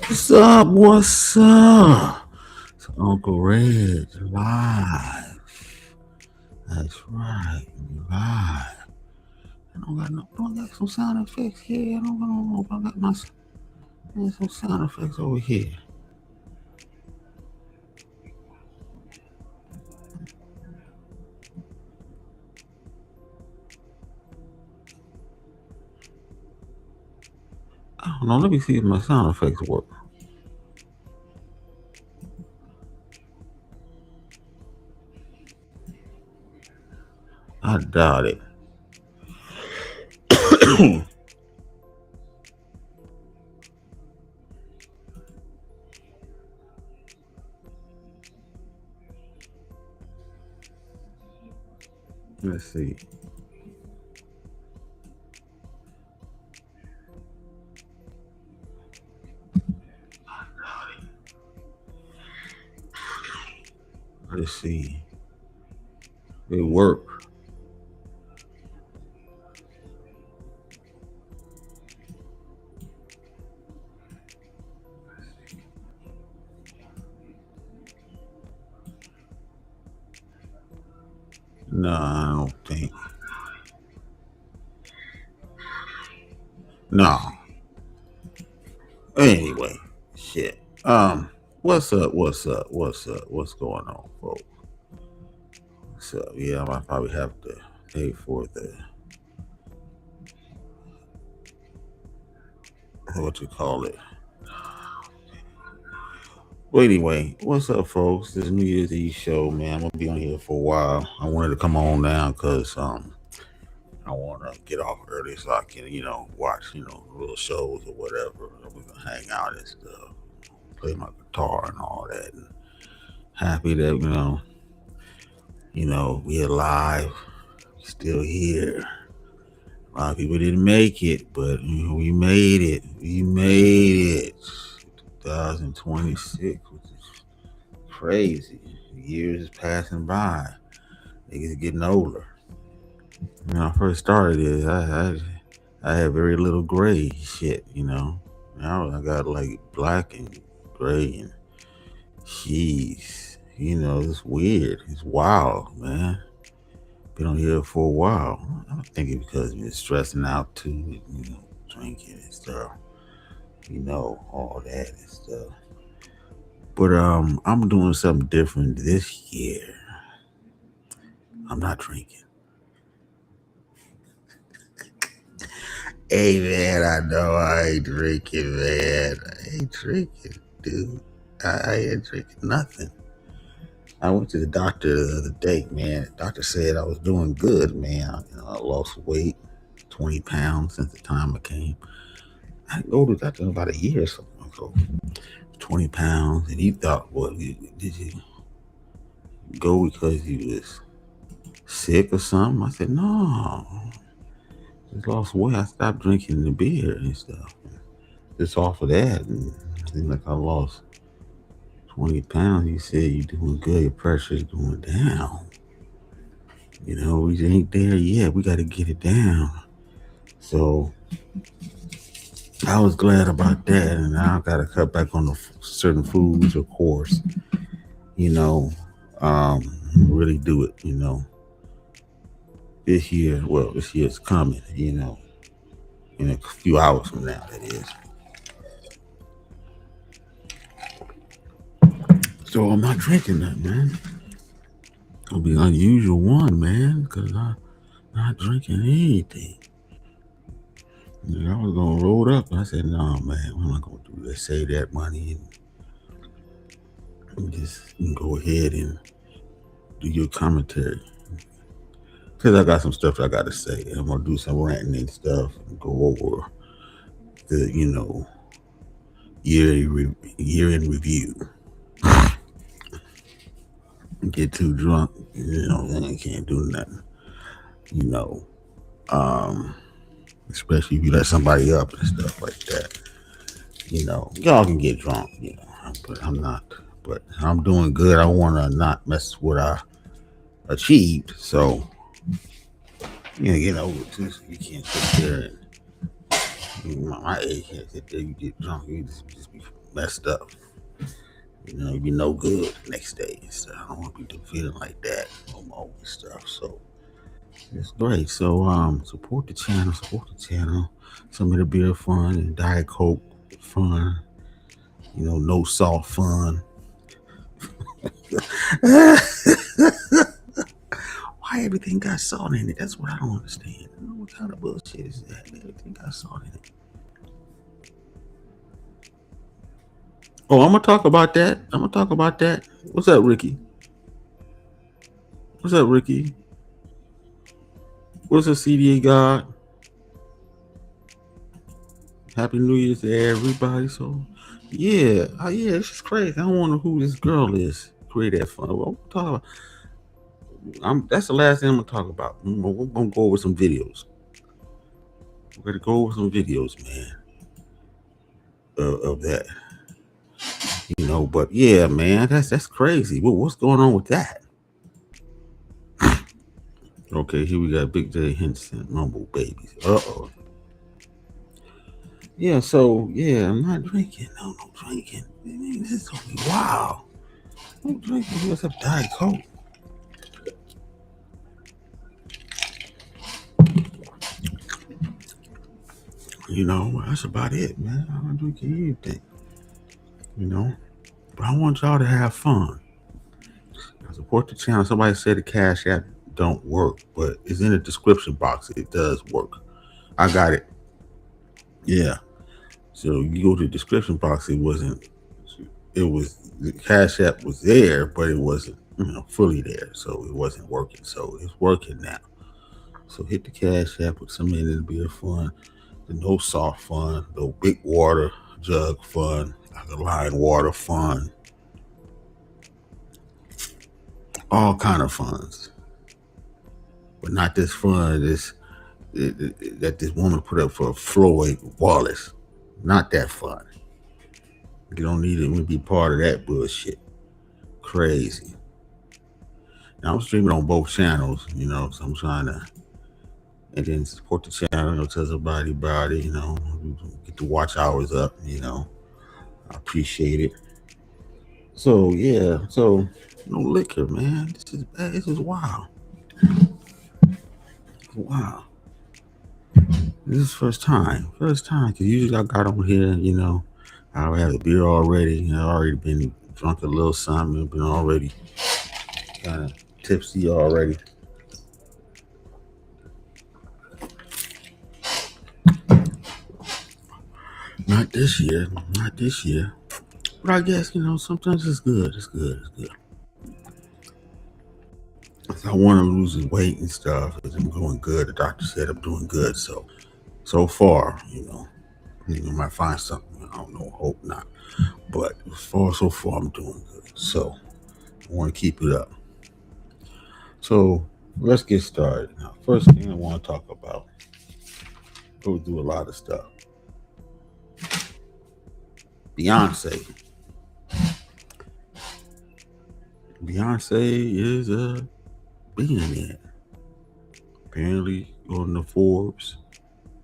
What's up? What's up? It's Uncle REG live. That's right, live. I don't got some sound effects here. I don't know if I got there's some sound effects over here. I don't know. Let me see if my sound effects work. I doubt it. Let's see. Let's see. It work. No, I don't think. No. Anyway, shit. What's up? What's up? What's up? What's going on, folks? What's up? Yeah, I might probably have to pay for what you call it. Well, anyway, what's up, folks? This New Year's Eve show, man. I'm gonna be on here for a while. I wanted to come on now because I want to get off early so I can, watch, little shows or whatever. We're gonna hang out and stuff, play my guitar and all that, and Happy that we're alive, still here. A lot of people didn't make it, but we made it. We made it. 2026, which is crazy. Years is passing by. Niggas getting older. When I first started this, I had very little gray shit. Now I got like black and gray and cheese. It's weird. It's wild, man. Been on here for a while. I think it's because we're stressing out too, drinking and stuff. All that and stuff. But I'm doing something different this year. I'm not drinking. Hey man, I know I ain't drinking, man. I ain't drinking, dude. I ain't drinking nothing. I went to the doctor the other day, man. The doctor said I was doing good, man. I lost weight, 20 pounds since the time I came. I didn't go to the doctor in about a year or something ago. 20 pounds, and he thought, "What? Did you go because you was sick or something?" I said, "No, just lost weight. I stopped drinking the beer and stuff. Just off of that, and it seemed like I lost 20 pounds. He said, you're doing good. Your pressure's going down. We ain't there yet. We got to get it down." So I was glad about that. And now I got to cut back on the certain foods, of course. Really do it, This year's coming, in a few hours from now, that is. So I'm not drinking that, man. It'll be an unusual one, man, because I'm not drinking anything. I was gonna roll up, and I said, "No, man, what am I gonna do? Let's save that money and just go ahead and do your commentary." Because I got some stuff I got to say. I'm gonna do some ranting and stuff, and go over the year in review. Get too drunk, then I can't do nothing. Especially if you let somebody up and stuff like that. Y'all can get drunk, but I'm not. But I'm doing good. I want to not mess with what I achieved. So, you can't sit there and my age can't sit there. You get drunk, you just be messed up. You be no good the next day and stuff. I don't want to be feeling like that no more and stuff. So it's great. So support the channel. Some of the beer fun and Diet Coke fun. No salt fun. Why everything got salt in it? That's what I don't understand. What kind of bullshit is that? Everything got salt in it. Oh, I'm gonna talk about that. What's up, Ricky? What's a CDA God? Happy New Year to everybody. So, yeah, it's just crazy. I don't know who this girl is. Create that fun. Well, I'm talking about. That's the last thing I'm gonna talk about. We're gonna go over some videos. We're gonna go over some videos, man, of that. But yeah, man, that's crazy. What's going on with that? Okay, here we got Big J Henson, Mumble Babies. Uh-oh. Yeah, so, yeah, I'm not drinking. No drinking. This is going to be wild. No drinking. What's up, Diet Coke? That's about it, man. I'm not drinking anything. But I want y'all to have fun. Support the channel. Somebody said the Cash App don't work, but it's in the description box. It does work. I got it. Yeah. So you go to the description box. It was the Cash App was there, but it wasn't fully there, so it wasn't working. So it's working now. So hit the Cash App, put some in. It'll be a fun. The no soft fun, no big water jug fun, alkaline water fun. all kind of funds, but not this fund that this woman put up for Floyd Wallace. Not that fund. You don't need to be part of that bullshit. Crazy. Now I'm streaming on both channels, so I'm trying to, and then support the channel, tell somebody about it, get the watch hours up, I appreciate it. So yeah, so no liquor, man. This is bad. This is wild. Wow. This is first time. Cause usually I got on here, I have a beer already. I already been drunk a little something, been already kind of tipsy already. Not this year. But I guess, sometimes it's good. It's good. I want to lose weight and stuff. I'm doing good. The doctor said I'm doing good. So far, might find something. I don't know. Hope not. But so far, I'm doing good. So I want to keep it up. So let's get started. Now, first thing I want to talk about. Go do a lot of stuff. Beyonce is a billionaire. Apparently, on the Forbes,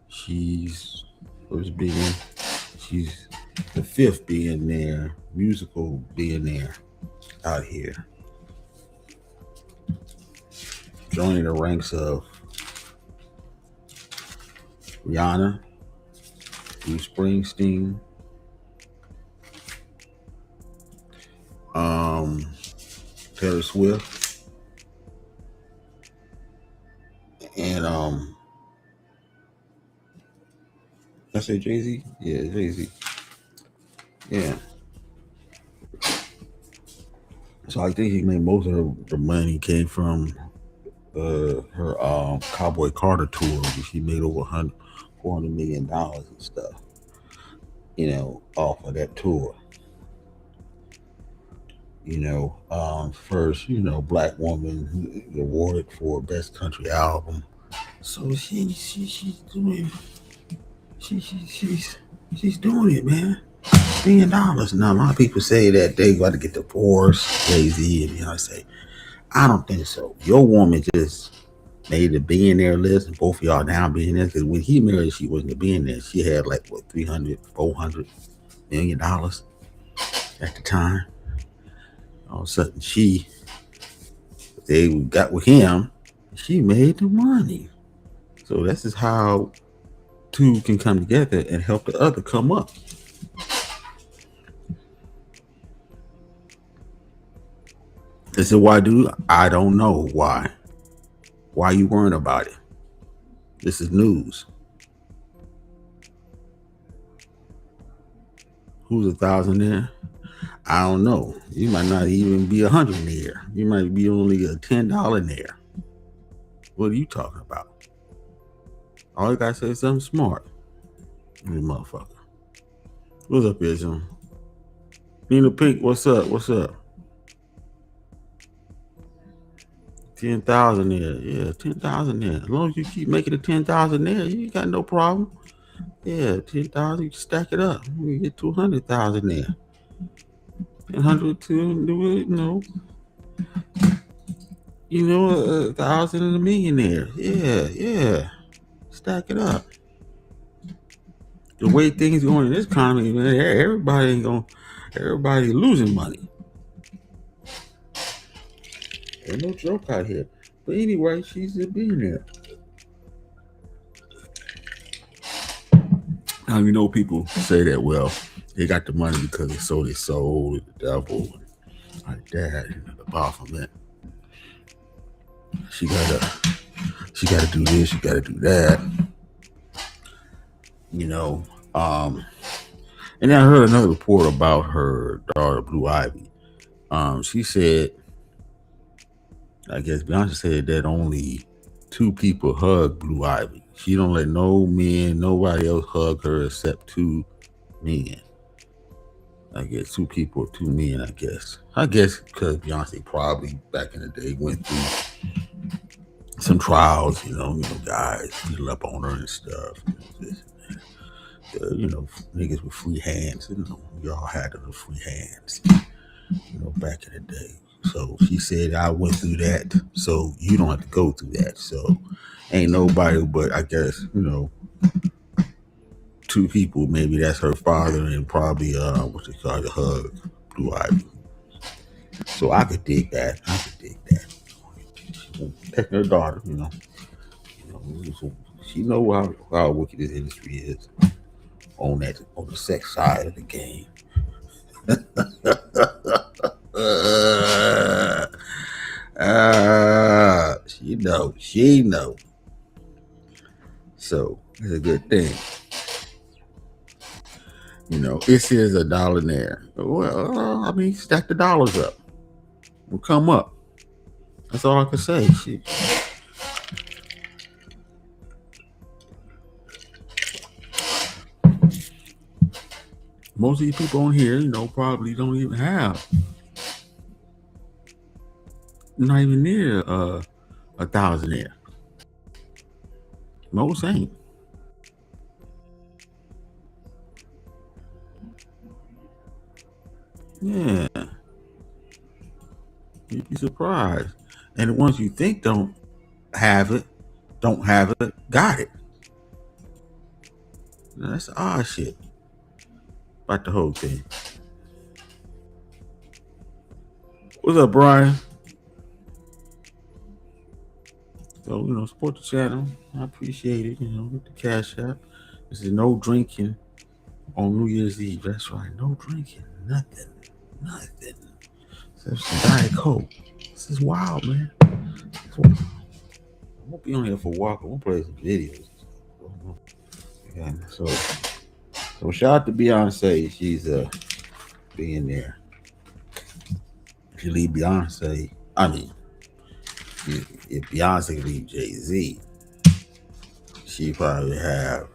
she's first billion. She's the fifth billionaire, musical billionaire out here, joining the ranks of Rihanna, Bruce Springsteen, Taylor Swift, and I say Jay-Z? Yeah, Jay-Z. Yeah. So I think he made most of the money came from her Cowboy Carter tour, which she made over $400 million and stuff, off of that tour. First, black woman awarded for best country album. So she's doing she's doing it, man. $1 billion. Now a lot of people say that they got to get divorced, Jay-Z and Beyonce. I don't think so. Your woman just made the billionaire list, and both of y'all now billionaires. Because when he married, she wasn't a billionaire. She had like what, $300-400 million at the time. All of a sudden, they got with him. She made the money. So this is how two can come together and help the other come up. They said, why, dude? I don't know why. Why you worrying about it? This is news. Who's a thousandaire? I don't know. You might not even be $100-naire. You might be only a $10-naire. What are you talking about? All you gotta say is something smart. You motherfucker. What's up, Ism? Nina Pink, what's up? 10,000 there. Yeah, 10,000 there. As long as you keep making it 10,000 there, you got no problem. Yeah, 10,000, you can stack it up. You get 200,000 there. 100 to do it, 1,000 and $1 million there. Yeah. Stack it up. The way things going in this economy, man, everybody losing money. Ain't no joke out here. But anyway, she's a billionaire. Now, people say that, well, they got the money because they sold their soul to the devil, like that, the Baphomet. She gotta do this, she gotta do that. And then I heard another report about her daughter, Blue Ivy. She said, I guess Beyonce said that only 2 people hug Blue Ivy. She don't let nobody else hug her except 2 men. I guess two people or two men. I guess because Beyonce probably back in the day went through some trials. Guys beat up on her and stuff. Niggas with free hands. We all had those free hands. Back in the day. So she said, I went through that, so you don't have to go through that. So ain't nobody but, I guess, two people. Maybe that's her father and probably what they call the hug, Blue Ivy. So I could dig that. Protecting her daughter, so she know how wicked this industry is on the sex side of the game. She know. So it's a good thing. This is a dollar there. Well, I mean, stack the dollars up. We'll come up. That's all I can say. Shit. Most of these people on here, probably don't even have, not even near a thousandaire. Most ain't. Yeah. You'd be surprised. And the ones you think don't have it, got it. Now, that's odd shit about the whole thing. What's up, Brian? So, support the channel. I appreciate it. With the cash app. This is no drinking on New Year's Eve. That's right. No drinking. Nothing. Except some Diet Coke. This is wild, man. I won't be on here for a while. I won't play some videos. Yeah, so shout out to Beyonce. She's being there. If you leave Beyonce, I mean, if Beyonce leave Jay-Z, she probably have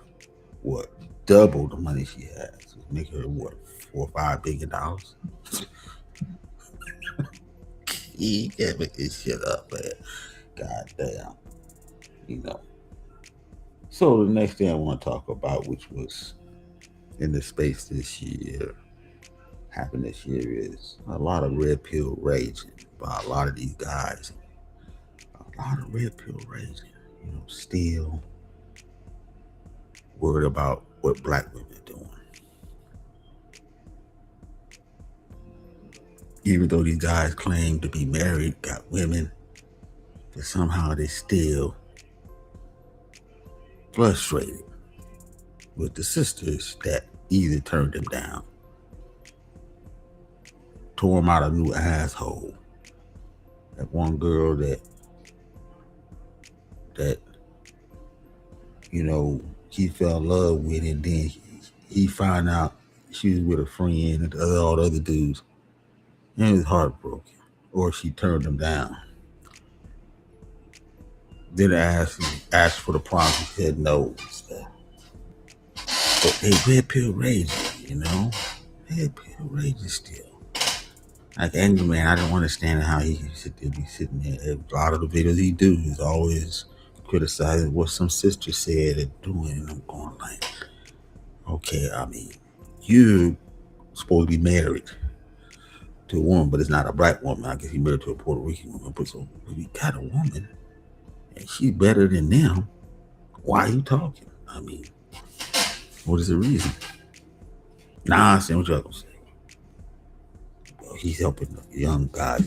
double the money she has. Make her $4 or $5 billion. He can't make this shit up, man. God damn. So the next thing I want to talk about, which was in the space this year, happened this year, is a lot of red pill raging by a lot of these guys. A lot of red pill raging. Still worried about what black women are doing. Even though these guys claim to be married, got women, but somehow they still frustrated with the sisters that either turned them down, tore them out a new asshole. That one girl that he fell in love with, and then he found out she was with a friend and all the other dudes, and he was heartbroken, or she turned him down. Then asked for the promise. He said no. But they red pill raging, red pill raging still. Like Angry Man, I don't understand how he be sitting there. A lot of the videos he do is always criticizing what some sister said and doing, and I'm going like, okay, I mean, you supposed to be married to a woman, but it's not a black woman. I guess he married to a Puerto Rican woman. But so we got a woman, and she's better than them. Why are you talking? I mean, what is the reason? Nah, I saying what y'all gonna say. Well, he's helping the young guys.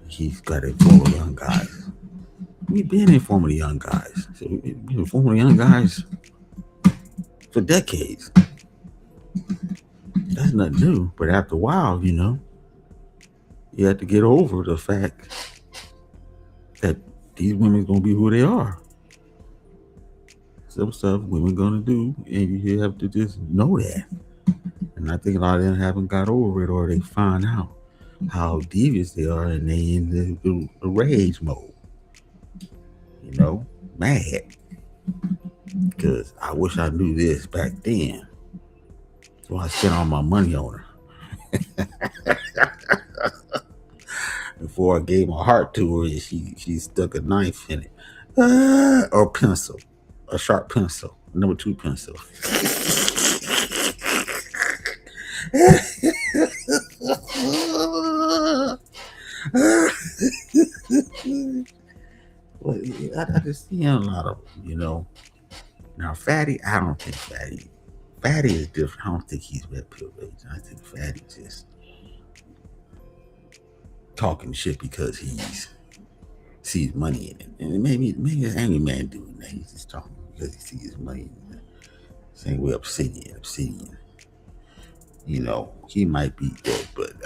He's got to inform the young guys. We've been informing the young guys. So we've been informing the young guys for decades. That's nothing new. But after a while, you have to get over the fact that these women's gonna be who they are. Some stuff women gonna do, and you have to just know that. And I think a lot of them haven't got over it, or they find out how devious they are, and they in the rage mode. Mad. Because I wish I knew this back then. So I spent all my money on her. Before I gave my heart to her, she stuck a knife in it, or pencil, a sharp pencil, number 2 pencil. Well, I just see a lot of, Now, Fatty, I don't think Fatty is different. I don't think he's red pill rage. I think Fatty just talking shit because he's sees money in it. And maybe an angry man doing that. He's just talking because he sees money in it. Same way Obsidian. He might be dead, but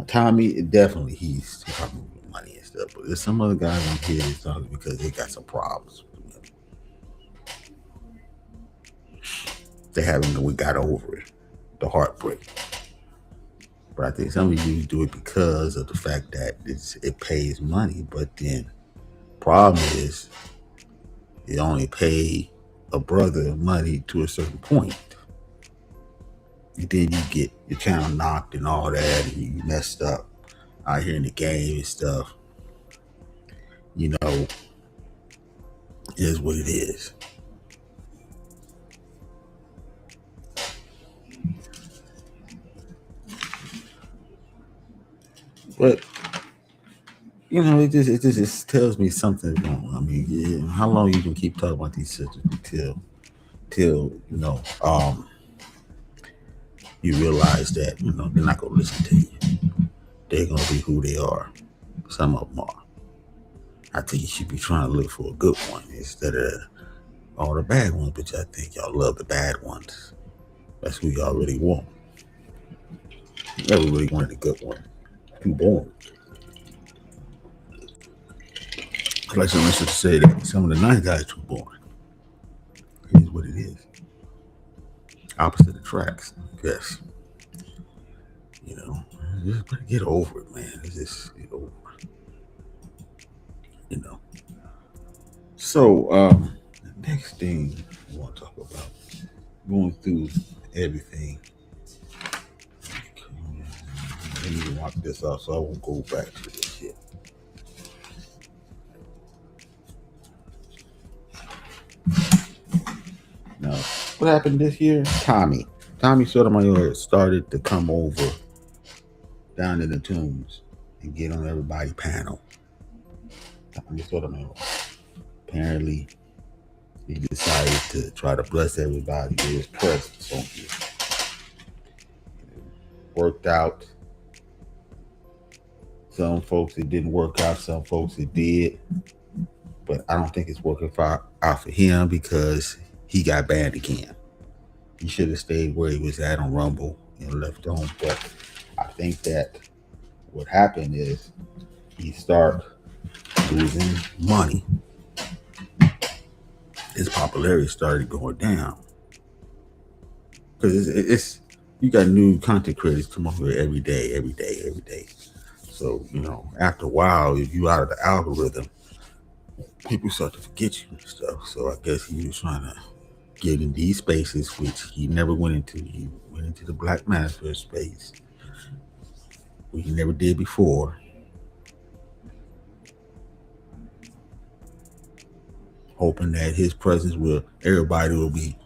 Tommy, definitely he's talking about money and stuff. But there's some other guys on here that's talking because they got some problems. They haven't we got over it, the heartbreak. But I think some of you do it because of the fact that it pays money. But then, problem is, you only pay a brother money to a certain point. And then you get your channel knocked and all that, and you messed up out here in the game and stuff. Is what it is. But it just tells me something wrong. I mean, how long you can keep talking about these sisters till you realize that they're not gonna listen to you. They're gonna be who they are. Some of them are. I think you should be trying to look for a good one instead of all the bad ones. But I think y'all love the bad ones. That's who y'all really want. You never really wanted a good one. Too boring. Like someone should say that some of the nice guys too boring. Here's what it is. Opposite attracts, I guess. Just get over it, man. Just get over it. So, the next thing I want to talk about, going through everything. I need to knock this off so I won't go back to this shit. Now, what happened this year? Tommy Sotomayor started to come over down in the tombs and get on everybody's panel. Tommy Sotomayor. Apparently, he decided to try to bless everybody with his presence on here. Worked out. Some folks it didn't work out. Some folks it did. But I don't think it's working out for him because he got banned again. He should have stayed where he was at on Rumble and left on. But I think that what happened is he started losing money. His popularity started going down. Because it's you got new content creators come over here every day. So, after a while, if you out of the algorithm, people start to forget you and stuff. So I guess he was trying to get in these spaces, which he never went into. He went into the Black Manifest space, which he never did before. Hoping that his presence everybody will be,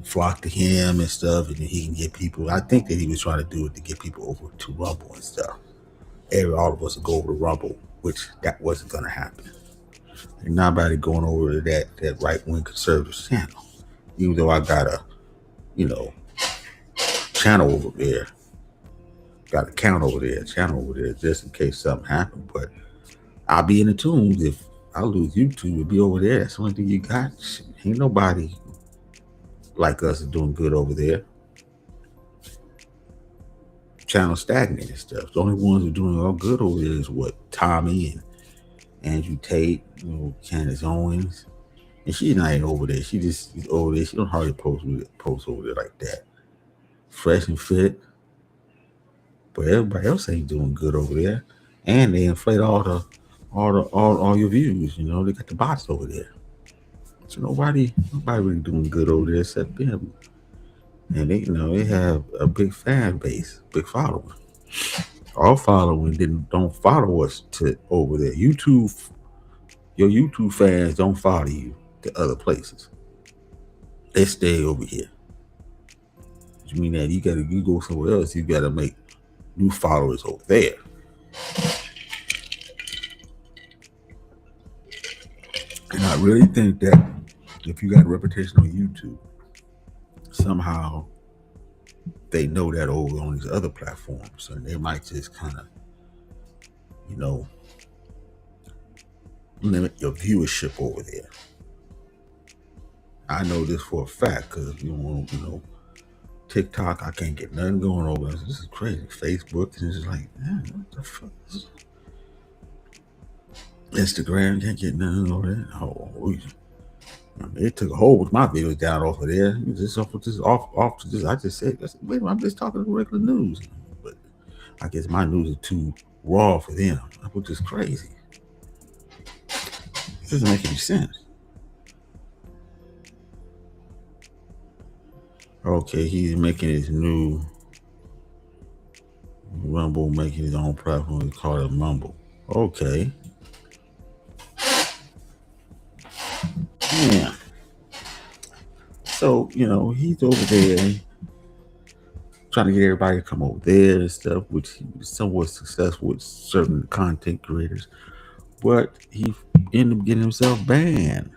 flock to him and stuff, and then he can get people. I think that he was trying to do it to get people over to Rumble and stuff. All of us would go over to Rumble, which that wasn't going to happen. And nobody going over to that right-wing conservative channel. Even though I got a, channel over there. Got a channel over there, just in case something happened. But I'll be in the tombs. If I lose YouTube, it'll be over there. That's the only thing you got. Ain't nobody like us doing good over there. Channel stagnant and stuff. The only ones who are doing all good over there is what Tommy and Andrew Tate, Candace Owens, and she's not even over there. She just is over there. She don't hardly post over there like that. Fresh and fit, but everybody else ain't doing good over there, and they inflate all your views. They got the bots over there. So nobody really doing good over there except them. And they have a big fan base, big following. Our following don't follow us to over there. Your YouTube fans don't follow you to other places. They stay over here. Which mean that you go somewhere else, you gotta make new followers over there. And I really think that if you got a reputation on YouTube, somehow they know that over on these other platforms, and they might just kind of, limit your viewership over there. I know this for a fact because TikTok, I can't get nothing going over. This is crazy. Facebook is just like, man, what the fuck? Instagram can't get nothing over there. It took a hold with my videos down off of there. I just said, wait, I'm just talking to regular news. But I guess my news is too raw for them, which is crazy. It doesn't make any sense. Okay, he's making his new Rumble, making his own platform. He called it Mumble. Okay. Yeah. So, he's over there trying to get everybody to come over there and stuff, which he was somewhat successful with certain content creators. But he ended up getting himself banned.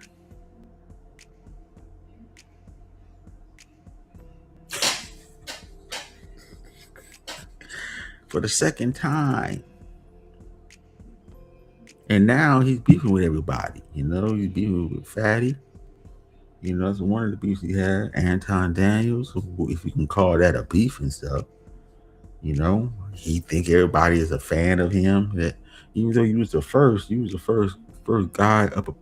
For the second time. And now he's beefing with everybody. He's beefing with Fatty. That's one of the beefs he had. Anton Daniels, if you can call that a beef and stuff. He think everybody is a fan of him. That even though he was the first guy up the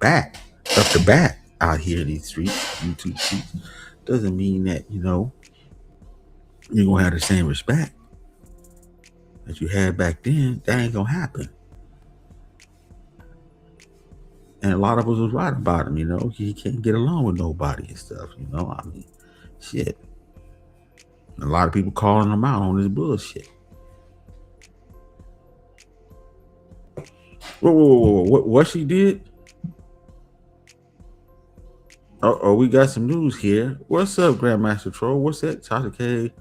bat out here in these streets, YouTube streets, doesn't mean that you're gonna have the same respect that you had back then. That ain't gonna happen. And a lot of us was right about him, he can't get along with nobody and stuff, shit. A lot of people calling him out on this bullshit. Whoa. What she did? Oh, we got some news here. What's up, Grandmaster Troll? What's that? Tasha K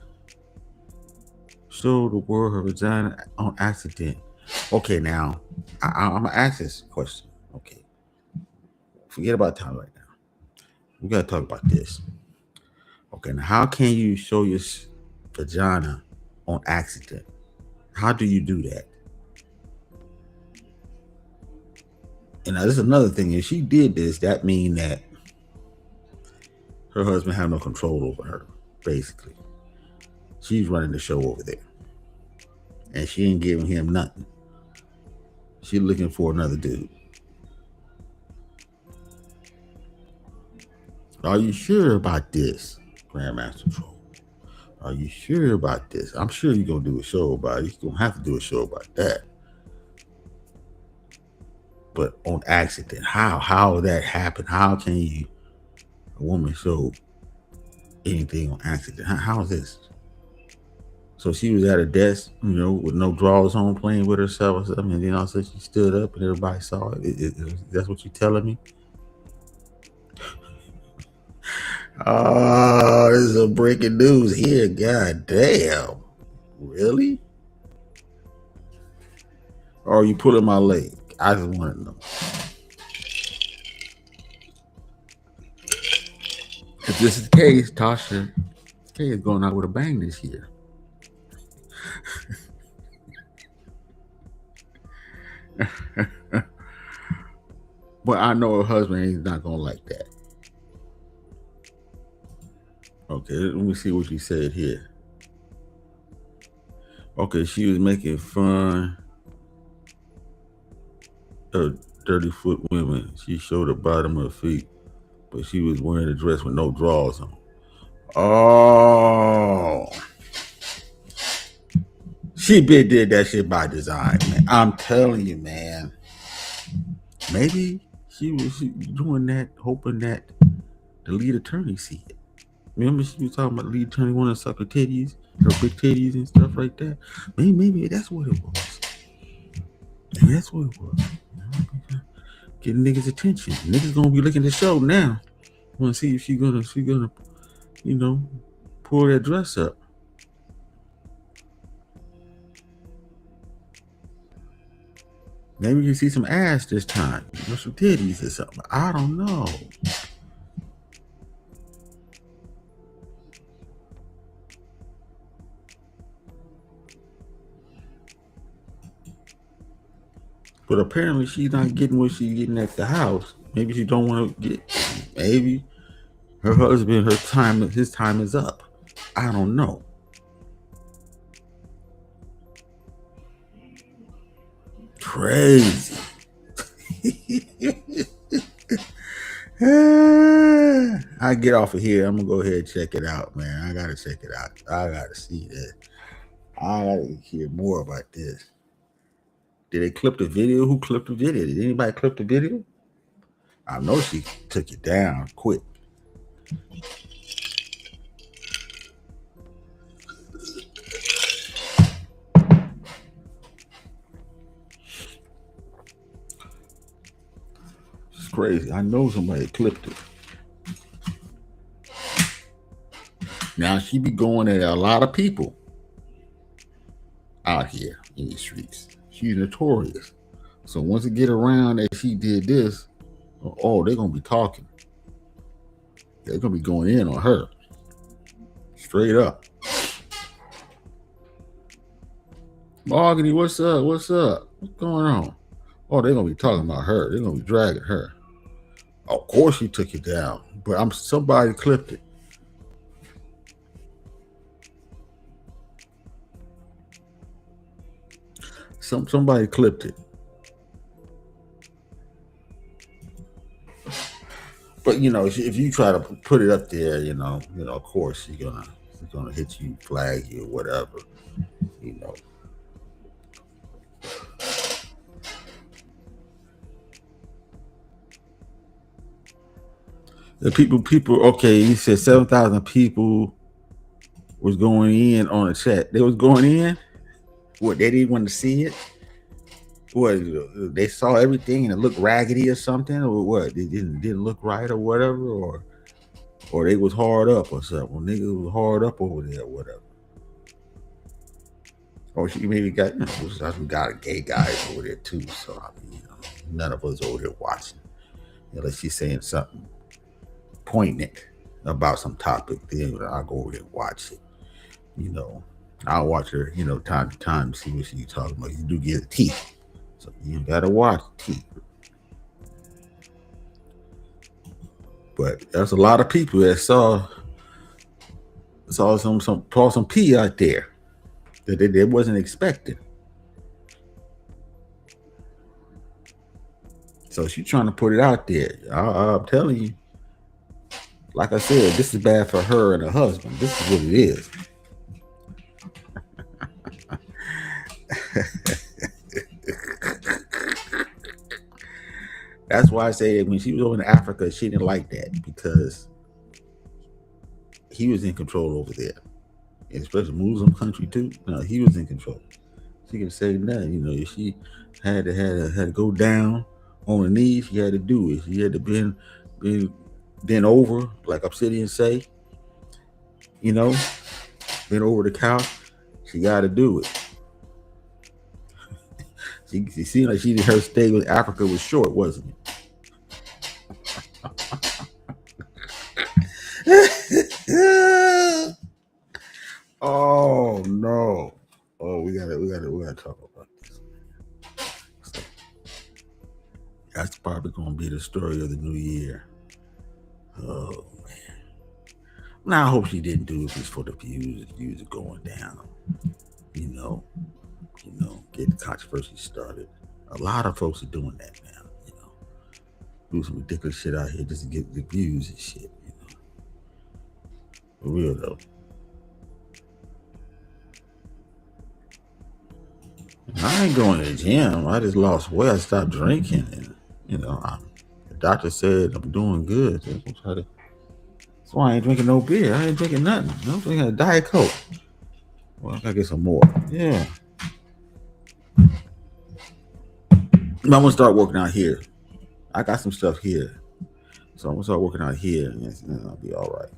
showed the world her vagina on accident. Okay, now, I'm going to ask this question. Okay. Forget about time right now. We got to talk about this. Okay, now, how can you show your vagina on accident? How do you do that? And now, this is another thing. If she did this, that means that her husband have no control over her, basically. She's running the show over there. And she ain't giving him nothing. She's looking for another dude. Are you sure about this, Grandmaster Troll? Are you sure about this? I'm sure you're going to do a show about it. You're going to have to do a show about that. But on accident, how that happened? How can a woman show anything on accident? How is this? So she was at her desk, with no drawers on, playing with herself or something, and then all of a sudden she stood up and everybody saw it. That's what you're telling me? Oh, this is a breaking news here. God damn. Really? Or are you pulling my leg? I just want to know. If this is the case, Tasha K is going out with a bang this year. But I know her husband is not going to like that. Okay, let me see what she said here. Okay, she was making fun of 30-foot women. She showed the bottom of her feet, but she was wearing a dress with no drawers on. Oh. She did that shit by design, man. I'm telling you, man. Maybe she was doing that, hoping that the lead attorney see it. Remember she was talking about the lead attorney wanting to suck her titties, her big titties and stuff like that. Maybe that's what it was. Maybe that's what it was. Getting niggas' attention. Niggas gonna be looking at the show now. Want to see if she gonna, pull that dress up. Maybe you see some ass this time, some titties or something. I don't know. But apparently she's not getting what she's getting at the house. Maybe she don't want to get. Maybe her husband, his time is up. I don't know. Crazy. I get off of here. I'm gonna go ahead and check it out, man. I gotta check it out. I gotta see this. I gotta hear more about this. Did they clip the video? Who clipped the video? Did anybody clip the video? I know she took it down quick. It's crazy. I know somebody clipped it. Now she be going at a lot of people out here in the streets. She's notorious. So once it get around that she did this, oh, they're gonna be talking. They're gonna be going in on her. Straight up. Mahogany, what's up? What's up? What's going on? Oh, they're gonna be talking about her. They're gonna be dragging her. Of course she took it down, but somebody clipped it. Somebody clipped it. But if you try to put it up there, of course she's gonna hit you, flag you, whatever. The people. Okay, he said 7,000 people was going in on a chat. They was going in. What, they didn't want to see it? What, they saw everything and it looked raggedy or something, or what? It didn't look right or whatever, or they was hard up or something. Well, niggas was hard up over there or whatever. Or she maybe got we got a gay guy over there too. So none of us over there watching. Unless she's saying something poignant about some topic, then I'll go over there and watch it. I'll watch her, time to time, see what she's talking about. You do get the teeth. So you gotta watch teeth. But there's a lot of people that saw some pee out there that they wasn't expecting. So she's trying to put it out there. I'm telling you, like I said, this is bad for her and her husband. This is what it is. That's why I say when she was over in Africa, she didn't like that, because he was in control over there, especially Muslim country too. No, he was in control. She can say nothing. She had to go down on her knees. She had to do it. She had to bend over, like Obsidian say. Bend over the couch. She got to do it. She seemed like her stay with Africa was short, wasn't it? Oh no! Oh, we gotta talk about this. So, that's probably gonna be the story of the new year. Oh man! Now I hope she didn't do it just for the views. The views are going down. Get the controversy started. A lot of folks are doing that now. Do some ridiculous shit out here just to get the views and shit. For real though. I ain't going to the gym. I just lost weight. I stopped drinking, and the doctor said I'm doing good. So I'm try to That's why I ain't drinking no beer. I ain't drinking nothing. I'm drinking a Diet Coke. Well, I gotta get some more. Yeah. I'm gonna start working out here. I got some stuff here. So I'm gonna start working out here and I'll be all right.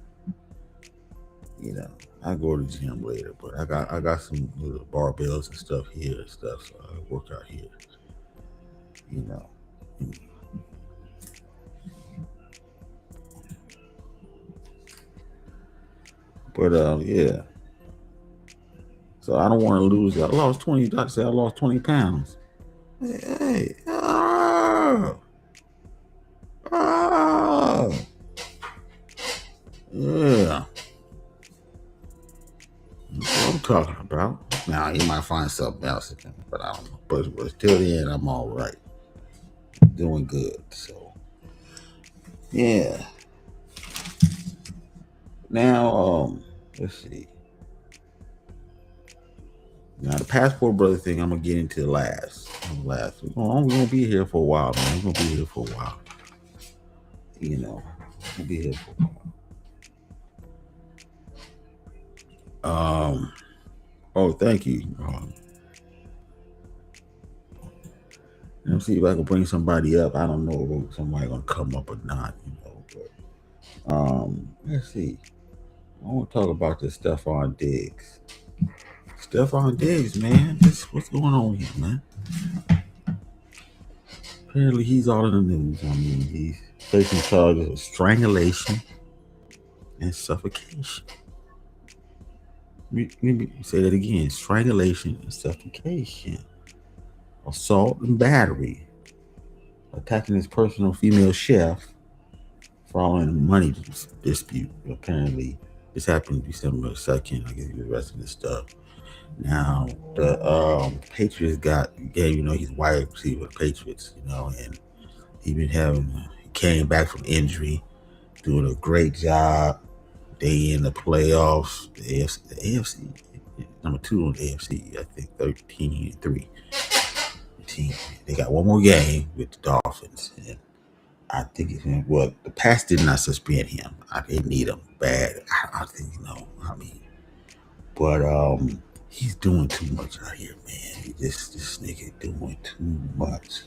You know, I go to the gym later, but I got some little barbells and stuff here and stuff, so I work out here. You know. But yeah. So I don't want to lose. I lost 20. I said I lost 20 pounds. Hey, oh, yeah. That's what I'm talking about. Now you might find something else, but I don't know. But till the end, I'm all right, doing good. So yeah. Now let's see. Now the passport brother thing, I'm gonna get into last. We're gonna be here for a while, man. We're gonna be here for a while. You know, we'll be here for a while. Oh, thank you. Let me see if I can bring somebody up. I don't know if somebody gonna come up or not, you know. But let's see. I want to talk about this Stephon Diggs. Stephon Diggs, man. What's going on here, man? Apparently, he's all in the news. I mean, he's facing charges of strangulation and suffocation. Let me say that again: strangulation and suffocation, assault and battery, attacking his personal female chef, following a money dispute. Apparently, this happened December 2nd. I guess he was arrested and stuff. Now the Patriots gave his wide receiver with the Patriots, and he came back from injury, doing a great job. They in the playoffs, the AFC number 2 on the AFC, I think 13-3. They got one more game with the Dolphins, and I think the Pats did not suspend him. They need him bad. I think but he's doing too much out here, man. This nigga doing too much.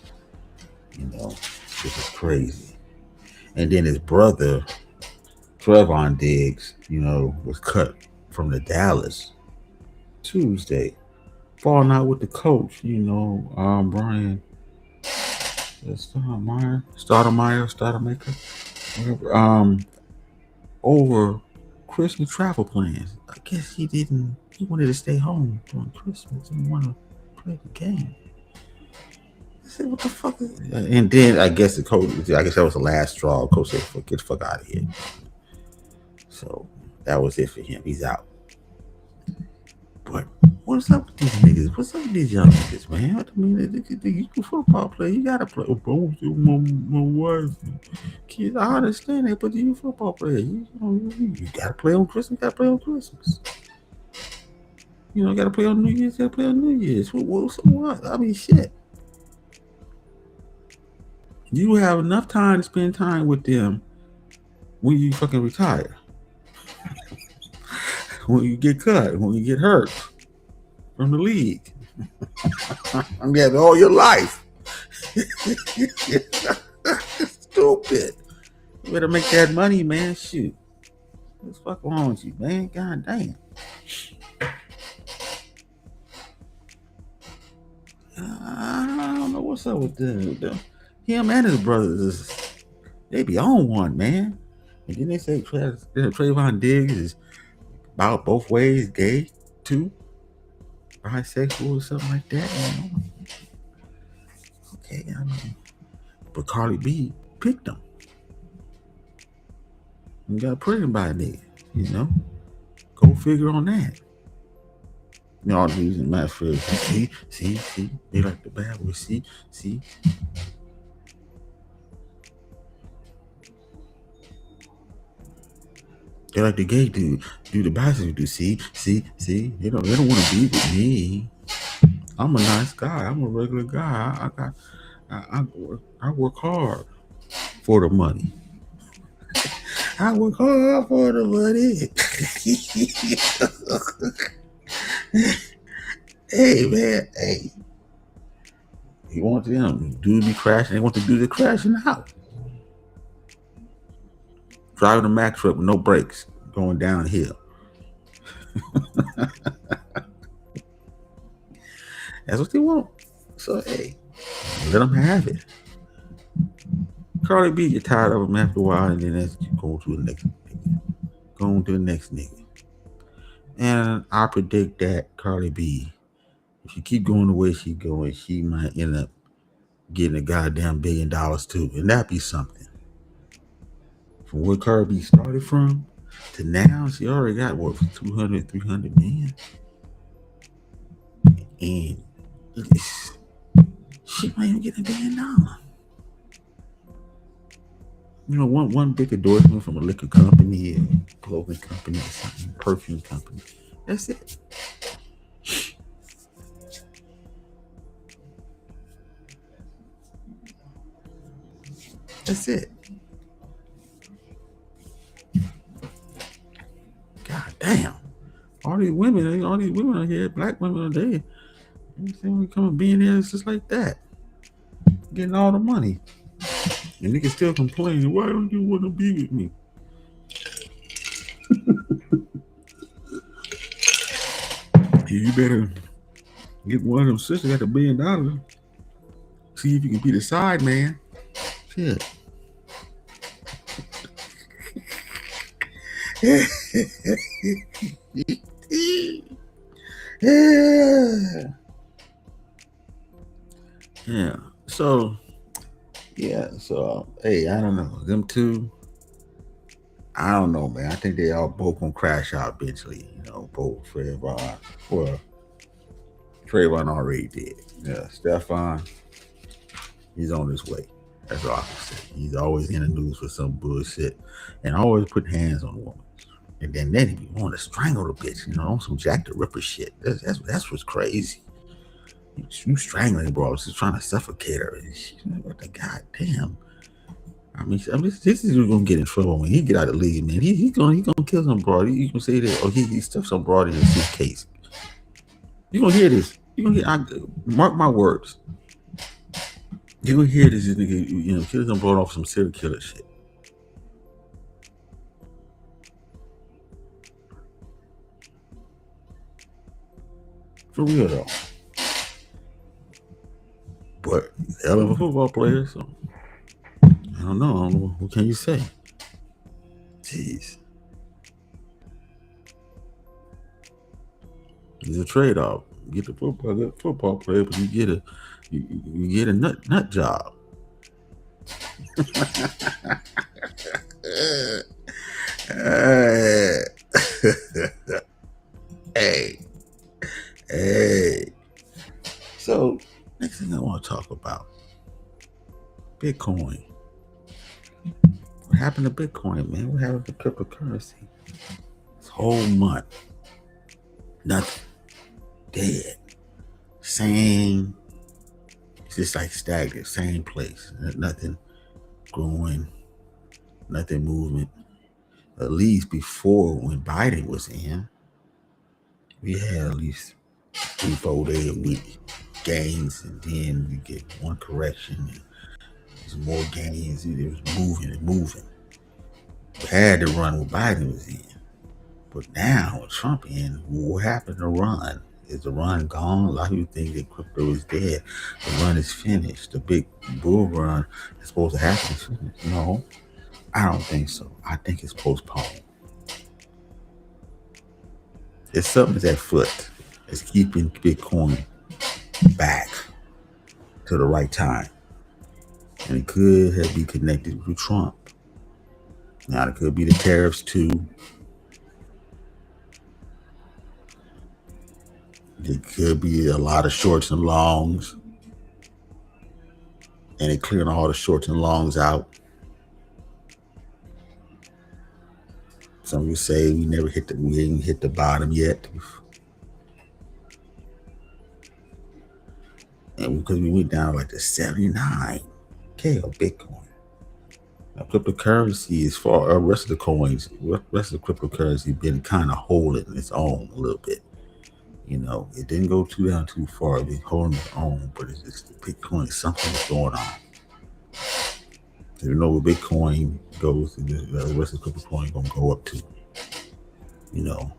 This is crazy. And then his brother, Trevon Diggs, was cut from the Dallas Tuesday, falling out with the coach. Brian Stoudemire, whatever. Over Christmas travel plans. I guess he wanted to stay home during Christmas. He didn't want to play the game. I said, what the fuck is that? And then I guess that was the last straw. Coach said, get the fuck out of here. So that was it for him. He's out. But what's up with these niggas? What's up with these young niggas, man? I mean, you a football player. You gotta play. My wife, kids. I understand that, but you a football player. You gotta play on Christmas. You gotta play on Christmas. Gotta play on New Year's. Gotta play on New Year's. So what? I mean, shit. You have enough time to spend time with them when you fucking retire. When you get cut, when you get hurt from the league. I'm getting all your life. Stupid. You better make that money, man. Shoot. What's the fuck wrong with you, man? God damn. I don't know what's up with them. Him and his brothers, they be on one, man. And then they say Trayvon Diggs is about both ways, gay, too, bisexual or something like that. Okay, but Carly B picked him. You got pregnant by a nigga, Go figure on that. All the reason my friends see, they like the bad boy, see. They like the gay dude, do the bisexual dude, see. They don't want to be with me. I'm a nice guy. I'm a regular guy. I work hard for the money. I work hard for the money. Hey man, hey. He wants them. Dude be crashing. They want to do the crashing out. Driving a Mack truck with no brakes, going downhill. That's what they want. So hey, let them have it. Cardi B get tired of him after a while, and then that's going to the next nigga. Going to the next nigga. And I predict that Cardi B, if she keep going the way she going, she might end up getting a goddamn $1 billion too, and that'd be something. From where Cardi B started from to now, she already got what 200, 300 million, and she might even get $1 billion. You know, one big endorsement from a liquor company, a clothing company, or something, perfume company. That's it. That's it. God damn. All these women out here, black women are there. You see when we come being there, it's just like that. Getting all the money. And niggas still complaining, why don't you want to be with me? You better get one of them sisters got $1 billion. See if you can be the side man. Shit. Yeah. So hey, I don't know. Them two, I don't know, man. I think they all both gonna crash out eventually. You know, both Trayvon. Well, Trayvon already did. Yeah, Stefan, he's on his way. That's all I can say. He's always in the news for some bullshit and always put hands on a woman. And then he want to strangle the bitch, you know, on some Jack the Ripper shit. That's what's crazy. You strangling, bro. Just trying to suffocate her. What the goddamn? I mean, this is gonna get in trouble when he get out of the league, man. He's gonna kill some broad. You can say that, or he stuffed some broad in his suitcase. You gonna hear this? You gonna hear? Mark my words. You gonna hear this nigga? You know, kill some broad off some serial killer shit. For real though. But hell of a football player, so I don't know. What can you say? Jeez. It's a trade-off. You get the football player, but you get a nut job. Hey. So next thing I want to talk about, Bitcoin. What happened to Bitcoin, man? What happened to cryptocurrency? This whole month, nothing. Dead. Same. It's just like stagnant. Same place. Nothing growing. Nothing moving. At least before when Biden was in, we had at least 3-4 days a week gains, and then we get one correction. And there's more gains. It was moving. We had to run when Biden was in. But now with Trump in, what happened to run? Is the run gone? A lot of people think that crypto is dead. The run is finished. The big bull run is supposed to happen is finished. No, I don't think so. I think it's postponed. It's something that's at foot. It's keeping Bitcoin back to the right time. And it could have be connected with Trump. Now it could be the tariffs too. It could be a lot of shorts and longs. And it clearing all the shorts and longs out. Some of you say we ain't hit the bottom yet. And because we went down like to 79K of Bitcoin. Cryptocurrency, as far rest of the coins, rest of the cryptocurrency been kind of holding its own a little bit. It didn't go down too far. It been holding its own, but it's just the Bitcoin. Something's going on. You know where Bitcoin goes, the rest of the cryptocurrency gonna go up to. You know,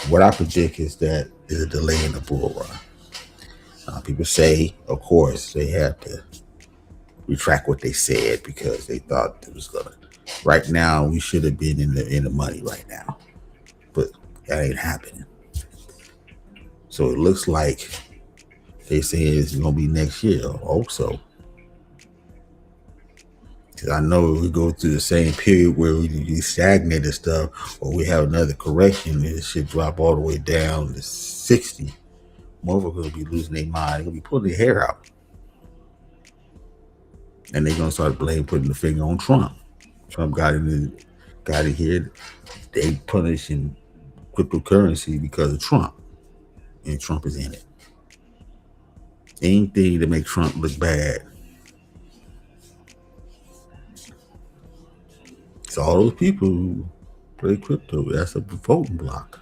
what I predict is that there's a delay in the bull run. People say, of course, they have to retract what they said because they thought it was gonna. Right now, we should have been in the money right now, but that ain't happening. So it looks like they say it's gonna be next year. Also, because I know we go through the same period where we stagnate and stuff, or we have another correction, and it should drop all the way down to 60. Motherfuckers gonna be losing their mind. They're gonna be pulling their hair out. And they're gonna start putting the finger on Trump. Trump got it here. They punishing cryptocurrency because of Trump. And Trump is in it. Anything to make Trump look bad. It's all those people who play crypto. That's a voting block.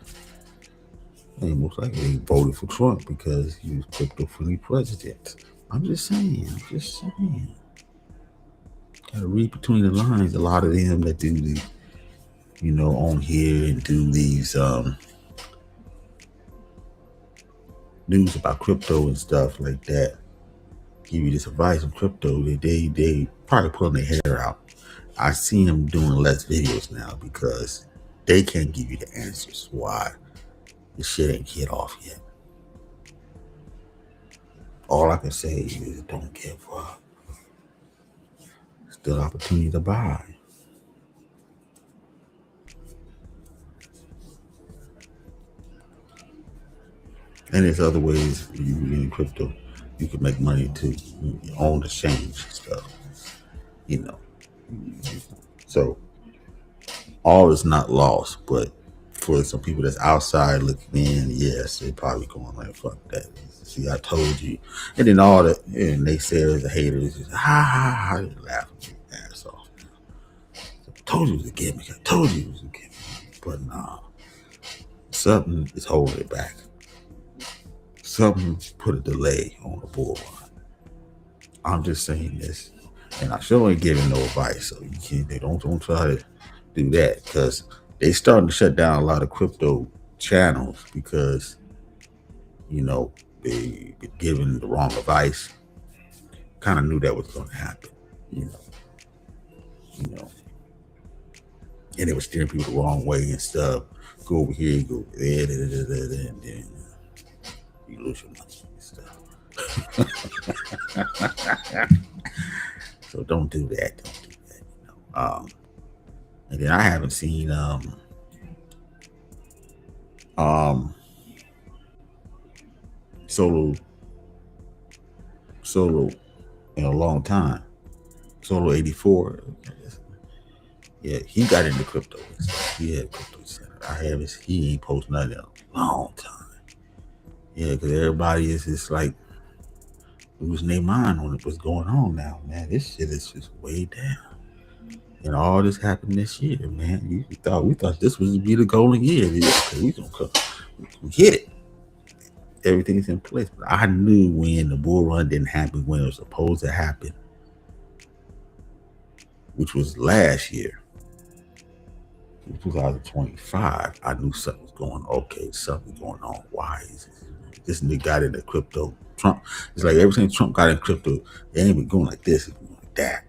And most likely they voted for Trump because he was crypto-friendly president. I'm just saying. Gotta read between the lines. A lot of them that do the, on here and do these news about crypto and stuff like that, give you this advice on crypto. They probably pulling their hair out. I see them doing less videos now because they can't give you the answers why this shit ain't hit off yet. All I can say is don't give up. Still opportunity to buy. And there's other ways you get in crypto. You can make money too. You own the exchange stuff. So all is not lost, but for some people that's outside looking in, yes, they probably going like, fuck that. See, I told you. And then all the naysayers, the haters, just ha, they laughing their ass off. I told you it was a gimmick. But nah, something is holding it back. Something put a delay on the bull run. I'm just saying this, and I sure ain't giving no advice. So you can't. They don't try to do that because they starting to shut down a lot of crypto channels because they been given the wrong advice. Kind of knew that was going to happen. And they were steering people the wrong way and stuff. Go over here, go over there, and then you lose your money and stuff. So don't do that. And then I haven't seen solo in a long time. Solo 84. Yeah, he got into crypto. He had crypto center. He ain't post nothing in a long time. Yeah, because everybody is just like losing their mind on what's going on now, man. This shit is just way down. And all this happened this year, man. We thought this was to be the golden year. We hit it. Everything's in place. But I knew when the bull run didn't happen when it was supposed to happen, which was last year, 2025. I knew something was going on. Okay, something's going on. Why is this nigga got into crypto? Trump. It's like ever since Trump got in crypto, they ain't been going like this. It's going like that.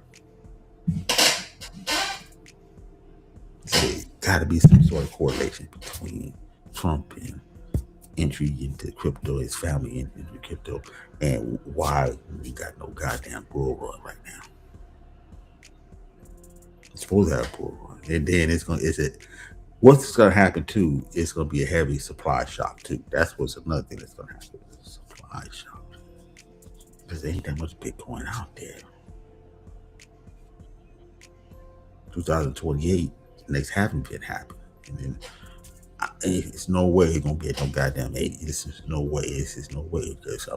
So got to be some sort of correlation between Trump and entry into crypto, his family into crypto, and why we got no goddamn bull run right now. It's supposed to have a bull run, and then what's gonna happen too? It's gonna be a heavy supply shock too. That's what's another thing that's gonna happen. Supply shock, because there ain't that much Bitcoin out there. 2028, next halving been happen, and then it's no way it's gonna be at no goddamn 80. This is no way. Because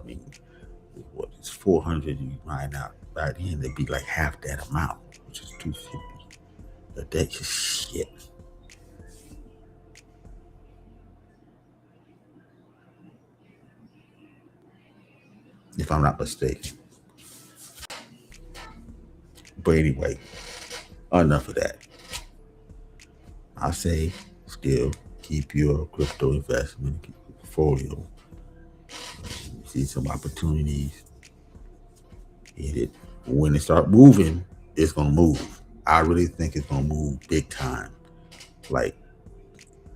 it's 400 you mine out. By the end, it'd be like half that amount. which is 250. But that's just shit. If I'm not mistaken. But anyway, enough of that. I say still keep your crypto investment, keep your portfolio. See some opportunities. Hit it. When it start moving, it's gonna move. I really think it's gonna move big time. Like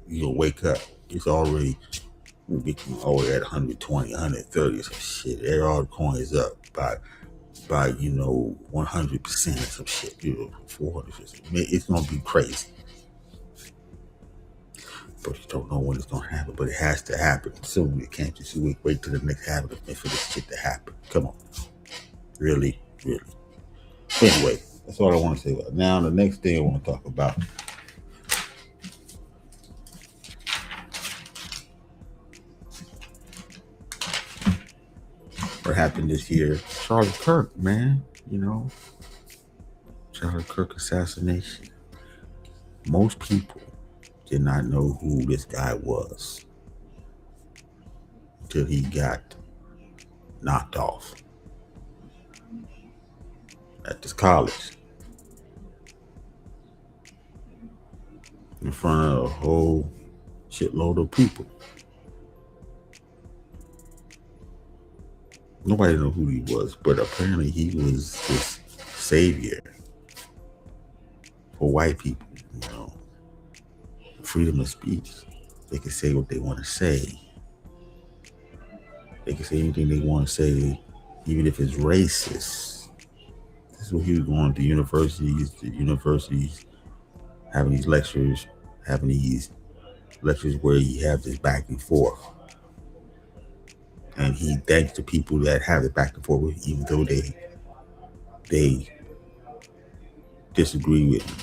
you'll wake up, it's already already at 120, 130 or some shit. Every all the coins up by 100% or some shit. 400%. It's gonna be crazy. But you don't know when it's gonna happen. But it has to happen soon. You can't just wait till the next habit for this shit to happen. Come on. Really, really. Anyway, that's all I want to say about it. Now the next thing I want to talk about. What happened this year? Charlie Kirk, man. Charlie Kirk assassination. Most people did not know who this guy was until he got knocked off at this college in front of a whole shitload of people. Nobody knew who he was, but apparently he was this savior for white people. Freedom of speech. They can say what they want to say. They can say anything they want to say, even if it's racist. This is what he was going to universities, having these lectures, where he have this back and forth. And he thanks the people that have it back and forth with, even though they disagree with him,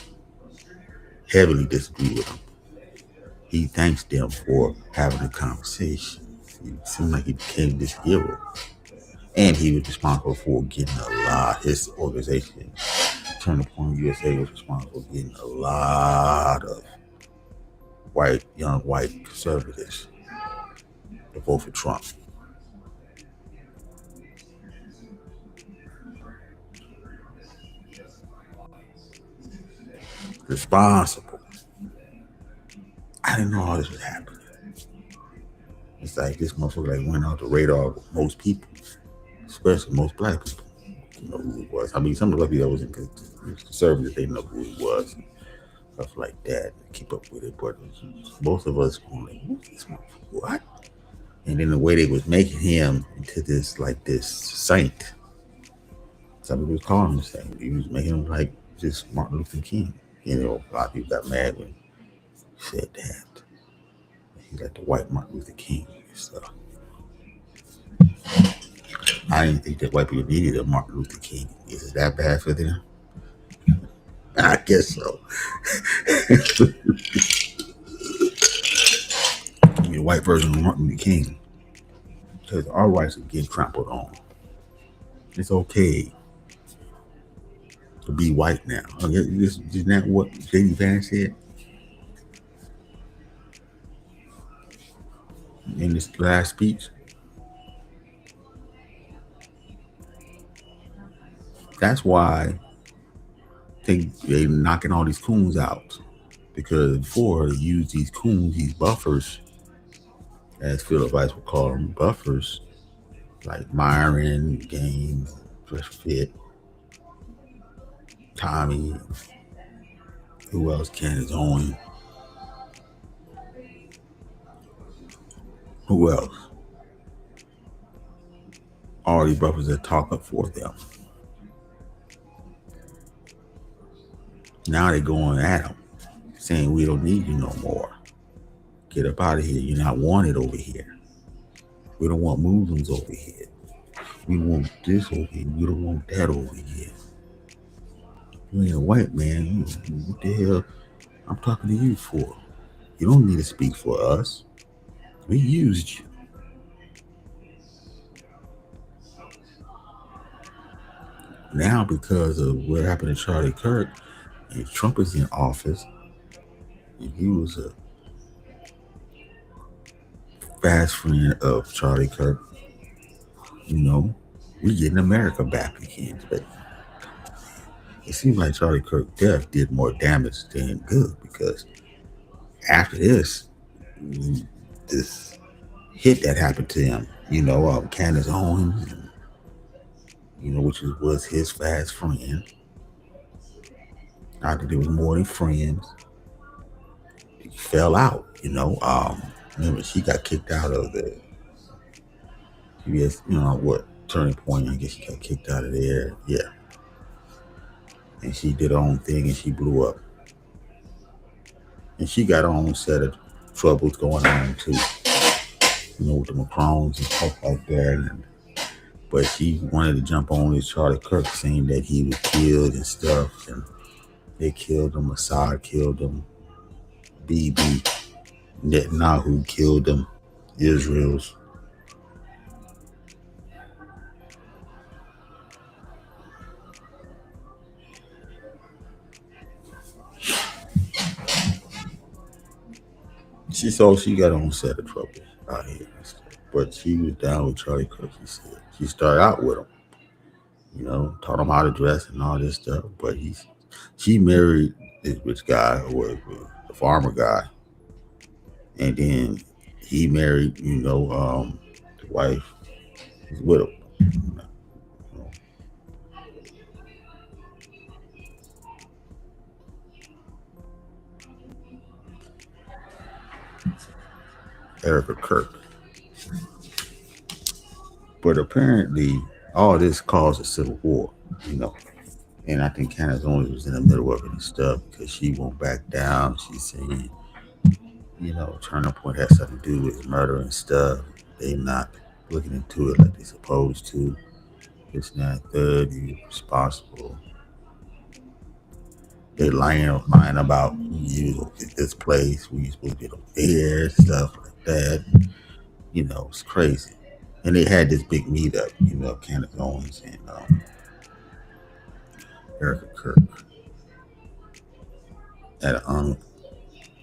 heavily disagree with him. He thanks them for having a conversation. It seemed like he became this hero. And he was responsible for getting his organization, Turning Point USA, was responsible for getting a lot of young white conservatives to vote for Trump. Responsible. I didn't know all this was happening. It's like this motherfucker went out the radar of most people, especially most black people. Know who it was. I mean, some of the black people that was in conservative, they know who he was, stuff like that. Keep up with it, but most of us were like, "Who's this motherfucker? What?" And then the way they was making him into this saint. Some people was calling him a saint. He was making him like just Martin Luther King. A lot of people got mad when he said that. He got the white Martin Luther King and stuff. I didn't think that white people needed a Martin Luther King. Is it that bad for them? I guess so. The white version of Martin Luther King. Because our rights are getting trampled on. It's okay to be white now. Isn't that what J.D. Vance said in this last speech? That's why they knocking all these coons out. Because before they used these coons, these buffers, as Philip Weiss would call them, buffers, like Myron, Game, Fresh Fit, Tommy, who else? Candace Owen. Who else? All these buffers that talk up for them. Now they're going at them, saying we don't need you no more. Get up out of here. You're not wanted over here. We don't want Muslims over here. We want this over here. We don't want that over here. You ain't a white man. What the hell I'm talking to you for? You don't need to speak for us. We used you. Now, because of what happened to Charlie Kirk, and Trump is in office, and he was a fast friend of Charlie Kirk, we getting America back again. But it seems like Charlie Kirk death did more damage than good because after this hit that happened to him, Candace Owens, which was his fast friend. I think there was more than friends. He fell out, Remember, she got kicked out of the PBS, what, Turning Point. I guess she got kicked out of there. Yeah. And she did her own thing and she blew up. And she got her own set of troubles going on too, with the Macrons and stuff like that. But she wanted to jump on this Charlie Kirk, saying that he was killed and stuff. And they killed him. Assad killed him. Bibi Netanyahu killed him. Israel's. She got her own set of troubles out here. But she was down with Charlie Kirk, she said. She started out with him, taught him how to dress and all this stuff. But she married this rich guy, or the farmer guy. And then he married, the wife, his widow. Erica Kirk. But apparently, all this caused a civil war, And I think Candace Owens was in the middle of it and stuff because she won't back down. She's saying, Turning Point has something to do with murder and stuff. They not looking into it like they're supposed to. It's not third, you're responsible. They lying about you at this place, we supposed to get over there, stuff like that. It's crazy. And they had this big meetup, Candace Owens and Erica Kirk at an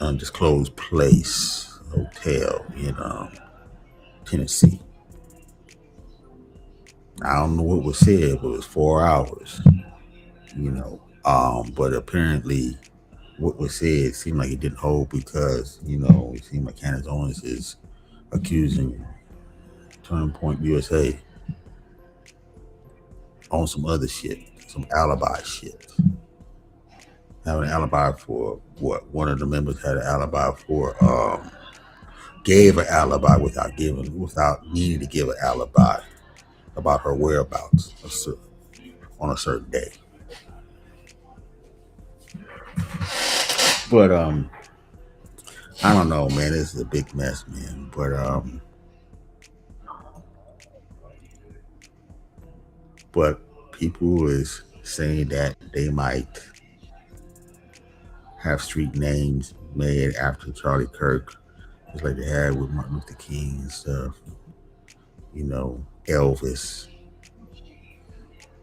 undisclosed place, hotel in Tennessee. I don't know what was said, but it was 4 hours, But apparently, what was said seemed like it didn't hold because, it seemed like Candace Owens is accusing Turning Point USA on some other shit, some alibi shit. Have an alibi for what? One of the members had an alibi for, gave an alibi without needing to give an alibi about her whereabouts on a certain day. But I don't know, man. This is a big mess, man. But people is saying that they might have street names made after Charlie Kirk, just like they had with Martin Luther King and stuff. Elvis,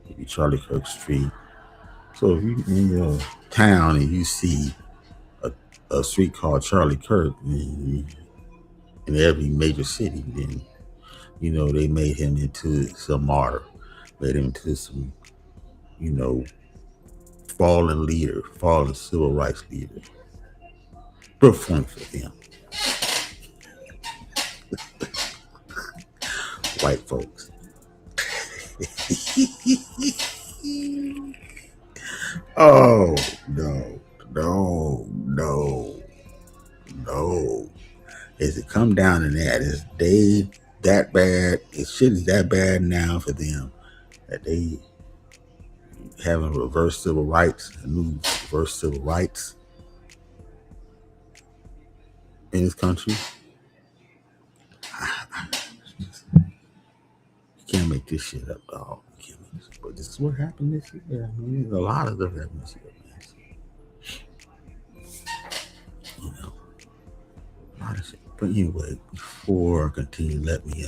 maybe Charlie Kirk Street. So if you in your town and you see a street called Charlie Kirk in every major city, then they made him into some martyr, made him into some, fallen civil rights leader. Good fun for them, white folks. Oh no, no, no, no. Is it come down to that? Is they that bad? Is shit is that bad now for them that they having reverse civil rights, a new reverse civil rights in this country? You can't make this shit up, dog. You can't make this. But this is what happened this year. I mean, there's a lot of stuff happened this year, man. A lot of shit. But anyway, before I continue, let me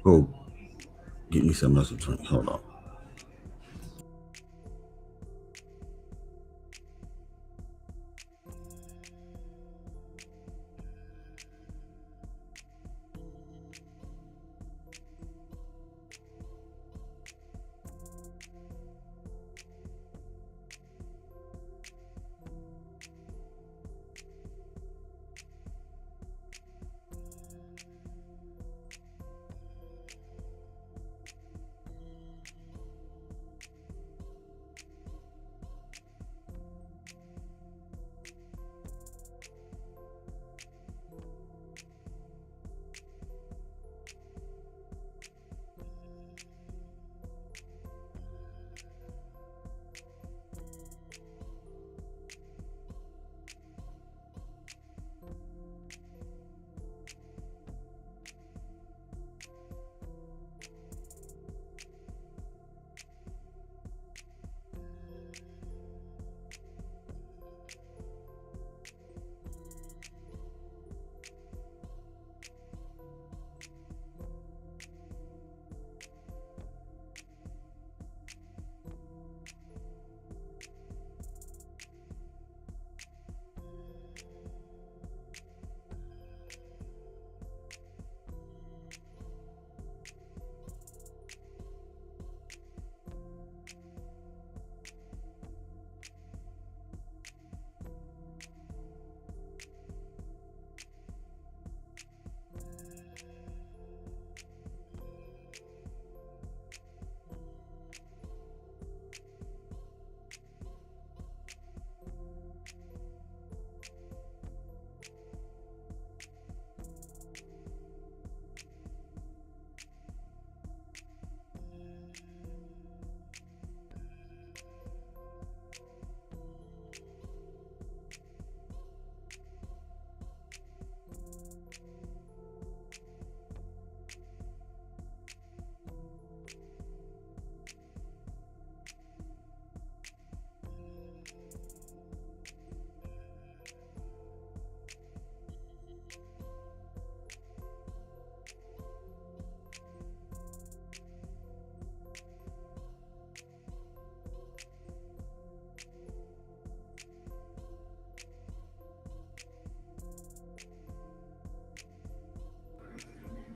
go go get me something else to drink. Hold on.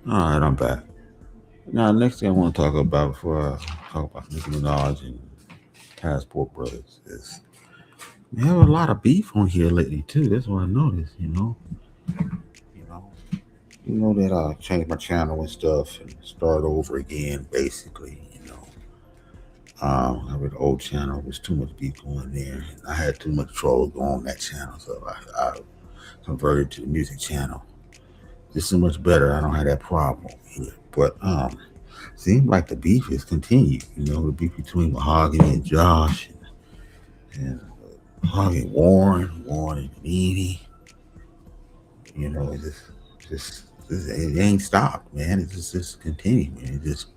All right, I'm back. Now, next thing I want to talk about before I talk about Nicki Minaj and Passport Brothers is we have a lot of beef on here lately too. That's what I noticed. You know, you know that I changed my channel and stuff and start over again, basically. I read the old channel. There was too much beef going there. I had too much trolls going on that channel, so I converted to the music channel. This is much better. I don't have that problem here. But seems like the beef is continued. The beef between Mahogany and Josh, and Mahogany and Warren and Edie. It ain't stopped, man. It's just continuing. Man. It just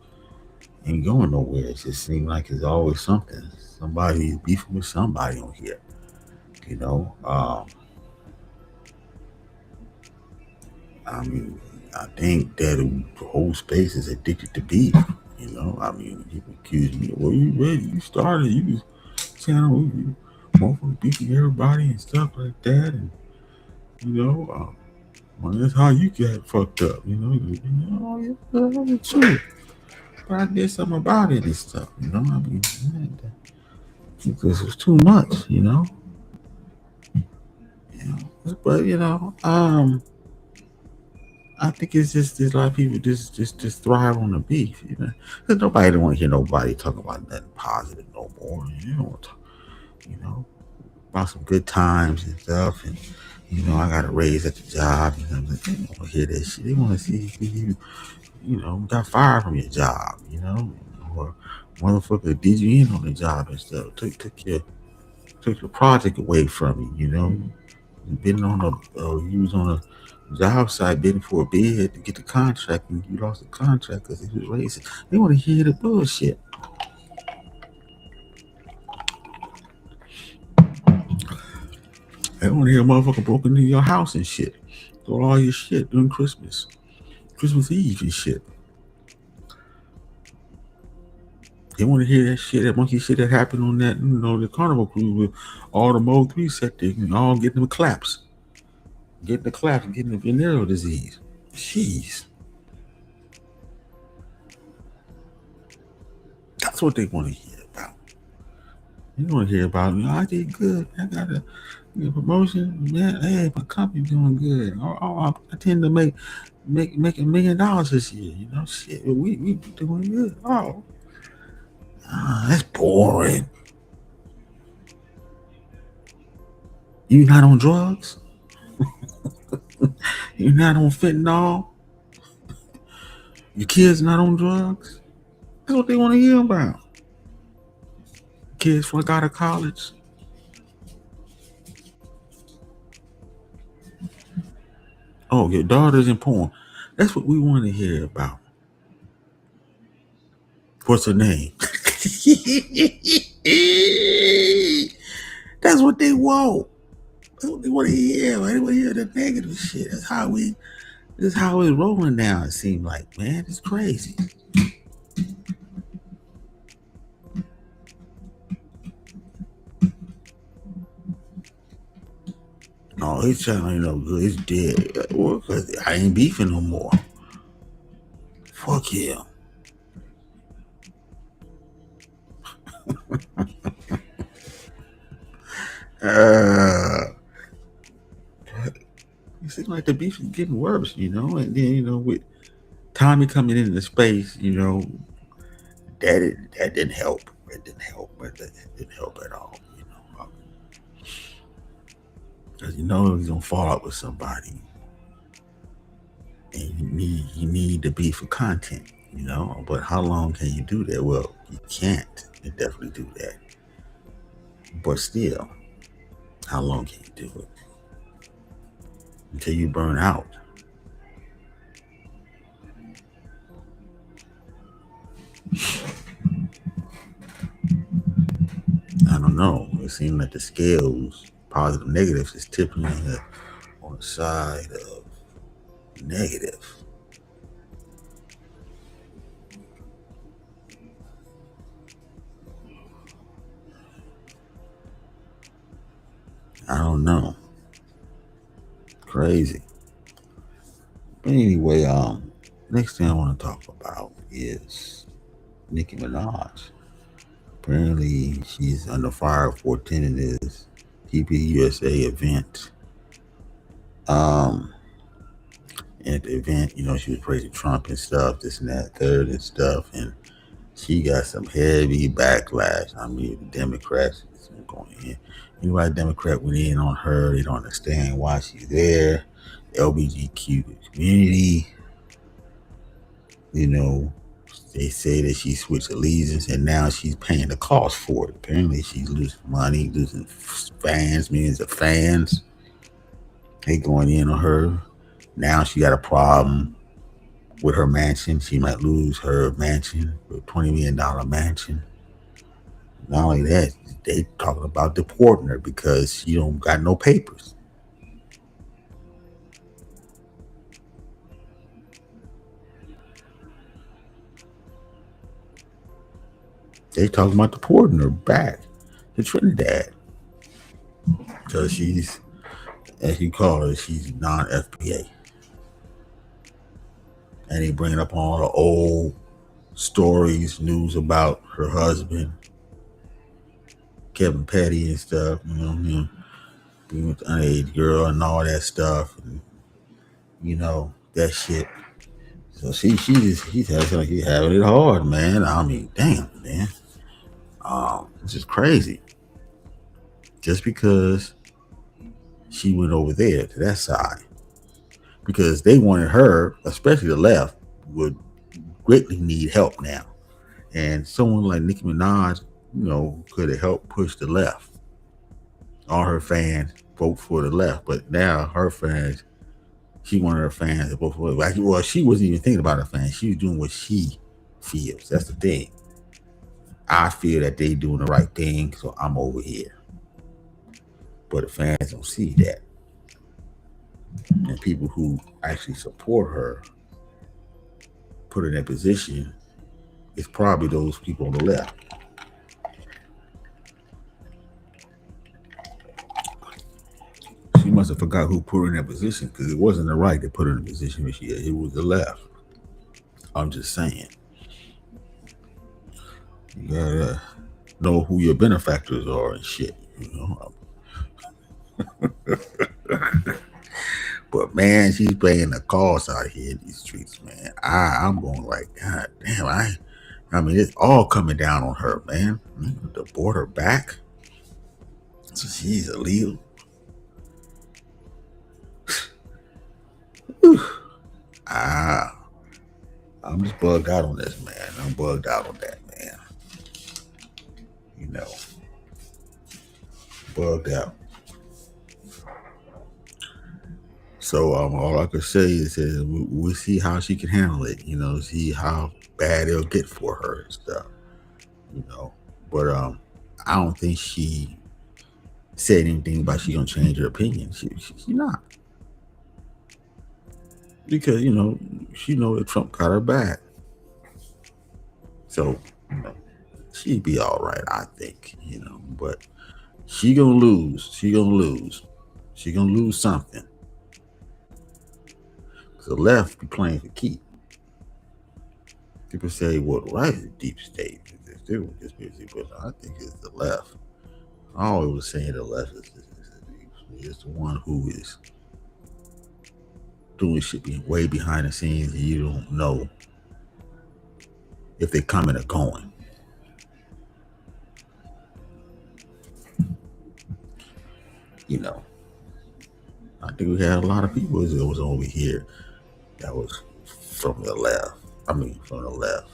ain't going nowhere. It just seems like it's always something. Somebody's beefing with somebody on here. You know, um, I mean, I think that the whole space is addicted to beef. People accuse me. Well, you ready? You started. You was channel. You motherfuckers beefing everybody and stuff like that. And you know, well, that's how you get fucked up. It's true. But I did something about it and stuff. Because it was too much. But I think it's just there's a lot of people just thrive on the beef. Cause nobody don't want to hear nobody talk about nothing positive no more. You don't want to, you know, about some good times and stuff. And I got a raise at the job. They don't want to hear that shit. They want to see you, got fired from your job. Or motherfucker did you in on the job and stuff. Took your project away from you. Been on you was on a job site bidding for a bid to get the contract, and you lost the contract because he was racist. They want to hear the bullshit. They want to hear a motherfucker broke into your house and shit, stole all your shit during Christmas Eve and shit. They want to hear that shit, that monkey shit that happened on that, the Carnival cruise with all the Mo 3 sector, all getting the claps. Getting the claps, getting the venereal disease. Jeez. That's what they want to hear about. You want to hear about, I did good. I got a promotion. Man, hey, my company doing good. I tend to make $1 million this year. Shit, we doing good. That's boring. You not on drugs? You not on fentanyl? Your kids not on drugs? That's what they want to hear about. Kids flunk out of college. Oh, your daughter's in porn. That's what we want to hear about. What's her name? That's what they want. That's what they want to hear. They want to hear the negative shit. This is how it's rolling now, it seems like, man. It's crazy. No, his channel ain't no good. It's dead. Well, I ain't beefing no more. Fuck him. It seems like the beef is getting worse, and then, with Tommy coming into the space, that didn't help. It didn't help. It didn't help at all, Because he's gonna fall out with somebody. And you need the beef for content, But how long can you do that? Well, you can't definitely do that. But still, how long can you do it? Until you burn out. I don't know. It seems like the scales, positive, negatives, is tipping on the side of negative. I don't know. Crazy. But anyway, next thing I want to talk about is Nicki Minaj. Apparently, she's under fire for attending this PPUSA event. And at the event, she was praising Trump and stuff, this and that, third and stuff, and she got some heavy backlash. I mean, the Democrats going in. Anybody Democrat went in on her. They don't understand why she's there. The LGBTQ community, they say that she switched allegiance and now she's paying the cost for it. Apparently, she's losing money, losing fans, millions of fans. They going in on her. Now she got a problem with her mansion. She might lose her mansion, a $20 million mansion. Not only that, they talking about deporting her because she don't got no papers. They talking about deporting her back to Trinidad because she's, as you call her, she's non-FBA. And they bringing up all the old stories, news about her husband, Kevin Petty and stuff, him being with the underage girl and all that stuff, and that shit. So he's having it hard, man. I mean, damn, man. It's just crazy. Just because she went over there to that side, because they wanted her, especially the left, would greatly need help now, and someone like Nicki Minaj, could have helped push the left. All her fans vote for the left, but now her fans, she wanted her fans to vote for the left. Well, she wasn't even thinking about her fans. She was doing what she feels. That's the thing. I feel that they doing the right thing, so I'm over here. But the fans don't see that. And people who actually support her, put her in that position, it's probably those people on the left. She must have forgot who put her in that position because it wasn't the right that put her in the position where she is. It was the left. I'm just saying. You gotta know who your benefactors are and shit. You know. But man, she's playing the cards out here in these streets, man. I'm going like, God damn, I mean, it's all coming down on her, man. To board her back. So she's illegal. I'm just bugged out on this, man. I'm bugged out on that, man. You know, bugged out. So all I could say is we'll see how she can handle it. You know, see how bad it'll get for her and stuff. You know, but I don't think she said anything about she gonna change her opinion. She not, because you know she know that Trump got her back. So you know, she'd be all right, I think. You know, but she gonna lose. She gonna lose. She gonna lose something. The left be playing for keep. People say, well, the right is the deep state. They're with this music, but I think it's the left. I always was saying the left is the one who is doing shit being way behind the scenes, and you don't know if they're coming or going. You know, I think we had a lot of people that was over here that was from the left. I mean, from the left.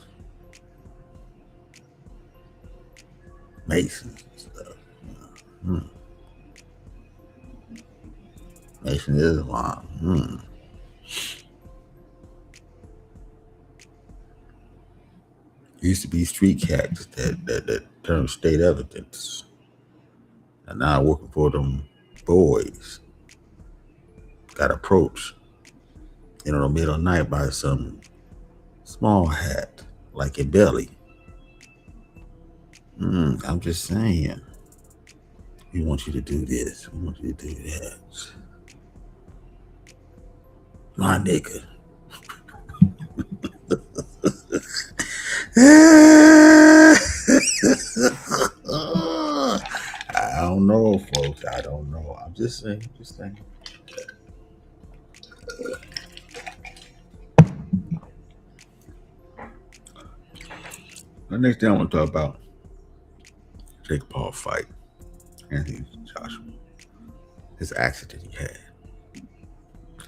Masons and stuff. Mason Islam. Used to be street cats that turned state evidence. And now working for them boys. Got approached in the middle of the night by some small hat, like a belly. I'm just saying. We want you to do this. We want you to do that. My nigga. I don't know, folks. I don't know. I'm just saying. The next thing I want to talk about, Jake Paul fight, Anthony Joshua, his accident he had.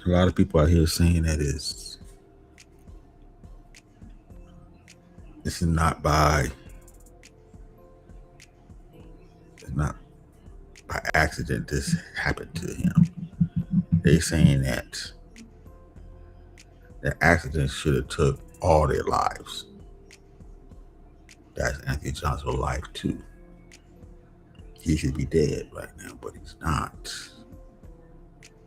A lot of people out here saying that this is not by accident this happened to him. They saying that the accident should have took all their lives. That's Anthony Johnson's life too. He should be dead right now, but he's not.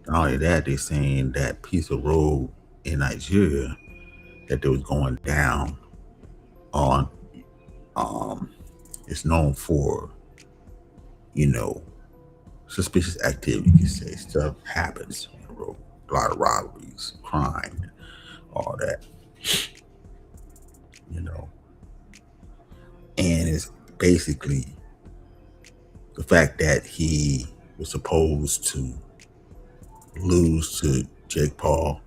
Not only that, they're saying that piece of road in Nigeria that they was going down on, it's known for, you know, suspicious activity. You say stuff happens on the road, a lot of robberies, crime, all that, you know. And it's basically the fact that he was supposed to lose to Jake Paul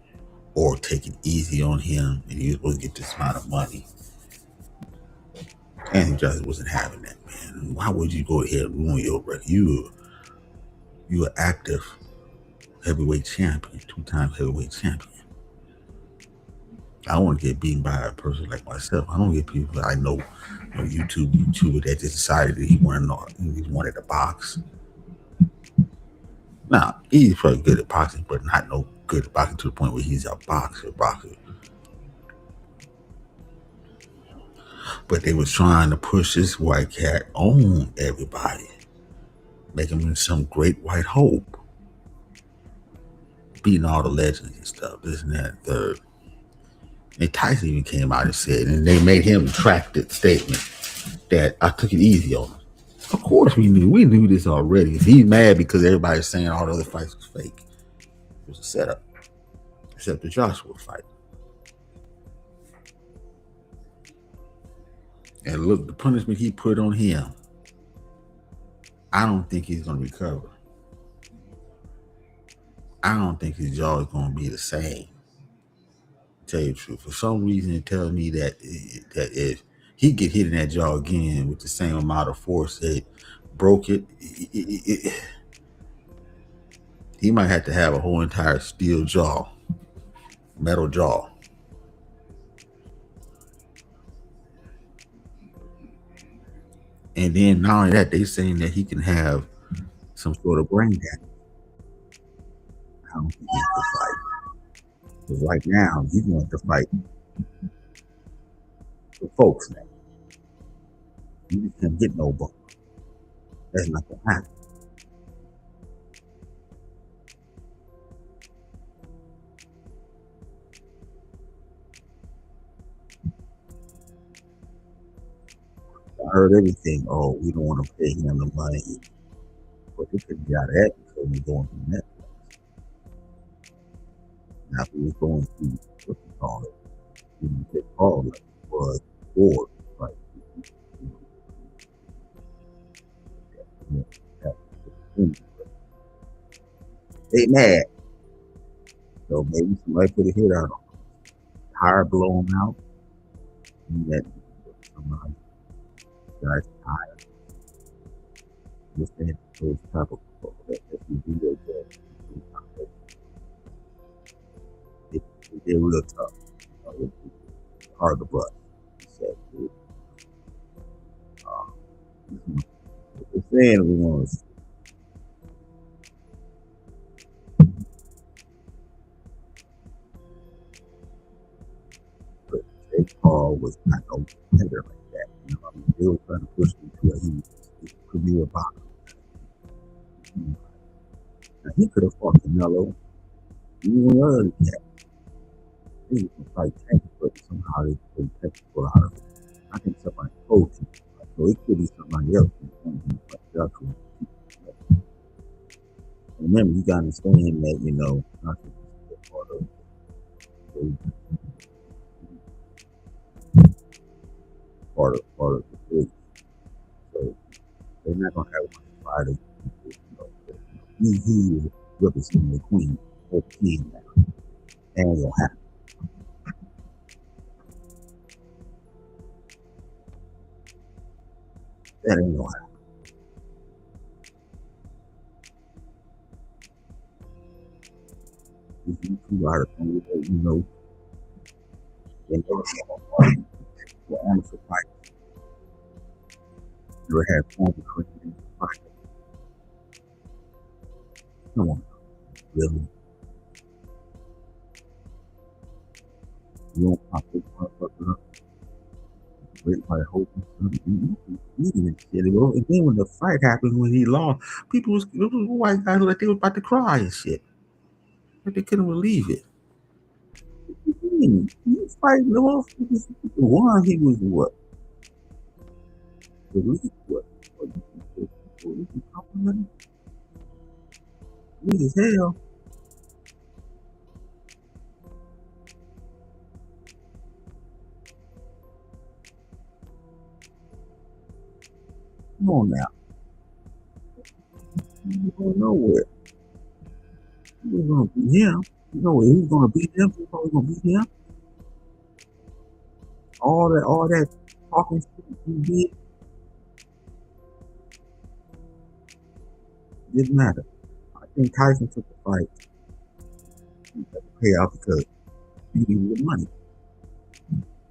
or take it easy on him, and he was supposed to get this amount of money. Anthony Johnson wasn't having that, man. Why would you go ahead and ruin your record? You an active heavyweight champion, 2-time heavyweight champion. I don't want to get beaten by a person like myself. I don't get people I know, YouTuber that just decided that he wanted to box. Now, he's probably good at boxing, but not no good at boxing to the point where he's a boxer. But they was trying to push this white cat on everybody, make him some great white hope, beating all the legends and stuff, this and that, third. And Tyson even came out and said, and they made him retract the statement that I took it easy on him. Of course we knew this already. He's mad because everybody's saying all the other fights was fake. It was a setup. Except the Joshua fight. And look, the punishment he put on him, I don't think he's gonna recover. I don't think his jaw is gonna be the same. To tell you the truth. For some reason it tells me that if he get hit in that jaw again with the same amount of force that broke it, he might have to have a whole entire steel jaw, metal jaw. And then not only that, they saying that he can have some sort of brain damage. I don't think he can fight. Because right now, he wants to fight the folks now. You just can't get no ball. That's not going to happen. I heard everything. Oh, we don't want to pay him the money. But they couldn't get out of that because we're going through Netflix. Now, if we was going through, what you call it, we didn't get called like it was before. Like, they mad. So maybe somebody put a hit out on them. Tire blown out. And that somebody guy's tire. Just they those type of people that if you do that, they're real tough. It's hard to bust. So, they're saying we want to. But Jake Paul was not no contender like that. You know, I mean, they were trying to push him to where he could be a boxer. Now, he could have fought Canelo. Even other cat. He was fight Tank, but somehow they couldn't take the foot out of it. I think somebody coached him. So it could be somebody else. Remember, you got to understand that, you know, not part of the group. So they're not gonna have one fighter. You know, he is representing the queen or king now. That ain't gonna happen. That ain't gonna happen. If you two are you know, they never have a for amateur fight. Never had former creating fight. Come on, really. You don't pop this motherfucker up. Wait by hoping something. And then when the fight happened, when he lost, people was white guys like they was about to cry and shit. Like they couldn't believe it. He was fighting the motherfuckers. One, he was what? The league, what? Weak as hell. Come on now. You don't know where. He was gonna beat him. You know where he was gonna beat him. He was gonna beat him. All that talking shit he did didn't matter. I think Tyson took the fight. He got to pay out because he needed the money.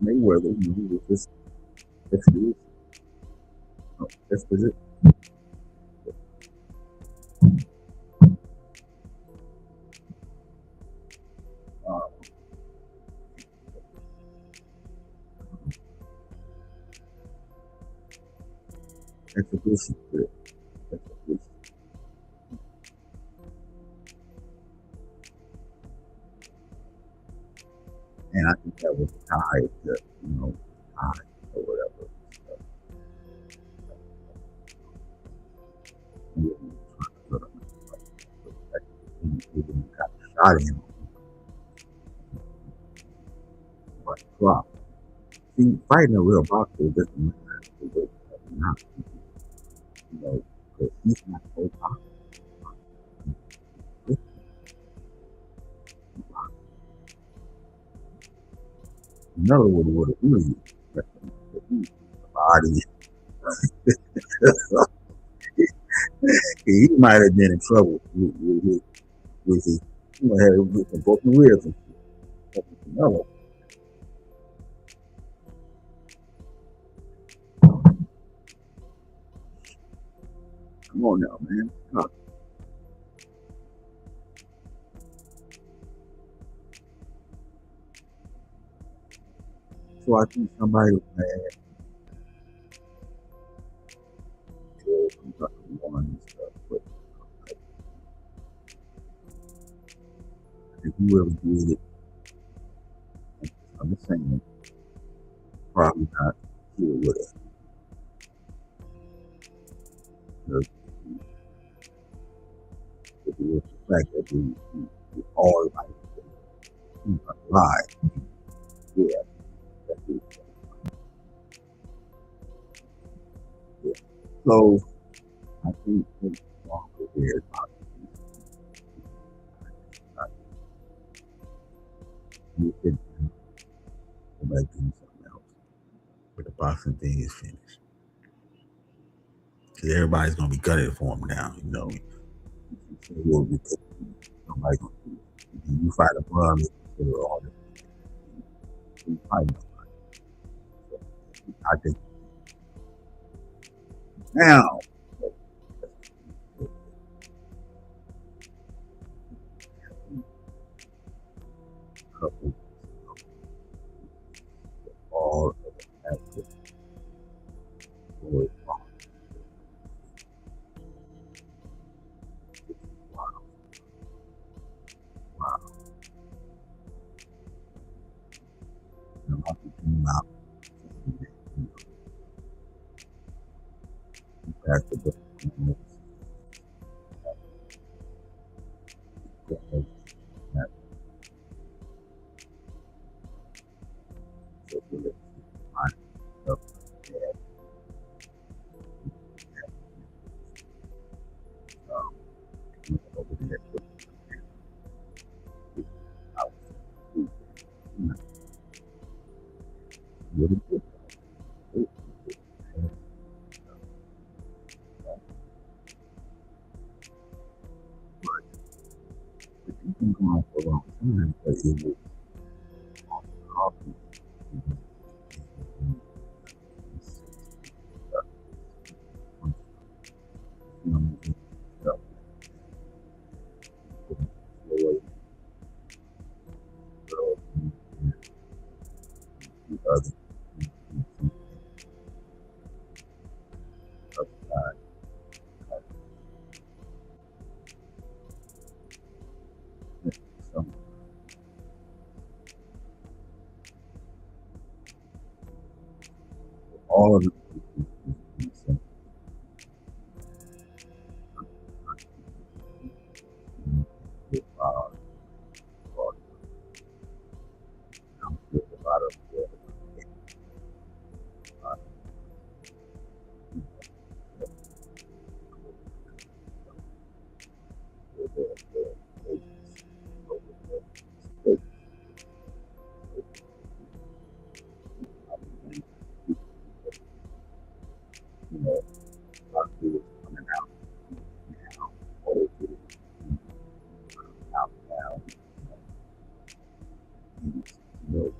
Mayweather, you know, he was just exposition. Exposition. Exhibition. Exhibition. And I think that was tied to, time or whatever. So, he was trying to put him in he got shot him, but dropped. See, fighting a real boxer is just not, because he's not so popular. Another would have really body. He might have been in trouble with his, had some broken ribs and shit. No, come on now, man. So I think somebody was mad about the one and stuff, but if you ever did it, I'm just saying, probably not here with us. Because if it was the fact that we all lie, yeah, that's it. Yeah. So I think it's longer there about you could go back doing something else. But the boxing thing is finished. Because everybody's gonna be gutted for him now, So he'll be nobody gonna do it. You fight a bum, all this you fight nobody. So I think now couple all of the active boys wow, wow. And I think him out back to the over there. Really good. You've been going for a long time, but it was awesome. Other side, some all of the uh, with a lot of you know, a lot of people coming out now, all the out now,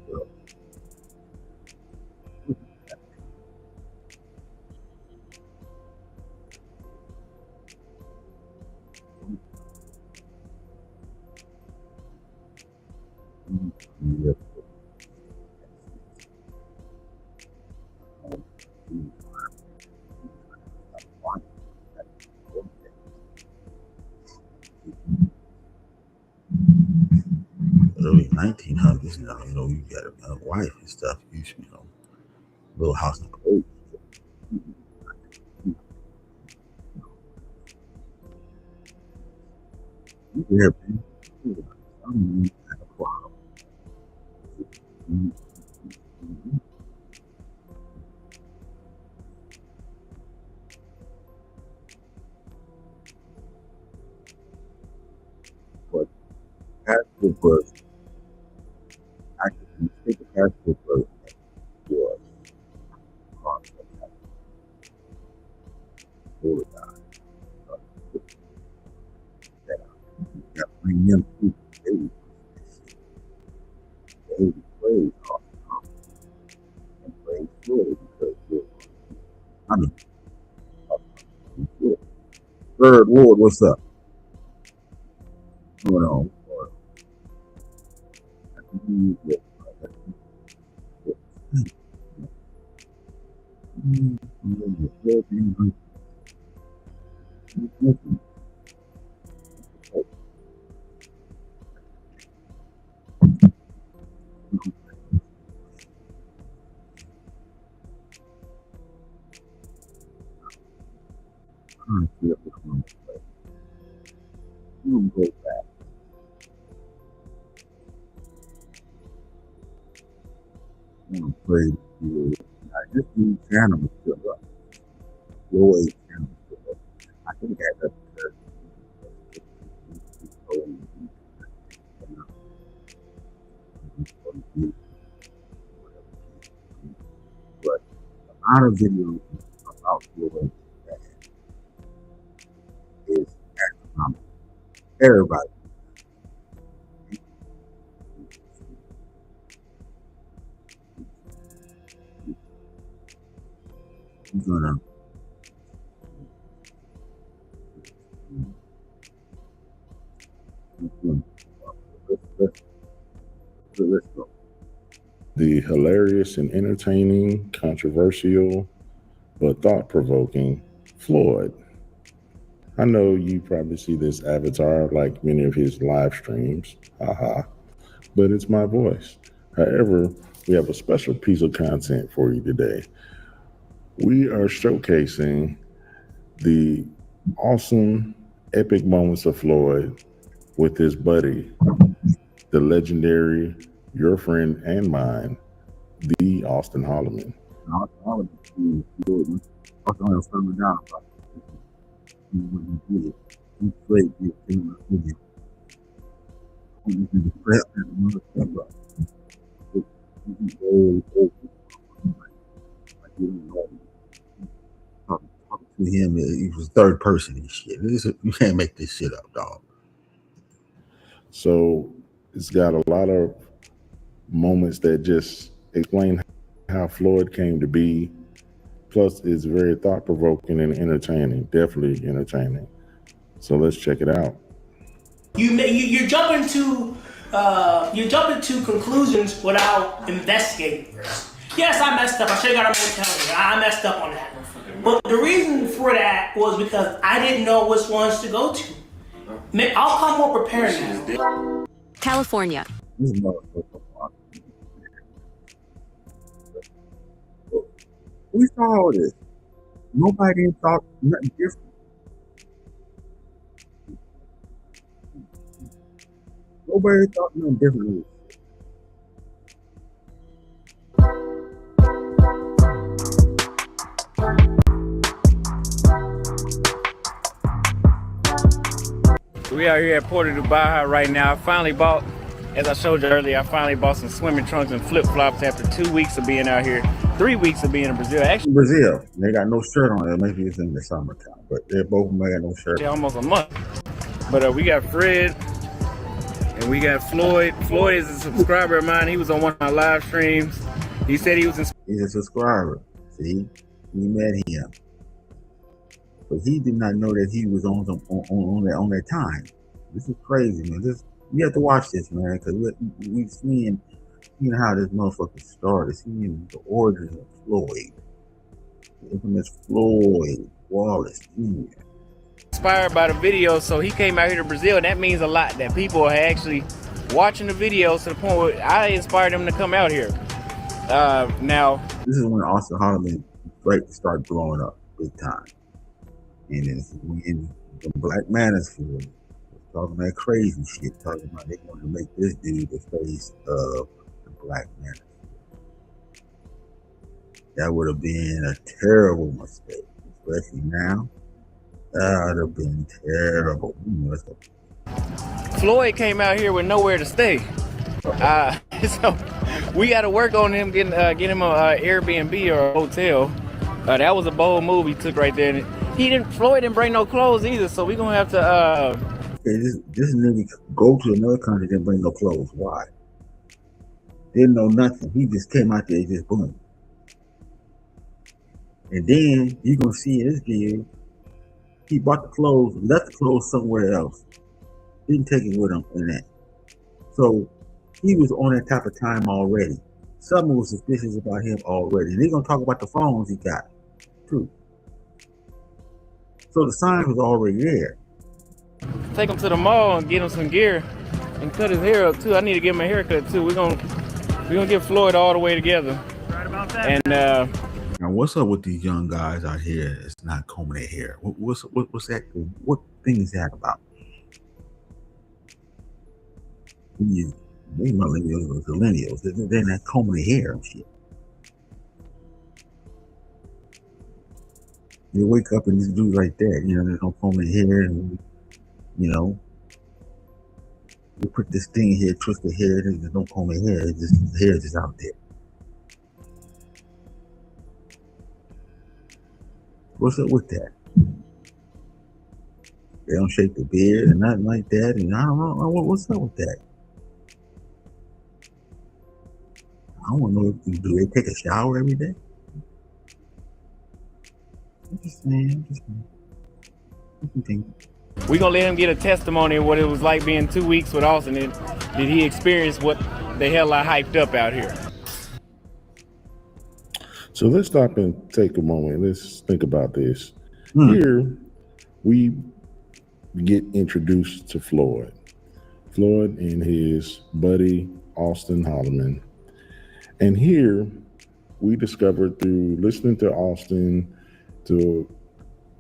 so, yeah, early 1900s now. You got a wife and stuff. Little house of clothes. Yeah, man. But passport was actually take a passport was for bring them people. They would praise and praise Florida because I mean, Third Ward, what's up? Going on? You go back. I want to pray you. I just need channel still up. Your age channel still up. I think that's because but a lot of videos about Floyd is astronomical. Everybody. He's gonna let's go. The hilarious and entertaining, controversial, but thought-provoking Floyd. I know you probably see this avatar like many of his live streams, haha, but it's my voice. However, we have a special piece of content for you today. We are showcasing the awesome, epic moments of Floyd with his buddy, the legendary, your friend and mine, the Austin Holloman. Talking to him, he was third person and shit. You can't make this shit up, dog. So it's got a lot of moments that just explain how Floyd came to be. Plus, it's very thought-provoking and entertaining, definitely entertaining. So let's check it out. You're jumping to conclusions without investigating first. Yes, I messed up. I should have got a motel. I messed up on that. But the reason for that was because I didn't know which ones to go to. I'll come more prepared now. California. We saw all this. Nobody thought nothing different. Nobody thought nothing different. We are here at Puerto Dubaja right now. I finally bought, as I showed you earlier, I finally bought some swimming trunks and flip-flops after 2 weeks of being out here. 3 weeks of being in Brazil. Actually, Brazil, they got no shirt on. Maybe it's in the summertime, but they're both got no shirt. Almost a month. But we got Fred and we got Floyd. Floyd is a subscriber of mine. He was on one of my live streams. He said he was in. He's a subscriber. See, we met him, but he did not know that he was on that time. This is crazy, man. You have to watch this, man, because we've seen how this motherfucker started. Seeing the origins of Floyd, the infamous Floyd Wallace Jr. Inspired by the video, so he came out here to Brazil, and that means a lot that people are actually watching the videos to the point where I inspired him to come out here. Now, this is when Austin Holloman started blowing up big time. And it's when the Black Manosphere was talking that crazy shit, talking about they wanted to make this dude the face of the Black Manosphere. That would have been a terrible mistake, especially now. That would have been terrible. Floyd came out here with nowhere to stay. So we got to work on him getting him an Airbnb or a hotel. That was a bold move he took right there. And Floyd didn't bring no clothes either, so we gonna have to. This nigga go to another country, didn't bring no clothes. Why? Didn't know nothing. He just came out there, just boom. And then you gonna see in this video, he bought the clothes, left the clothes somewhere else. Didn't take it with him in that. So he was on that type of time already. Something was suspicious about him already. They're gonna talk about the phones he got, too. So the sign was already there. Take him to the mall and get him some gear and cut his hair up too. I need to give him a haircut too. We're gonna get Floyd all the way together. Right about that. And now what's up with these young guys out here that's not combing their hair? What's that? What thing is that about? They millennials, they're not combing their hair and shit. They wake up and these dudes like that, they don't comb their hair, and they put this thing here, twist their hair, they don't comb their hair, the hair is just out there. What's up with that? They don't shake the beard and nothing like that, and I don't know what's up with that. I don't know, do they take a shower every day? I'm just saying. we're gonna let him get a testimony of what it was like being 2 weeks with Austin. And did he experience what the hell I hyped up out here? So let's stop and take a moment. Let's think about this. Here, we get introduced to Floyd. Floyd and his buddy, Austin Holloman. And here, we discovered through listening to Austin, to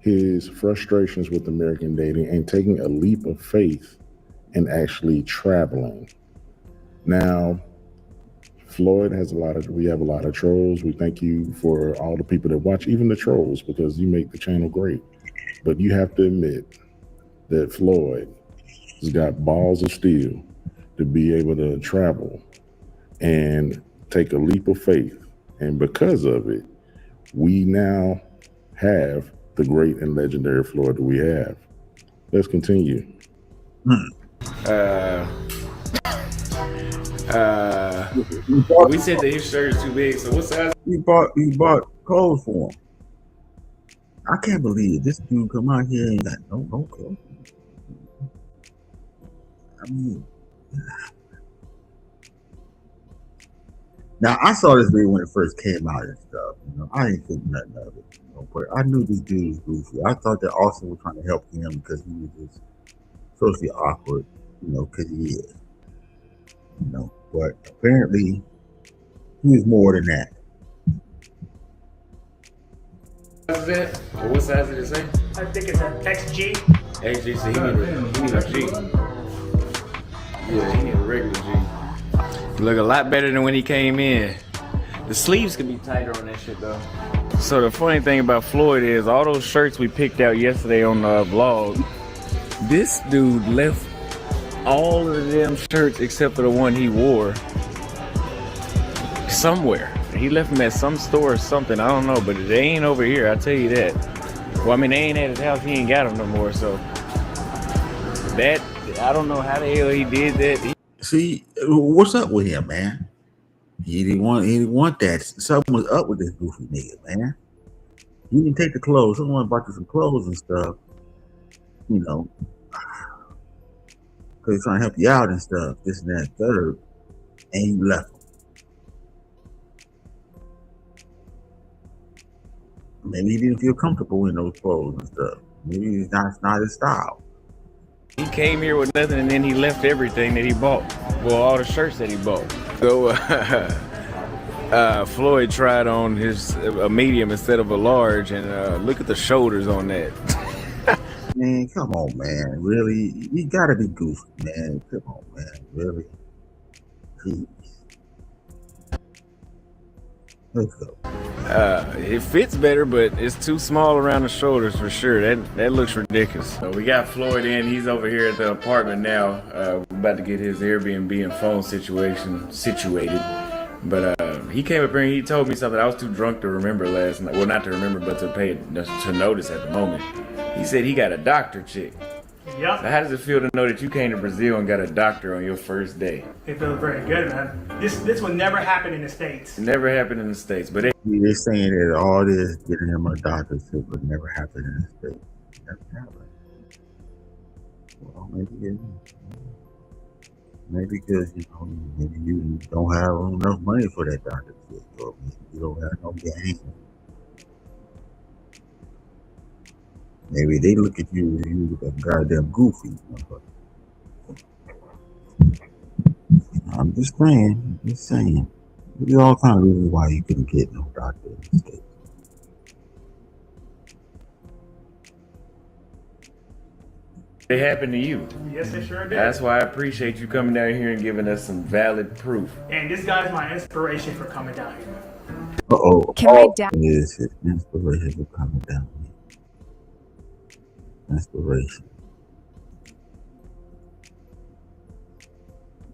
his frustrations with American dating and taking a leap of faith and actually traveling. Now, Floyd has we have a lot of trolls. We thank you for all the people that watch, even the trolls, because you make the channel great. But you have to admit that Floyd has got balls of steel to be able to travel and take a leap of faith. And because of it, we now have the great and legendary Floyd that we have. Let's continue. We said that his shirt is too big, so what size? He bought clothes for him. I can't believe this dude come out here and got no clothes. I mean, now I saw this video when it first came out and stuff. I didn't think nothing of it. But I knew this dude was goofy. I thought that Austin was trying to help him because he was just socially awkward, because he is. But apparently he was more than that. What size is that? Or what size did it say? I think it's an XG. XG, so he need a G. Yeah, he need a regular G. He look a lot better than when he came in. The sleeves could be tighter on that shit though. So the funny thing about Floyd is all those shirts we picked out yesterday on the vlog, this dude left all of them shirts except for the one he wore somewhere. He left them at some store or something, I don't know, but they ain't over here, I tell you that. Well, I mean, they ain't at his house, he ain't got them no more, so that, I don't know how the hell he did that. See, what's up with him, man? He didn't want that. Something was up with this goofy nigga, man. He didn't take the clothes. Someone bought you some clothes and stuff, because he's trying to help you out and stuff, this and that, third, and you left him. Maybe he didn't feel comfortable in those clothes and stuff. Maybe it's not his style. He came here with nothing and then he left everything that he bought. Well, all the shirts that he bought. So Floyd tried on a medium instead of a large, and look at the shoulders on that. Man, come on, man. Really? You gotta be goofy, man. Come on, man. Really? Jeez. Let's go. It fits better, but it's too small around the shoulders for sure. That looks ridiculous. So we got Floyd in. He's over here at the apartment now. We're about to get his Airbnb and phone situation situated. But he came up here and he told me something I was too drunk to remember last night. Well, not to remember, but to notice at the moment. He said he got a doctor chick. Yep. So how does it feel to know that you came to Brazil and got a doctor on your first day? It feels very good, man. This would never happen in the States. It never happened in the States, but They're saying that all this getting him a doctor's shit would never happen in the States. Never happen. Well, maybe because maybe you don't have enough money for that doctor's shit, or maybe you don't have no game. Maybe they look at you a goddamn goofy. I'm just saying. There's all kind of reasons why you couldn't get no doctor in the States. it happened to you. Yes, it sure did. That's why I appreciate you coming down here and giving us some valid proof. And this guy's my inspiration for coming down here. Can my dad Is his inspiration for coming down here. Inspiration.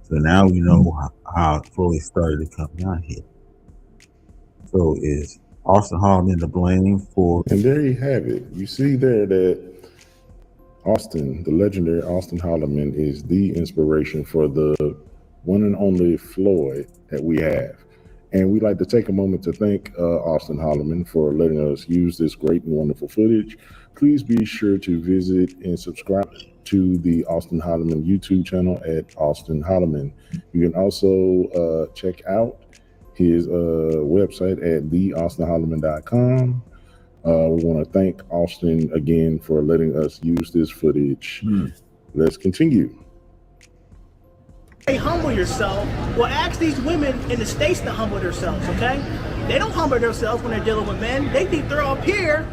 So now we know how Floyd started to come down here. So is Austin Harlan to blame for? And there you have it. You see there that Austin, the legendary Austin Holloman, is the inspiration for the one and only Floyd that we have. And we'd like to take a moment to thank Austin Holloman for letting us use this great and wonderful footage. Please be sure to visit and subscribe to the Austin Holloman YouTube channel at Austin Holloman. You can also check out his website at theaustinholloman.com. We want to thank Austin again for letting us use this footage. Let's continue. Hey, humble yourself. Well, ask these women in the States to humble themselves, okay? They don't humble themselves when they're dealing with men. They think they're up here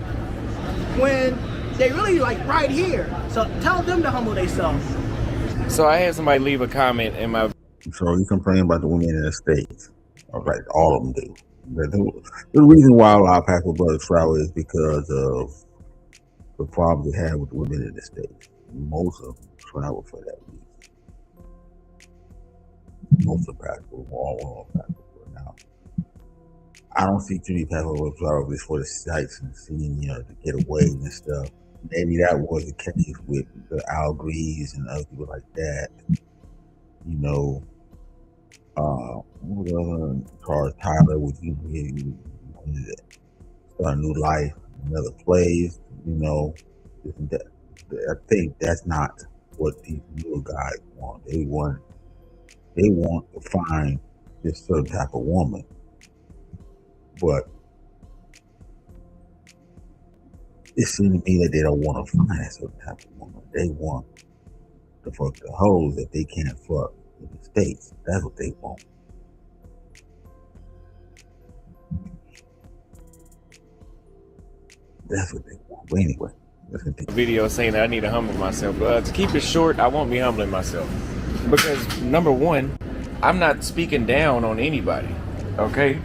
when they really like right here. So tell them to humble themselves. So I had somebody leave a comment in my. So you complain about the women in the States. All right, all of them do. The reason why a lot of Pastor brothers travel is because of the problems they have with the women in the States. Most of them travel for that reason. Most of the pastors, all pastors now. I don't see too many pastors travel just for the sights and seeing, to get away and stuff. Maybe that was the case with the Al Greaves and other people like that. Charles Tyler would start a new life, another place. I think that's not what these new guys want. They want to find this certain type of woman, but it seems to me that they don't want to find that certain type of woman. They want to fuck the hoes that they can't fuck in the States. That's what they want. That's what they want. But anyway, let's continue. Video saying that I need to humble myself. To keep it short, I won't be humbling myself because number one, I'm not speaking down on anybody. Okay,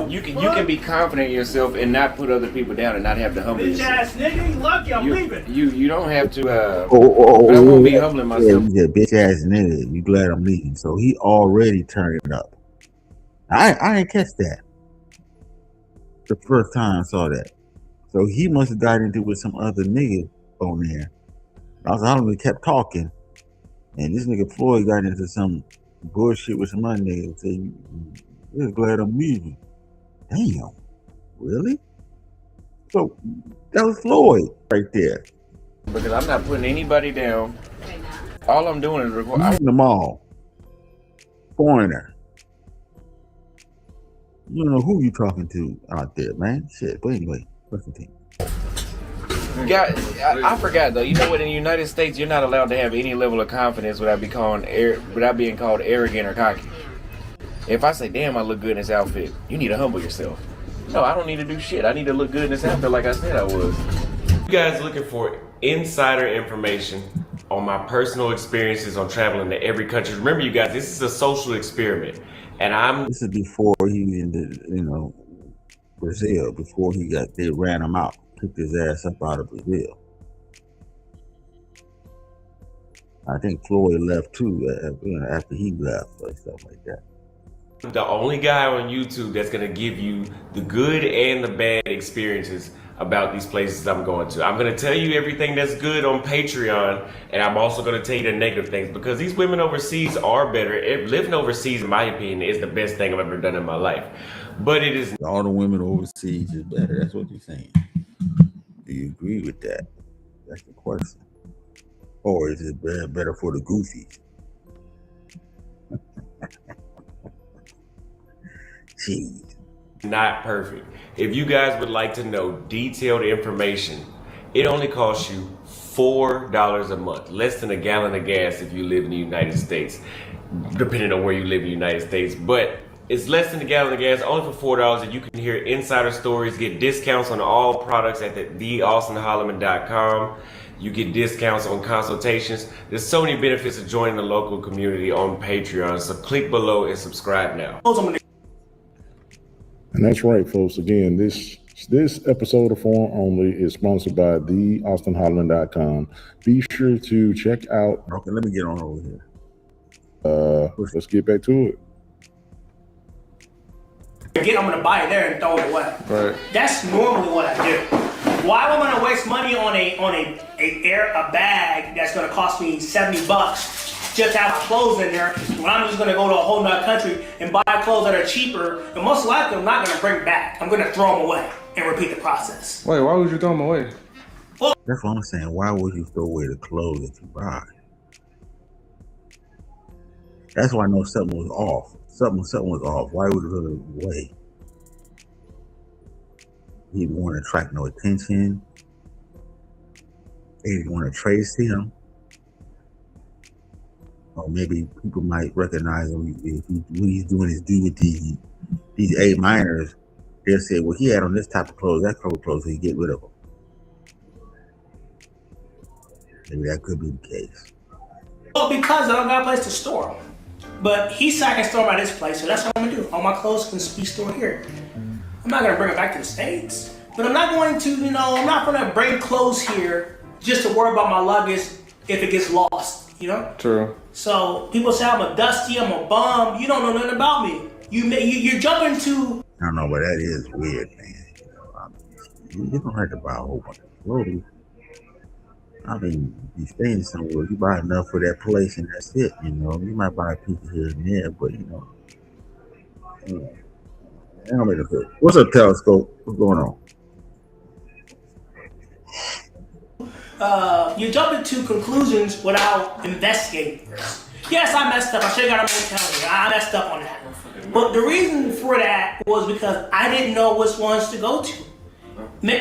you can be confident in yourself and not put other people down and not have to humble Bitch yourself. ass nigga, you lucky I'm leaving. You don't have to. I won't be humbling myself. Yeah, bitch ass nigga, you glad I'm leaving? So he already turned it up. I didn't catch that the first time I saw that. So he must have got into it with some other nigga on there. I was kept talking, and this nigga Floyd got into some bullshit with some other nigga. Say, "You're glad I'm leaving." Damn, really? So that was Floyd right there. Because I'm not putting anybody down. All I'm doing is recording. I'm in the mall. Foreigner. You don't know who you talking to out there, man. Shit. But anyway, let's continue. I forgot though. You know what? In the United States, you're not allowed to have any level of confidence without being called arrogant or cocky. If I say, "Damn, I look good in this outfit," you need to humble yourself. No, I don't need to do shit. I need to look good in this outfit, like I said I was. You guys looking for insider information on my personal experiences on traveling to every country? Remember, you guys, this is a social experiment, and This is before he in Brazil. Before they ran him out, kicked his ass up out of Brazil. I think Floyd left too. After he left or stuff like that. the only guy on YouTube that's gonna give you the good and the bad experiences about these places I'm going to. I'm gonna tell you everything that's good on Patreon, and I'm also gonna tell you the negative things, because these women overseas are better. Living overseas, in my opinion, is the best thing I've ever done in my life. But it is all the women overseas is better. That's what you're saying. Do you agree with that? That's the question. Or is it better for the goofies? Jeez. not perfect. If you guys would like to know detailed information, it only costs you $4 a month, less than a gallon of gas if you live in the United States, depending on where you live in the United States. But it's less than a gallon of gas, only for $4, and you can hear insider stories, get discounts on all products at theaustinholloman.com. You get discounts on consultations. There's so many benefits of joining the local community on Patreon. So click below and subscribe now. And that's right, folks. Again, this episode of Forum Only is sponsored by theaustinholloman.com. Be sure to check out. Okay, let me get on over here. Let's get back to it. I'm gonna buy it there and throw it away. Right. That's normally what I do. Why am I gonna waste money on a bag that's gonna cost me $70 just to have clothes in there when I'm just gonna go to a whole nother country and buy clothes that are cheaper, and most likely I'm not gonna bring back. I'm gonna throw them away and repeat the process. Wait, why would you throw them away? Well, that's what I'm saying. Why would you throw away the clothes that you buy? That's why I know something was off. Something was off. Why would you throw it away? He didn't want to attract no attention. They didn't want to trace him. Or maybe people might recognize him if what he's doing is due with these A minors. They'll say, well, he had on this type of clothes, that color clothes, so you get rid of them. Maybe that could be the case. well, because I don't got a place to store them. But he said I can store them at his place, so that's what I'm gonna do. All my clothes can be stored here. I'm not gonna bring it back to the States, but I'm not going to, I'm not gonna bring clothes here just to worry about my luggage if it gets lost, True. So people say I'm a dusty, I'm a bum. You don't know nothing about me. You're jumping to. I don't know, but that is weird, man. You don't have to buy a whole bunch of clothes. I mean, you staying somewhere, you buy enough for that place and that's it, You might buy a piece here and there, but what's up, Telescope? What's going on? You're jumping to conclusions without investigating first. Yes, I messed up. I should have got a motel here. I messed up on that. But the reason for that was because I didn't know which ones to go to.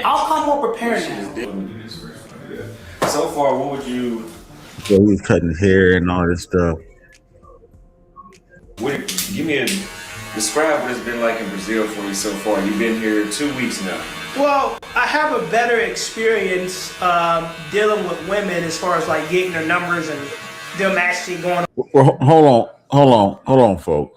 I'll come more prepared now. So far, what would you... So he was cutting his hair and all this stuff. Describe what it's been like in Brazil for you so far. You've been here 2 weeks now. Well, I have a better experience dealing with women as far as like getting their numbers and them actually going. Well, hold on, folks.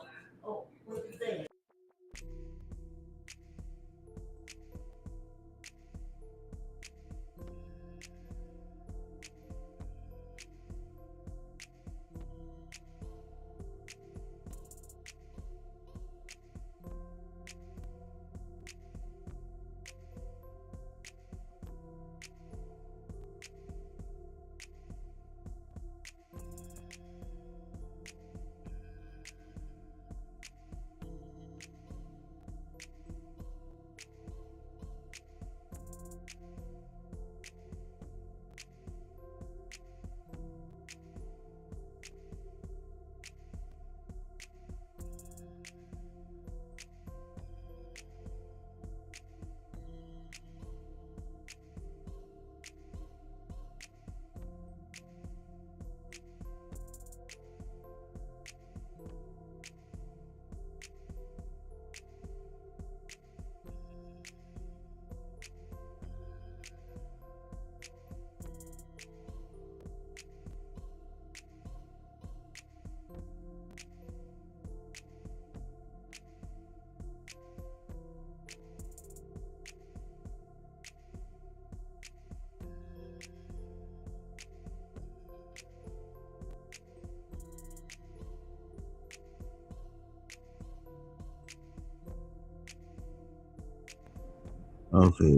Okay,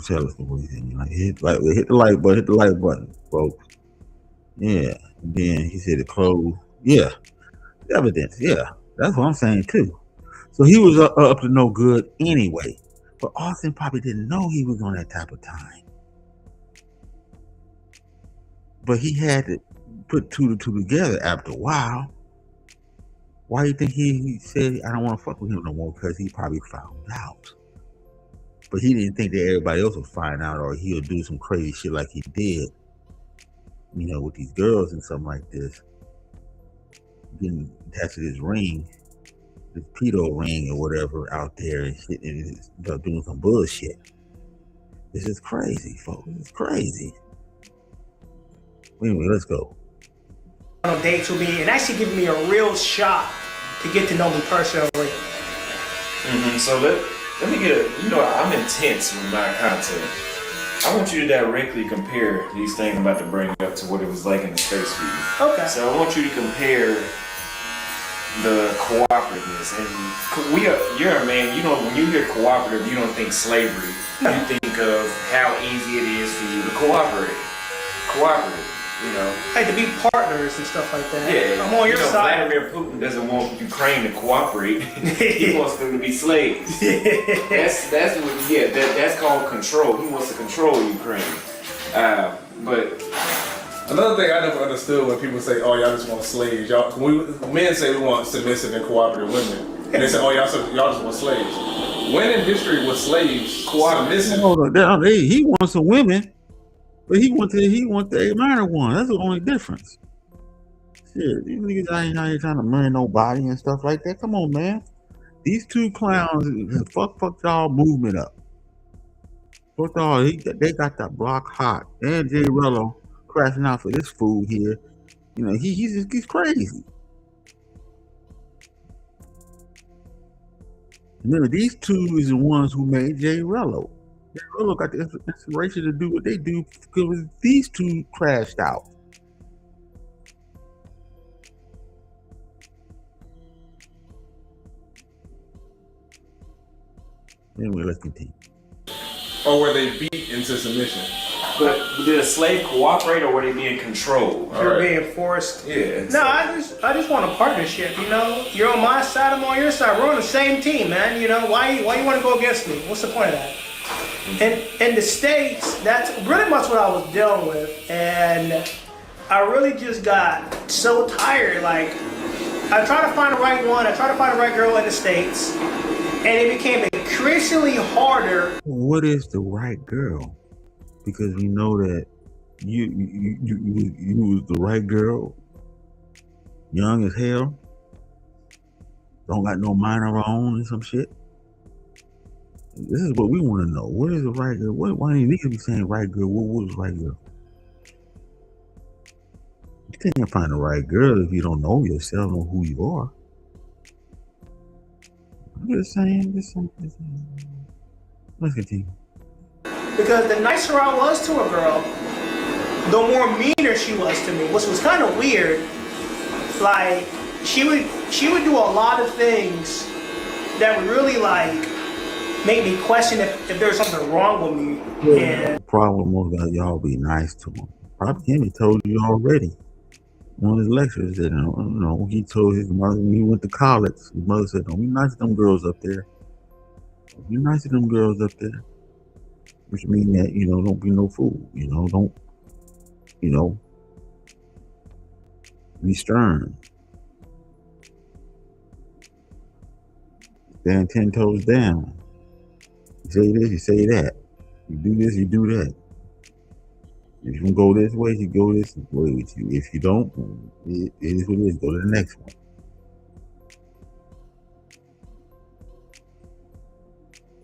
tell us what you think. Like, hit the like button, folks. Yeah. And then he said it closed. Yeah. Evidence. Yeah. That's what I'm saying too. So he was up to no good anyway. But Austin probably didn't know he was on that type of time. But he had to put two to two together after a while. Why do you think he said, I don't want to fuck with him no more? Because he probably found out. But he didn't think that everybody else would find out, or he'll do some crazy shit like he did, with these girls and something like this. Getting attached to this ring, this pedo ring or whatever out there and shit, and start doing some bullshit. This is crazy, folks. It's crazy. Anyway, let's go. On dates with me and actually giving me a real shot to get to know me personally. So let me get I'm intense with my content. I want you to directly compare these things I'm about to bring up to what it was like in the States for you. Okay. So I want you to compare the cooperativeness. And you're a man, when you hear cooperative, you don't think slavery. You think of how easy it is for you to cooperate. Cooperative. Like to be partners and stuff like that. Yeah, I'm on your side. Vladimir Putin doesn't want Ukraine to cooperate. He wants them to be slaves. That's called control. He wants to control Ukraine. But another thing I never understood when people say, "Oh, y'all just want slaves." Men say we want submissive and cooperative women, and they say, "Oh, y'all just want slaves." When in history was slaves submissive? He wants some women. But he want the A minor one. That's the only difference. Shit, these niggas ain't out here trying to marry nobody and stuff like that. Come on, man. These two clowns fuck y'all movement up. Fuck y'all. They got that block hot. And Jay Rello crashing out for this fool here. He's crazy. Remember, these two is the ones who made Jay Rello. Look got the inspiration to do what they do because these two crashed out. Anyway, let's continue. Or were they beat into submission? But did a slave cooperate, or were they being controlled? They're being forced. Yeah. No, I just want a partnership. You're on my side, I'm on your side. We're on the same team, man. Why you want to go against me? What's the point of that? And in the States, that's really much what I was dealing with, and I really just got so tired. Like, I tried to find the right one, I tried to find the right girl in the States, and it became increasingly harder. What is the right girl? Because we know that you was the right girl, young as hell, don't got no mind of her own and some shit. This is what we want to know. What is the right girl? Why do you niggas be saying right girl? What was the right girl? You can't find the right girl if you don't know yourself, know who you are. I'm just saying. Let's continue. Because the nicer I was to a girl, the more meaner she was to me, which was kind of weird. Like, she would do a lot of things that would really make me question if there's something wrong with me. Yeah. The problem was that y'all be nice to him. Probably him, he told you already. One of his lectures that he told his mother when he went to college. His mother said, "Don't be nice to them girls up there. Don't be nice to them girls up there." Which means that don't be no fool. Don't be stern. Stand 10 toes down. You say this, you say that. You do this, you do that. If you can go this way, you go this way with you. If you don't, it is what it is. Go to the next one.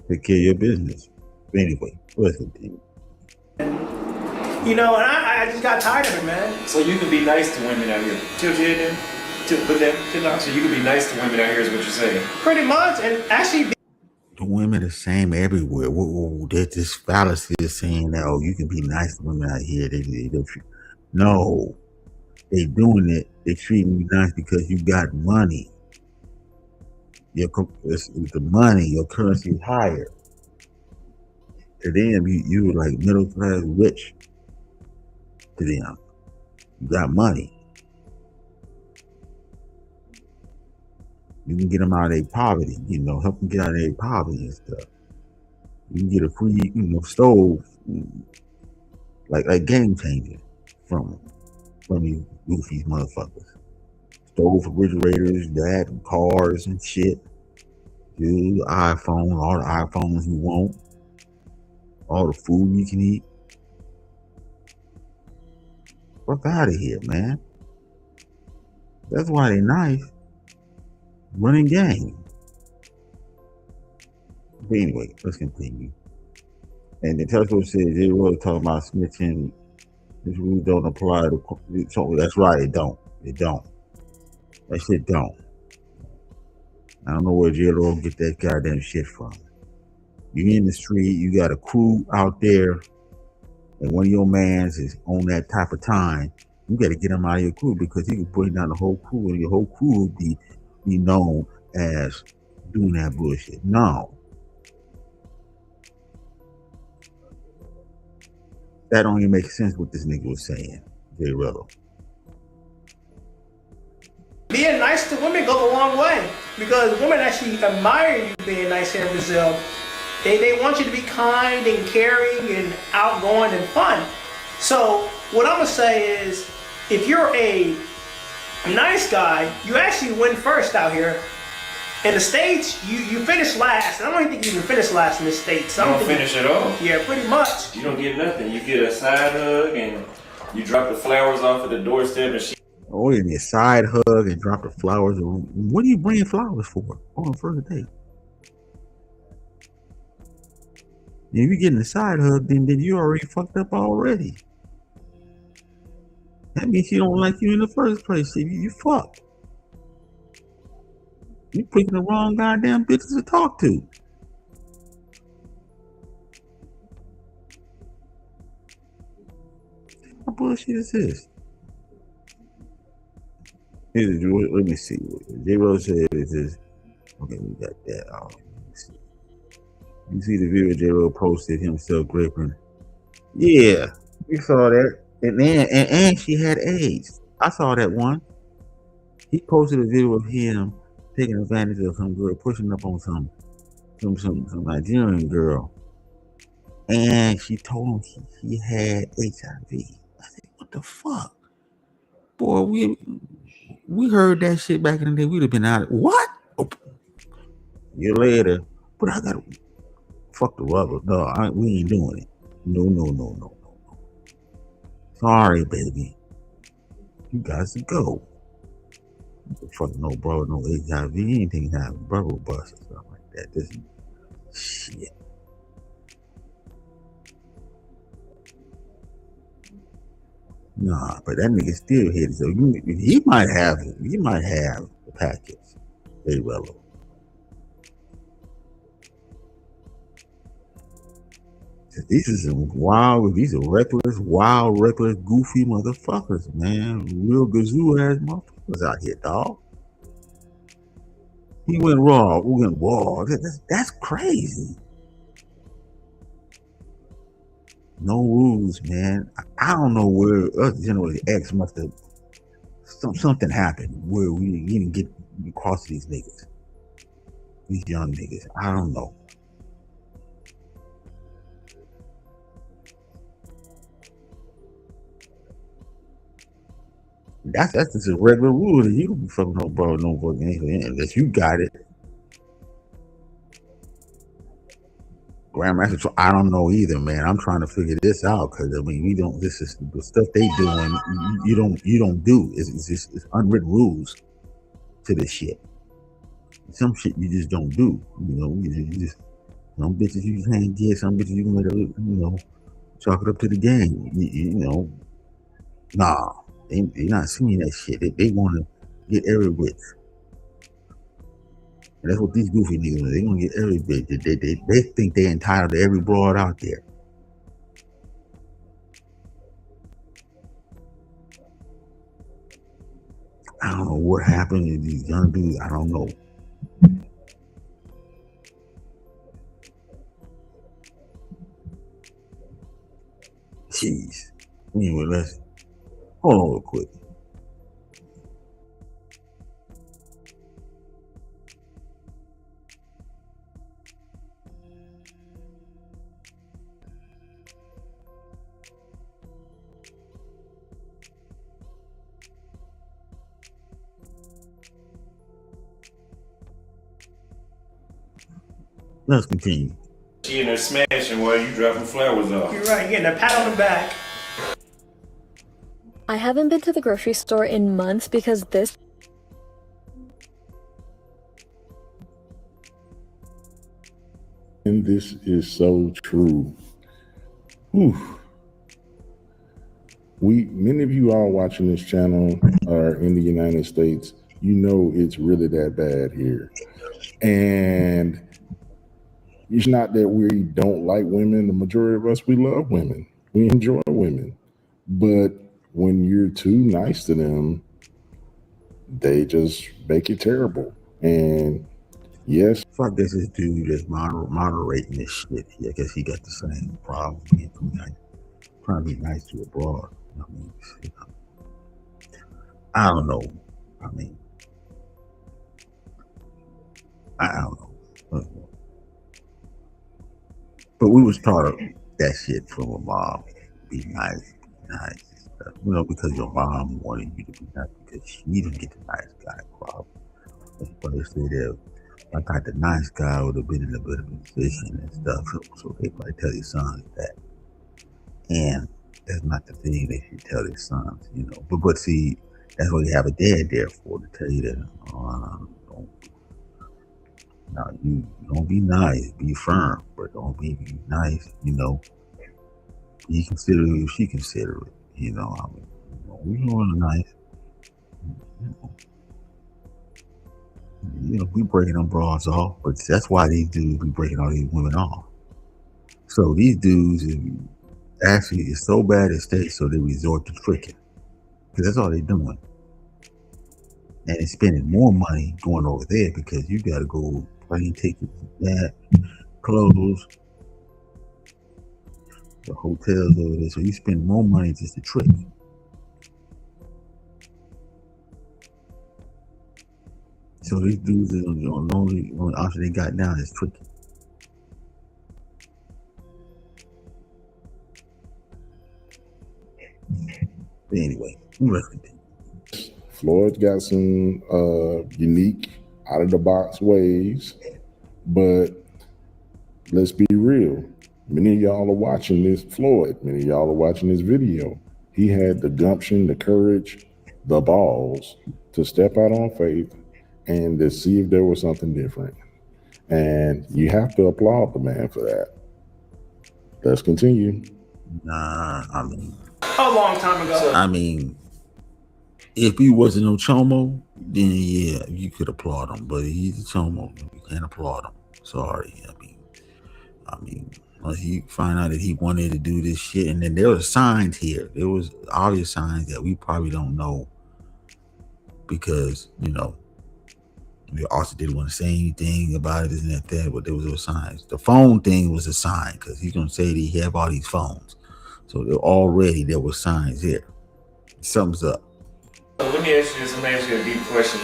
Take care of your business. But anyway, let's continue. And I just got tired of it, man. So you can be nice to women out here. Tilt your head in. So you can be nice to women out here is what you're saying. Pretty much, and actually. The women are the same everywhere. There's this fallacy of saying that, you can be nice to women out here. No, they doing it. They treating you nice because you got money. The money, your currency is higher. To them, you were like middle class rich. To them, you got money. You can get them out of their poverty. Help them get out of their poverty and stuff. You can get a free, stove, like game changer from these goofy motherfuckers. Stove, refrigerators, that, and cars and shit. Dude, iPhone, all the iPhones you want, all the food you can eat. Fuck out of here, man. That's why they nice. Running game. But anyway, let's continue. And the Tesla says they were talking about snitching. This rules don't apply to. So that's right, it don't. It don't. That shit don't. I don't know where J-Lo get that goddamn shit from. You in the street, you got a crew out there, and one of your mans is on that type of time. You got to get him out of your crew because he can put down the whole crew, and your whole crew will be known as doing that bullshit. No. That don't even make sense what this nigga was saying, J-Lo. Being nice to women goes a long way because women actually admire you being nice here in Brazil. They want you to be kind and caring and outgoing and fun. So what I'm gonna say is, if you're a nice guy, you actually win first out here. In the States, you finish last. And I don't even think you even finish last in the States. You don't finish at all. Yeah, pretty much. You don't get nothing. You get a side hug and you drop the flowers off at the doorstep and she. Oh, and a side hug and drop the flowers. What are you bringing flowers for on the first date? If you're getting a side hug, then you already fucked up already. That means she don't like you in the first place. You fucked. You picking the wrong goddamn bitches to talk to. What bullshit is this? Let me see. J-Ro said it is. Okay, we got that. Oh, you see the video J-Ro posted himself gripping. Yeah, we saw that. And she had AIDS. I saw that one. He posted a video of him taking advantage of some girl pushing up on some Nigerian girl. And she told him he had HIV. I said, what the fuck? Boy, we heard that shit back in the day. We'd have been out of what? Oh, year later, but I gotta fuck the rubber. No, we ain't doing it. No. Sorry, baby. You guys to go. Fuck no bro, no HIV, anything have brother bust or stuff like that. This shit. Nah, but that nigga still hit it. So he might have the package. Very well. These are reckless, goofy motherfuckers, man. Real gazoo ass motherfuckers out here, dog. He went raw. We went raw. That's crazy. No rules, man. I don't know where us Generation X must have something happened where we didn't get across these niggas, these young niggas. I don't know. That's just a regular rule that you don't be fucking no bro, no fucking anything unless you got it. Grandmaster, so I don't know either, man. I'm trying to figure this out because I mean, we don't. This is the stuff they doing. You don't do. It's unwritten rules to this shit. Some shit you just don't do. You just some bitches you just can't get. Some bitches you can let chalk it up to the game. Nah. They're not seeing that shit. They want to get every bitch. And that's what these goofy niggas are. They want to get every bitch. They think they're entitled to every broad out there. I don't know what happened to these young dudes. I don't know. Anyway, let's hold on real quick. Let's continue. She in there smashing while you dropping flowers off. You're right, getting a pat on the back. I haven't been to the grocery store in months because this. And this is so true. Whew. Many of you all watching this channel are in the United States. You know it's really that bad here. And it's not that we don't like women. The majority of us, we love women. We enjoy women. But when you're too nice to them, they just make it terrible. And yes. Fuck this dude that's moderating this shit. I guess he got the same problem being too nice. Trying to be nice to a broad. I mean, I don't know. I mean, I don't know. But we was taught that shit from a mom. Be nice, stuff. You know, because your mom wanted you to be nice because she didn't get the nice guy problem. But they say that if I got the nice guy, would have been in a better position and stuff. So they might tell your sons that. And that's not the thing they should tell their sons, you know. But see, that's what you have a dad there for, to tell you that. You don't be nice, be firm, but don't be nice, you know. Be considerate if she considerate, you know. I mean, we doing nice, you know. We breaking them broads off, but that's why these dudes be breaking all these women off. So these dudes actually is so bad at state, so they resort to tricking, because that's all they're doing. And they're spending more money going over there because you got to go plane tickets, that, clothes, the hotels over there. So you spend more money just to trick. So these dudes are the only option they got now is tricking. But anyway, let's continue. Floyd's got some unique, out of the box ways, but let's be real. Many of y'all are watching this Floyd. Many of y'all are watching this video. He had the gumption, the courage, the balls to step out on faith and to see if there was something different. And you have to applaud the man for that. Let's continue. I mean, A long time ago. I mean, if he wasn't no chomo, then yeah, you could applaud him. But he's a chomo, you can't applaud him. Sorry. I mean, once he find out that he wanted to do this shit, and then there were signs here. There was obvious signs that we probably don't know because, you know, we also didn't want to say anything about it, isn't that? But there was signs. The phone thing was a sign because he's gonna say that he have all these phones. So there were signs here. Something's up. So let me ask you this. I'm gonna ask you a deep question.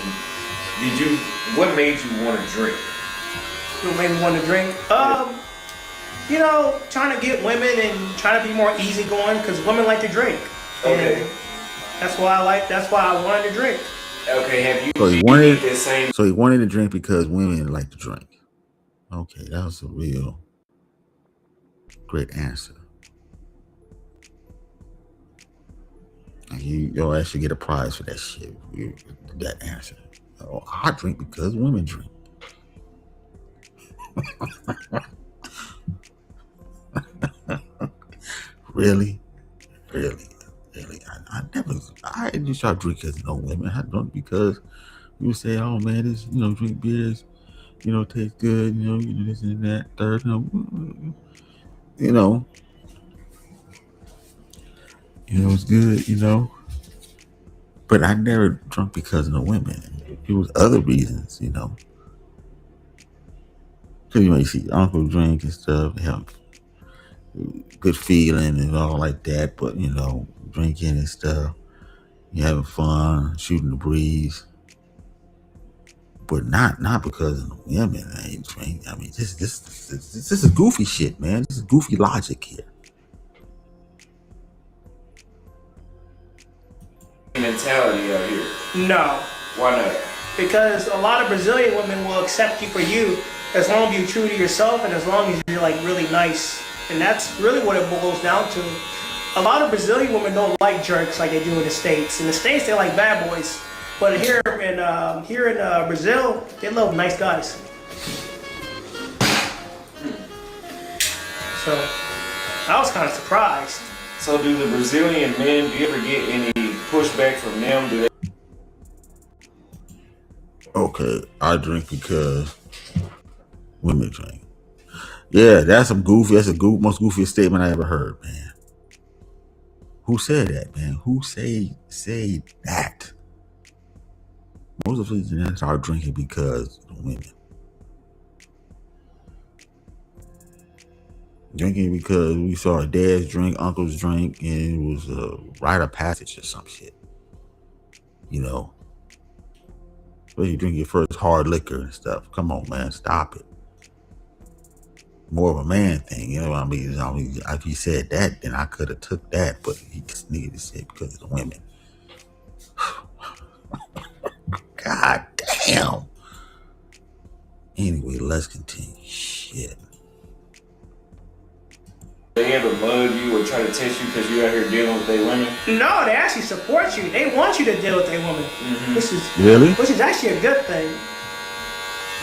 What made you want to drink? What made me want to drink? You know, trying to get women and trying to be more easygoing because women like to drink. Okay. And that's why I wanted to drink. Okay, have you? So he wanted to drink because women like to drink. Okay, that was a real great answer. And you'll actually get a prize for that shit. That answer. Oh, I drink because women drink. Really? I didn't start drinking because no women. I drunk because you would say, oh man, this, you know, drink beers, you know, tastes good, you know, this and that, third, you know, it's good, you know. But I never drunk because of the women. It was other reasons, you know. So you might see Uncle drink and stuff, help. good feeling and all like that. But drinking and stuff, you having fun, shooting the breeze. But not because of the women ain't drink. I mean, this is goofy shit, man. This is goofy logic here. Mentality out here. No. Why not? Because a lot of Brazilian women will accept you for you as long as you're true to yourself and as long as you're like really nice. And that's really what it boils down to. A lot of Brazilian women don't like jerks like they do in the States. In the States, they like bad boys. But here in Brazil, they love nice guys. So I was kind of surprised. So do the Brazilian men, do you ever get any pushback from them? Do they? Okay, I drink because women drink. Yeah, that's the most goofiest statement I ever heard, man. Who said that, man? Who say that? Most of these men are drinking because of women. Drinking because we saw our dads drink, uncles drink, and it was a rite of passage or some shit. Where you drink your first hard liquor and stuff. Come on, man, stop it. More of a man thing, you know what I mean? If he said that, then I could have took that, but he just needed to say it because of the women. God damn. Anyway, let's continue. Shit. They ever mug you or try to test you because you're out here dealing with their women? No, they actually support you. They want you to deal with their women. Mm-hmm. Which is actually a good thing.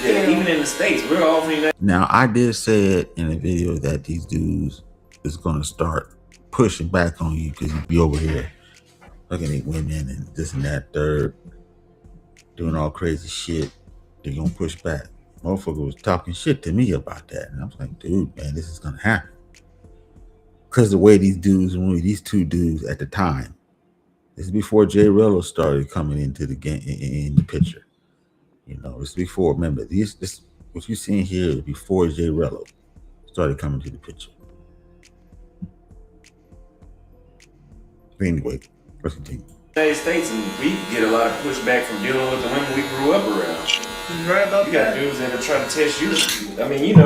Yeah, even in the States, we're offering that. Now, I did say it in a video that these dudes is going to start pushing back on you because you be over here looking at women and this and that, third, doing all crazy shit. They're going to push back. Motherfucker was talking shit to me about that. And I was like, dude, man, this is going to happen. Because the way these two dudes at the time, this is before Jay Rello started coming into the game, in the picture. This is before, remember, this what you're seeing here is before Jay Rello started coming to the picture. But anyway, let's continue. United States, and we get a lot of pushback from dealing with the women we grew up around. Right about you got dudes that are trying to test you. I mean, a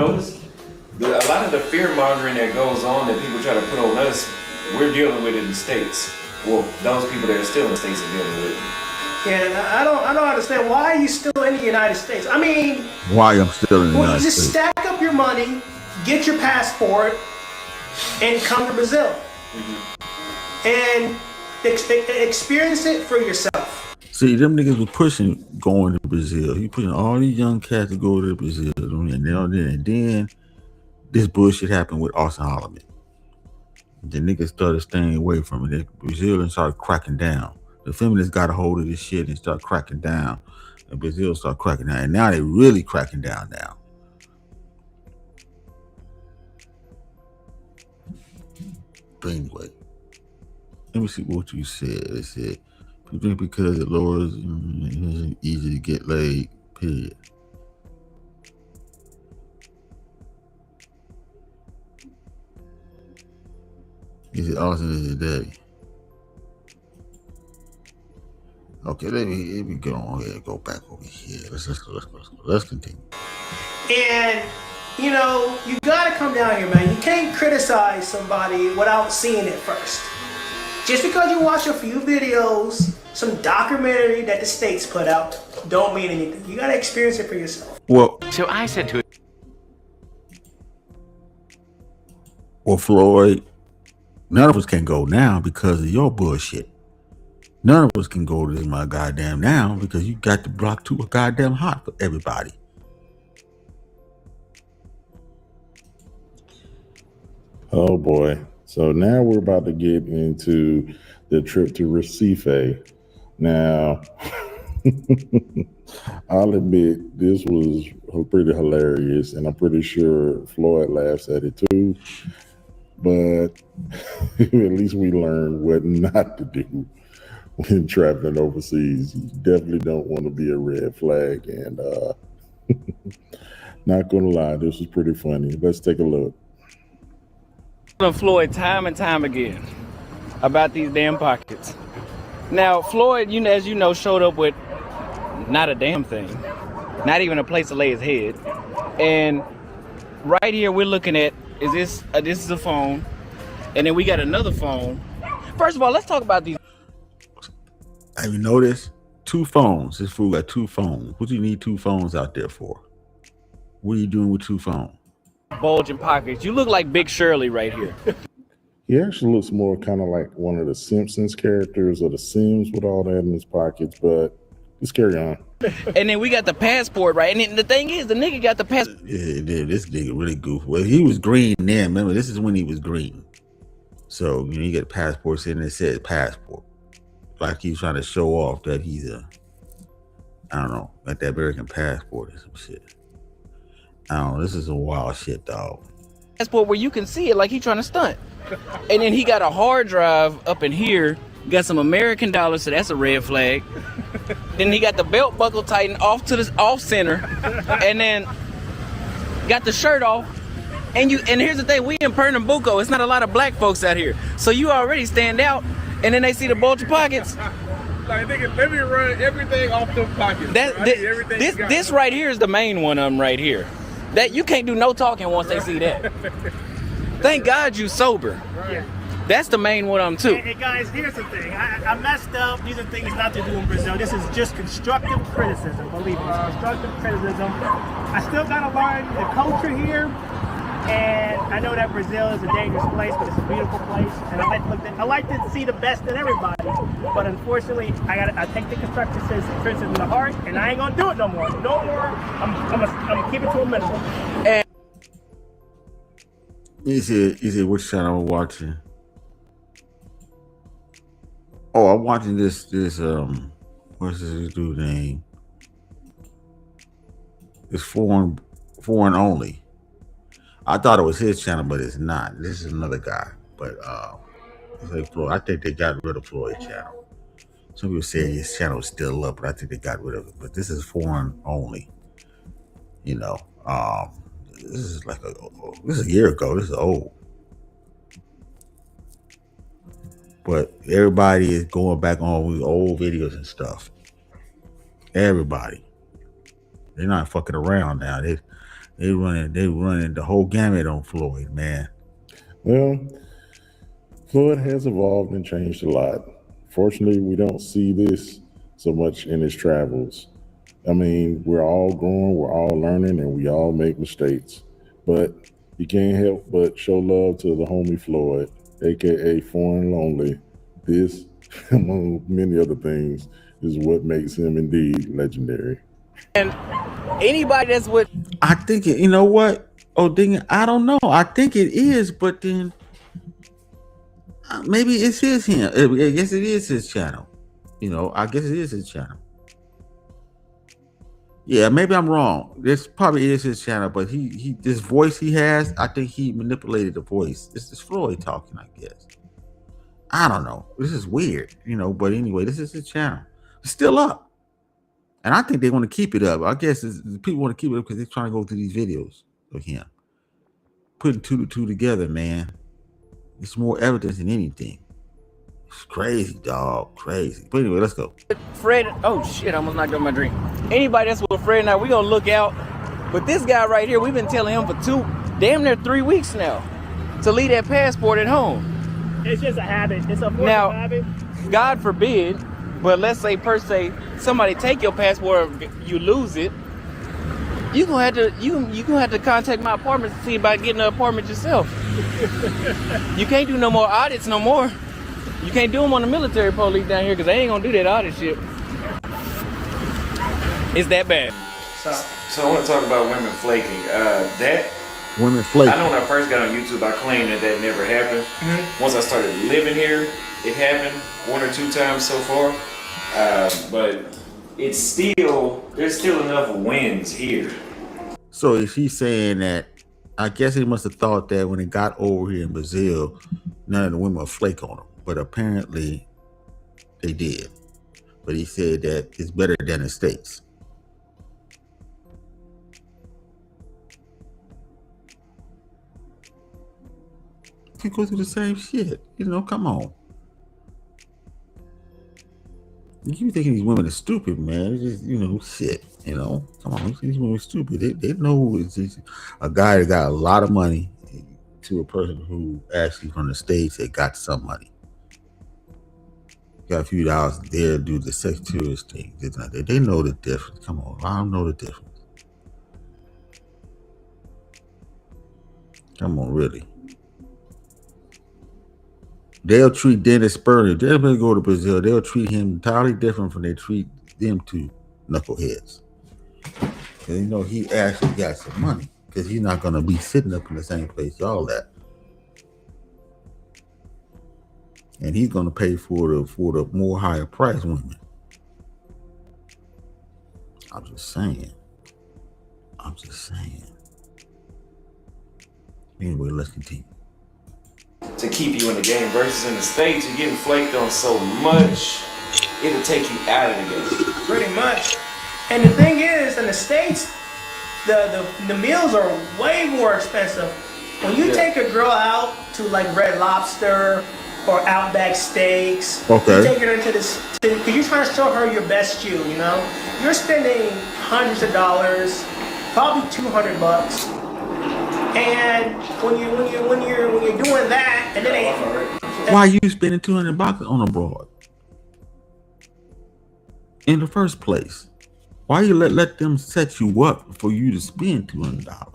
lot of the fear mongering that goes on that people try to put on us, we're dealing with in the States. Well, those people that are still in the States are dealing with it. Yeah, I don't understand. Why are you still in the United States? I mean, why I'm still in the United States? Just stack up your money, get your passport, and come to Brazil. And experience it for yourself. See, them niggas were pushing going to Brazil. He pushing all these young cats to go to Brazil. And then this bullshit happened with Austin Holloman. The niggas started staying away from it. Brazil and started cracking down. The feminists got a hold of this shit and started cracking down. And Brazil started cracking down. And now they're really cracking down now. But anyway, let me see what you said. It said, people drink because it lowers, it's easy to get laid, period. Is it awesome as a daddy? Okay, let me go on here and go back over here. Let's continue. And you gotta come down here, man. You can't criticize somebody without seeing it first. Just because you watch a few videos, some documentary that the States put out, don't mean anything. You gotta experience it for yourself. Well, so I said to it, well, Floyd, none of us can go now because of your bullshit. None of us can go to this my goddamn now because you got the block too goddamn hot for everybody. Oh boy. So now we're about to get into the trip to Recife. Now, I'll admit this was pretty hilarious, and I'm pretty sure Floyd laughs at it too. But at least we learned what not to do when traveling overseas. You definitely don't want to be a red flag. And not gonna lie, this was pretty funny. Let's take a look. Floyd time and time again about these damn pockets. Now, Floyd, as you know, showed up with not a damn thing, not even a place to lay his head. And right here, we're looking at this is a phone, and then we got another phone. First of all, let's talk about these. Have you noticed? 2 phones. This fool got 2 phones. What do you need 2 phones out there for? What are you doing with 2 phones? Bulging pockets. You look like Big Shirley right here. He actually looks more kind of like one of the Simpsons characters or the Sims with all that in his pockets, but let's carry on. And then we got the passport, right? And then the thing is, the nigga got the passport. Yeah, this nigga really goofy. Well, he was green then. Remember, this is when he was green. So, you get passports in and it says passport. Like he's trying to show off that he's I don't know, like that American passport or some shit. I don't know, this is some wild shit, dog. Passport where you can see it like he's trying to stunt. And then he got a hard drive up in here, got some American dollars, so that's a red flag. Then he got the belt buckle tightened off center, and then got the shirt off. And here's the thing, we in Pernambuco, it's not a lot of black folks out here. So you already stand out, and then they see the bulge pockets. Like, nigga, let me run everything off the pockets. This right here is the main one of them right here. That you can't do no talking once they see that. Thank God you sober. Yeah. That's the main one of them too. Hey guys, here's the thing. I messed up. These are things not to do in Brazil. This is just constructive criticism. Believe me, it's constructive criticism. I still gotta learn the culture here. And I know that Brazil is a dangerous place, but it's a beautiful place. And I like to see the best in everybody. But unfortunately, I take the constructive criticism to heart, and I ain't gonna do it no more. No more. I'm gonna keep it to a minimum. And He said, which channel I'm watching? Oh, I'm watching this what's this dude name? It's foreign only. I thought it was his channel, but it's not. This is another guy. But it's like Floyd. I think they got rid of Floyd's channel. Some people say his channel is still up, but I think they got rid of it. But this is foreign only. This is this is a year ago. This is old. But everybody is going back on with old videos and stuff. Everybody. They're not fucking around now. They running the whole gamut on Floyd, man. Well, Floyd has evolved and changed a lot. Fortunately, we don't see this so much in his travels. I mean, we're all growing, we're all learning, and we all make mistakes. But you can't help but show love to the homie Floyd, aka Foreign Lonely. This, among many other things, is what makes him indeed legendary. And anybody that's with I think it, you know what? Oh, dang it, I don't know. I think it is, but then maybe it's him. I guess it is his channel. I guess it is his channel. Yeah, maybe I'm wrong. This probably is his channel, but he this voice he has, I think he manipulated the voice. This is Floyd talking, I guess. I don't know. This is weird, but anyway, this is his channel. It's still up. And I think they want to keep it up. I guess people want to keep it up because they're trying to go through these videos of him. Putting 2 to 2 together, man. It's more evidence than anything. It's crazy, dog. Crazy. But anyway, let's go. Fred, oh shit, I almost knocked out my drink. Anybody that's with Fred and I, we gonna look out. But this guy right here, we've been telling him for damn near 3 weeks now to leave that passport at home. It's just a habit. It's a habit. God forbid, but let's say per se, somebody take your passport, you lose it. You gonna have to contact my apartment to see about getting an apartment yourself. You can't do no more audits no more. You can't do them on the military police down here because they ain't gonna do that audit shit. It's that bad. So I want to talk about women flaking. Women flaking. I know when I first got on YouTube, I claimed that never happened. Mm-hmm. Once I started living here, it happened 1 or 2 times so far. But there's still enough wins here. So is he saying that? I guess he must have thought that when he got over here in Brazil, none of the women would flake on him. But apparently they did. But he said that it's better than the States. You go through the same shit. Come on. You thinking these women are stupid, man. It's just, shit. Come on. These women are stupid. They know it's just a guy that got a lot of money to a person who actually from the States that got some money. Got a few dollars there to do the sex tourist thing. They know the difference. Come on. I don't know the difference. Come on, really. They'll treat Dennis Spurgeon. They'll go to Brazil. They'll treat him entirely different from they treat them two knuckleheads. Because he actually got some money. Because he's not going to be sitting up in the same place y'all at. And he's going to pay for the more higher price women. I'm just saying. Anyway, let's continue. To keep you in the game versus in the States, you're getting flaked on so much, it'll take you out of the game. Pretty much. And the thing is, in the States, the meals are way more expensive. When you take a girl out to like Red Lobster or Outback Steaks, you're taking her to because you're trying to show her your best you, You're spending hundreds of dollars, probably $200. And when you're doing that, and then why are you spending $200 on a broad in the first place? Why you let them set you up for you to spend $200?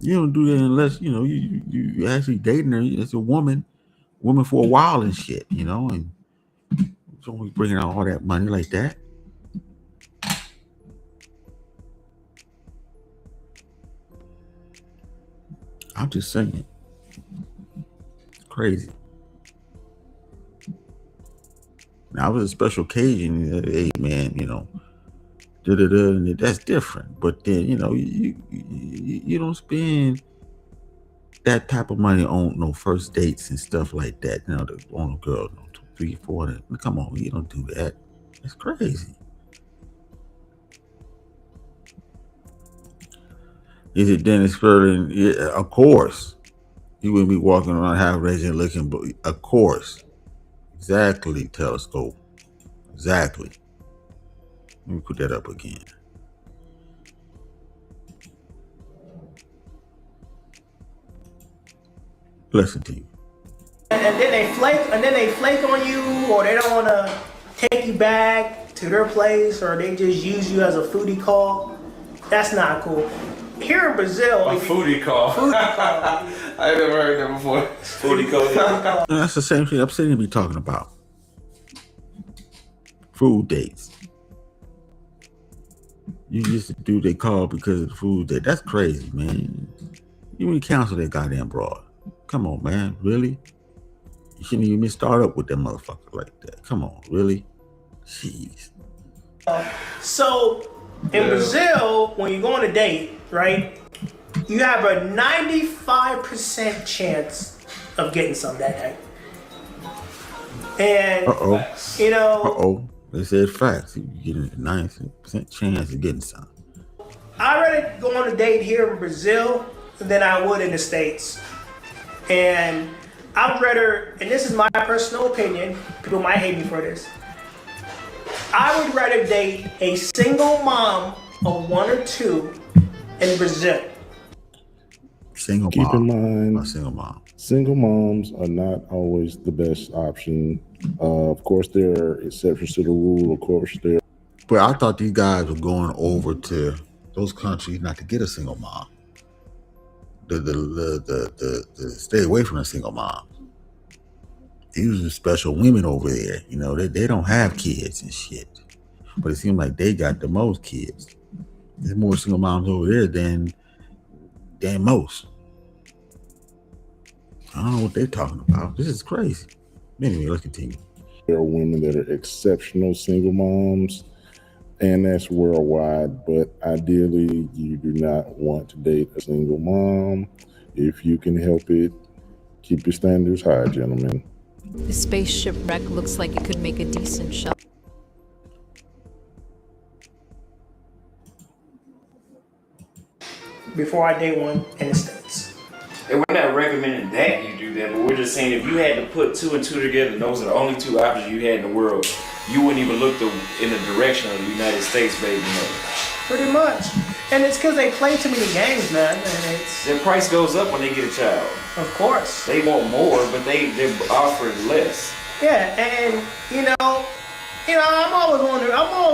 You don't do that unless you actually dating her as a woman for a while and shit, and don't bringing out all that money like that. I'm just saying. Crazy. Now, it was a special occasion. Hey, man, that's different. But then, you don't spend that type of money on no first dates and stuff like that. On a girl, 2, 3, 4. Come on, you don't do that. That's crazy. Is it Dennis Spurgeon? Yeah, of course. He wouldn't be walking around half raging looking, but of course. Exactly, Telescope. Exactly. Let me put that up again. Listen to you. And then they flake on you, or they don't want to take you back to their place, or they just use you as a foodie call. That's not cool. Here in Brazil, a foodie call. I ain't never heard that before. Foodie call. That's the same thing I'm sitting here talking about. Food dates. You used to do they call because of the food date. That's crazy, man. You ain't cancel that goddamn broad. Come on, man. Really? You shouldn't even start up with that motherfucker like that. Come on, really? Jeez. So in Brazil, when you go on a date, right, you have a 95% chance of getting some that day. And They said facts. You get a 90% chance of getting some. I'd rather go on a date here in Brazil than I would in the States. And I'd rather, and this is my personal opinion, people might hate me for this, I would rather date a single mom of 1 or 2 in Brazil. Keep in mind, a single mom. Single moms are not always the best option. Of course, there are exceptions to the rule. Of course, there. But I thought these guys were going over to those countries not to get a single mom. The stay away from a single mom. These are special women over there. They don't have kids and shit. But it seems like they got the most kids. There's more single moms over there than most. I don't know what they're talking about. This is crazy. Anyway, let's continue. There are women that are exceptional single moms, and that's worldwide. But ideally, you do not want to date a single mom. If you can help it, keep your standards high, gentlemen. The spaceship wreck looks like it could make a decent shot. Before I date one in the States. And we're not recommending that you do that, but we're just saying if you had to put two and two together, and those are the only two options you had in the world, you wouldn't even look in the direction of the United States baby mother. Pretty much. And it's because they play too many games, man. And it's, Their price goes up when they get a child. of course. They want more, but they're offering less. Yeah, and I'm always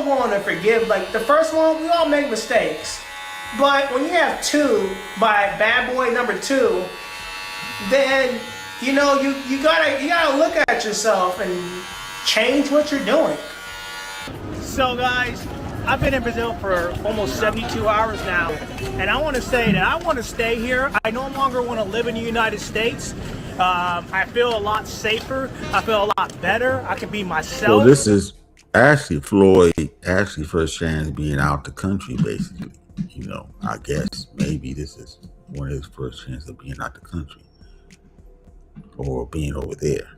willing to forgive. Like the first one, we all make mistakes. But when you have two by bad boy number two, then you gotta look at yourself and change what you're doing. So guys, I've been in Brazil for almost 72 hours now, and I want to say that I want to stay here. I no longer want to live in the United States. I feel a lot safer. I feel a lot better. I can be myself. So this is actually Floyd first chance being out the country, basically. I guess maybe this is one of his first chances of being out the country or being over there.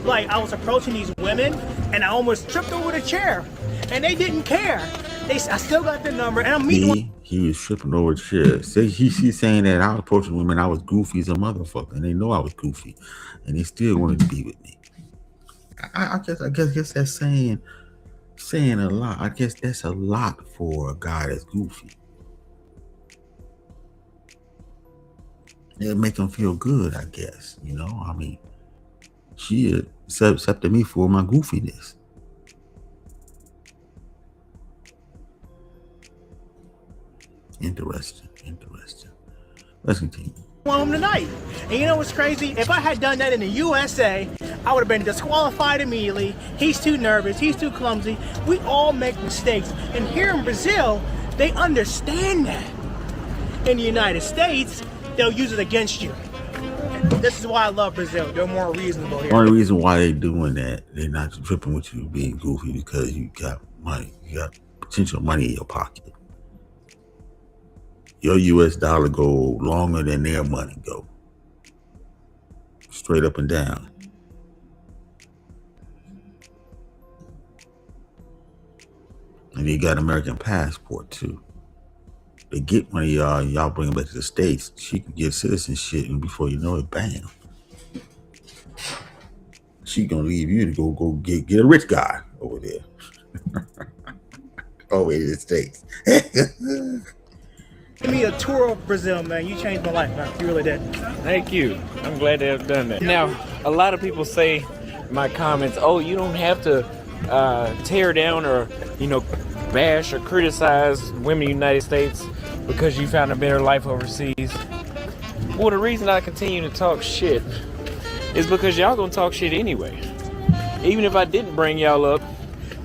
Like I was approaching these women and I almost tripped over the chair, and they didn't care. I still got their number, and I'm meeting. He was tripping over the chair. He's saying that I was approaching women, I was goofy as a motherfucker, and they know I was goofy, and they still wanted to be with me. I guess that's saying a lot. I guess that's a lot for a guy that's goofy. It'll make him feel good, I guess. I mean, she accepted me for my goofiness. Interesting. Let's continue. Home tonight. And you know what's crazy? If I had done that in the USA, I would have been disqualified immediately. He's too nervous. He's too clumsy. We all make mistakes. And here in Brazil, they understand that. In the United States, they'll use it against you. This is why I love Brazil. They're more reasonable here. Only reason why they're doing that, they're not tripping with you being goofy, because you got money. You got potential money in your pocket. Your US dollar go longer than their money go. Straight up and down. And you got American passport too. They get one of y'all bring them back to the States. She can get citizenship, and before you know it, bam. She gonna leave you to go get a rich guy over there. Over in the States. Give me a tour of Brazil, man. You changed my life, man. You really did. Thank you. I'm glad to have done that. Now, a lot of people say my comments, oh, you don't have to tear down or, bash or criticize women in the United States because you found a better life overseas. Well, the reason I continue to talk shit is because y'all gonna talk shit anyway. Even if I didn't bring y'all up.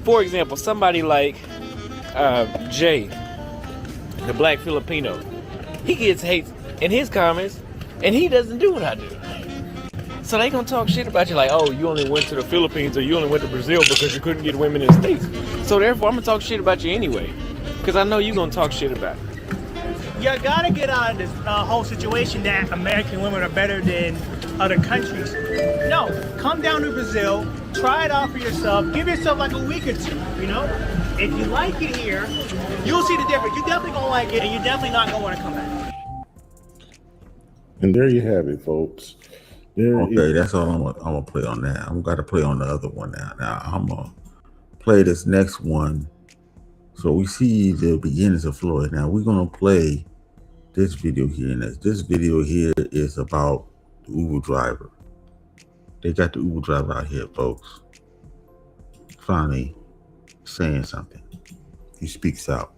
For example, somebody like Jay, the black Filipino, he gets hate in his comments and he doesn't do what I do. So they gonna talk shit about you like, oh, you only went to the Philippines or you only went to Brazil because you couldn't get women in the States. So therefore I'm gonna talk shit about you anyway, because I know you gonna talk shit about it. You gotta get out of this whole situation that American women are better than other countries. No, come down to Brazil, try it out for yourself, give yourself like a week or two, If you like it here, you'll see the difference. You're definitely gonna like it, and you're definitely not gonna want to come back. And there you have it, folks. That's all I'm gonna play on that. I'm gonna play on the other one now. Now I'm gonna play this next one. So we see the beginnings of Floyd. Now we're gonna play this video here. And this video here is about the Uber driver. They got the Uber driver out here, folks. Finally saying something. He speaks out.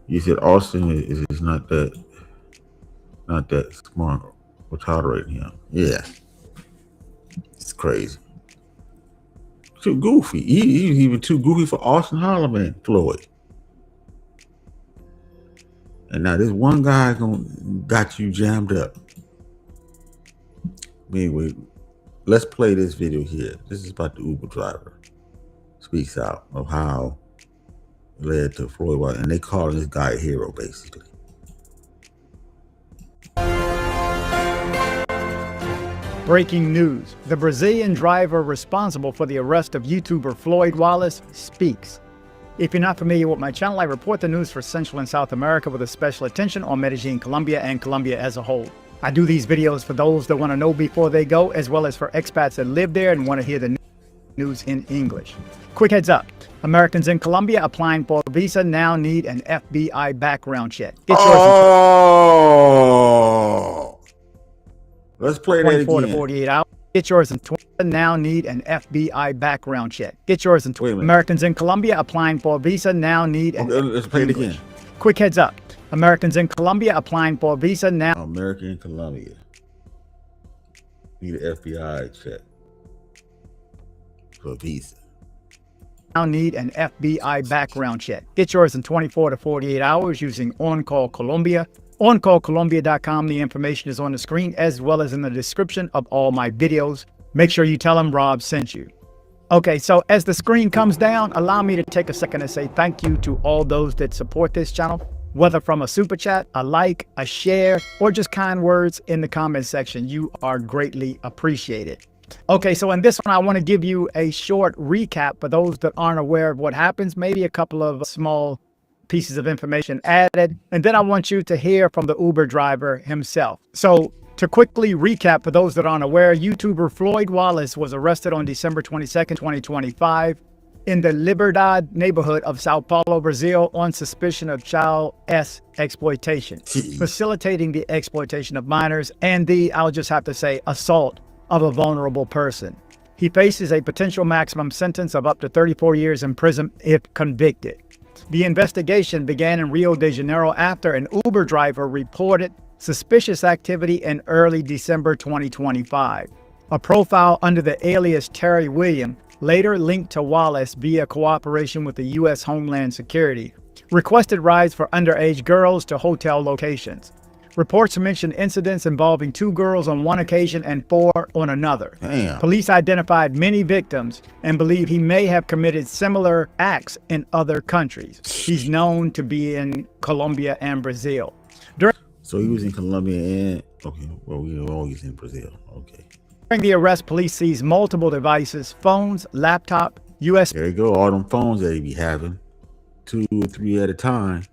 You said Austin is not that smart or tolerating him. Yeah. It's crazy. Too goofy. He's even too goofy for Austin Holloman, Floyd. And now this one guy got you jammed up. Anyway, let's play this video here. This is about the Uber driver. Speaks out of how it led to Floyd, and they call this guy a hero, basically. Breaking news. The Brazilian driver responsible for the arrest of YouTuber Floyd Wallace speaks. If you're not familiar with my channel, I report the news for Central and South America with a special attention on Medellin, Colombia, and Colombia as a whole. I do these videos for those that want to know before they go, as well as for expats that live there and want to hear the news in English. Quick heads up. Americans in Colombia applying for a visa now need an FBI background check. Get yours Let's play that 24 to again. 48 hours. Get yours in 20. Now need an FBI background check. Get yours in 20. Americans in Colombia applying for a visa now need an Let's play it again. Quick heads up. Americans in Colombia applying for a visa now. American in Colombia need an FBI check for a visa. Now need an FBI background check. Get yours in 24 to 48 hours using On Call Colombia. OnCallColombia.com. The information is on the screen as well as in the description of all my videos. Make sure you tell them Rob sent you. Okay, so as the screen comes down, allow me to take a second to say thank you to all those that support this channel, whether from a super chat, a like, a share, or just kind words in the comment section. You are greatly appreciated. Okay, so in this one, I want to give you a short recap for those that aren't aware of what happens, maybe a couple of small pieces of information added, and then I want you to hear from the Uber driver himself. So to quickly recap for those that aren't aware, YouTuber Floyd Wallace was arrested on December 22nd, 2025 in the Liberdade neighborhood of Sao Paulo, Brazil on suspicion of child exploitation, facilitating the exploitation of minors, and I'll just have to say, assault of a vulnerable person. He faces a potential maximum sentence of up to 34 years in prison if convicted. The investigation began in Rio de Janeiro after an Uber driver reported suspicious activity in early December 2025. A profile under the alias Terry William, later linked to Wallace via cooperation with the U.S. Homeland Security, requested rides for underage girls to hotel locations. Reports mention incidents involving 2 girls on one occasion and 4 on another. Damn. Police identified many victims and believe he may have committed similar acts in other countries. He's known to be in Colombia and Brazil. So he was in Colombia and, okay, well, we were always in Brazil. Okay. During the arrest, police seized multiple devices, phones, laptop, USB There you go, all them phones that he be having, 2 or 3 at a time.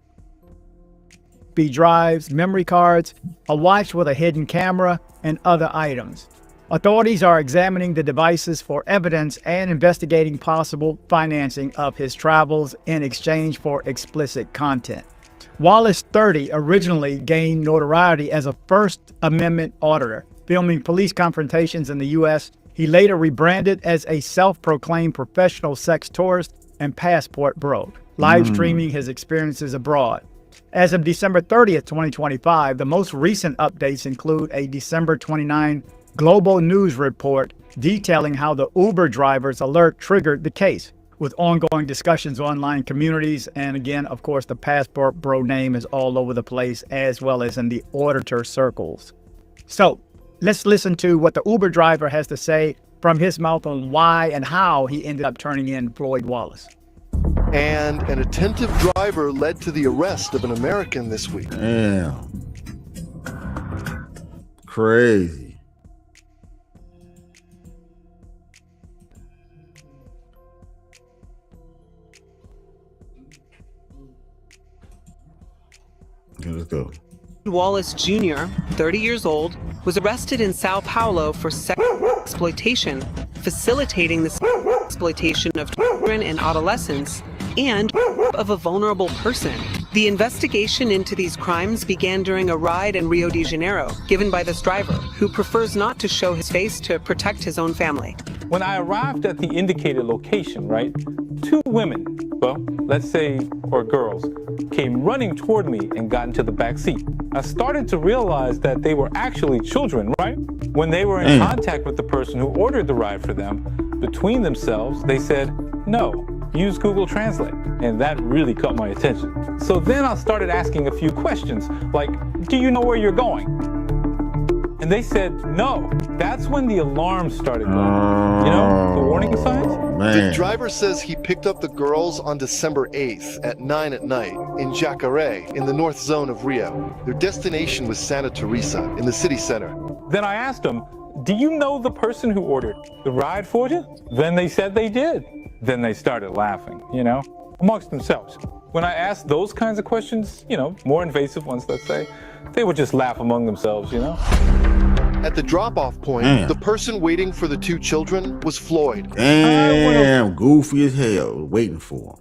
drives, memory cards, a watch with a hidden camera, and other items. Authorities are examining the devices for evidence and investigating possible financing of his travels in exchange for explicit content. Wallace, 30, originally gained notoriety as a First Amendment auditor, filming police confrontations in the U.S. He later rebranded as a self-proclaimed professional sex tourist and passport bro, live streaming his experiences abroad. As of December 30th, 2025, the most recent updates include a December 29 Global News report detailing how the Uber driver's alert triggered the case, with ongoing discussions online communities. And again, of course, the passport bro name is all over the place, as well as in the auditor circles. So let's listen to what the Uber driver has to say from his mouth on why and how he ended up turning in Floyd Wallace. And an attentive driver led to the arrest of an American this week. Damn. Crazy. Okay, let's go. Wallace Jr., 30 years old, was arrested in Sao Paulo for sex exploitation, facilitating the exploitation of children and adolescents, and of a vulnerable person. The investigation into these crimes began during a ride in Rio de Janeiro, given by this driver, who prefers not to show his face to protect his own family. When I arrived at the indicated location, right, 2 women, well, let's say, or girls, came running toward me and got into the back seat. I started to realize that they were actually children, right? When they were in contact with the person who ordered the ride for them, between themselves, they said, no, use Google Translate. And that really caught my attention. So then I started asking a few questions, like, do you know where you're going? And they said, no. That's when the alarm started going. You know, the warning signs? The driver says he picked up the girls on December 8th at 9 at night in Jacaré in the north zone of Rio. Their destination was Santa Teresa in the city center. Then I asked them, do you know the person who ordered the ride for you? Then they said they did. Then they started laughing, you know? amongst themselves. When I asked those kinds of questions, more invasive ones, let's say, they would just laugh among themselves, At the drop-off point, the person waiting for the two children was Floyd. Damn, goofy as hell, waiting for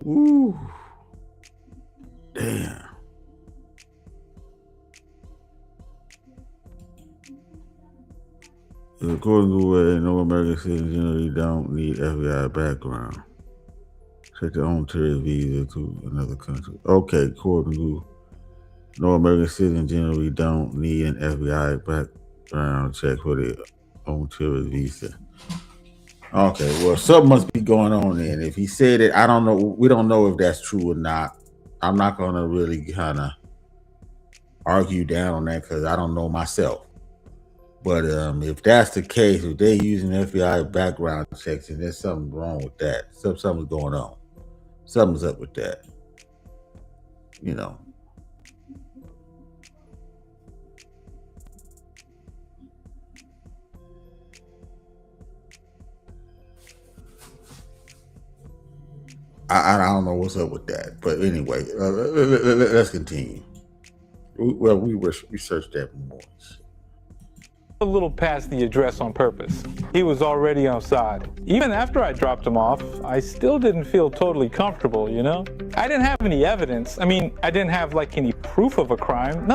him. Ooh. Damn. According to what no American citizens generally don't need FBI background. Check their own tourist visa to another country. Okay, according to no American citizens generally don't need an FBI background check for their own tourist visa. Okay, well, something must be going on there. And if he said it, I don't know. We don't know if that's true or not. I'm not going to really kind of argue down on that because I don't know myself. But if that's the case, if they're using FBI background checks, then there's something wrong with that. Something's going on. Something's up with that. I don't know what's up with that. But anyway, let's continue. Well, we researched that more. A little past the address on purpose. He was already outside. Even after I dropped him off, I still didn't feel totally comfortable, I didn't have any evidence. I didn't have any proof of a crime.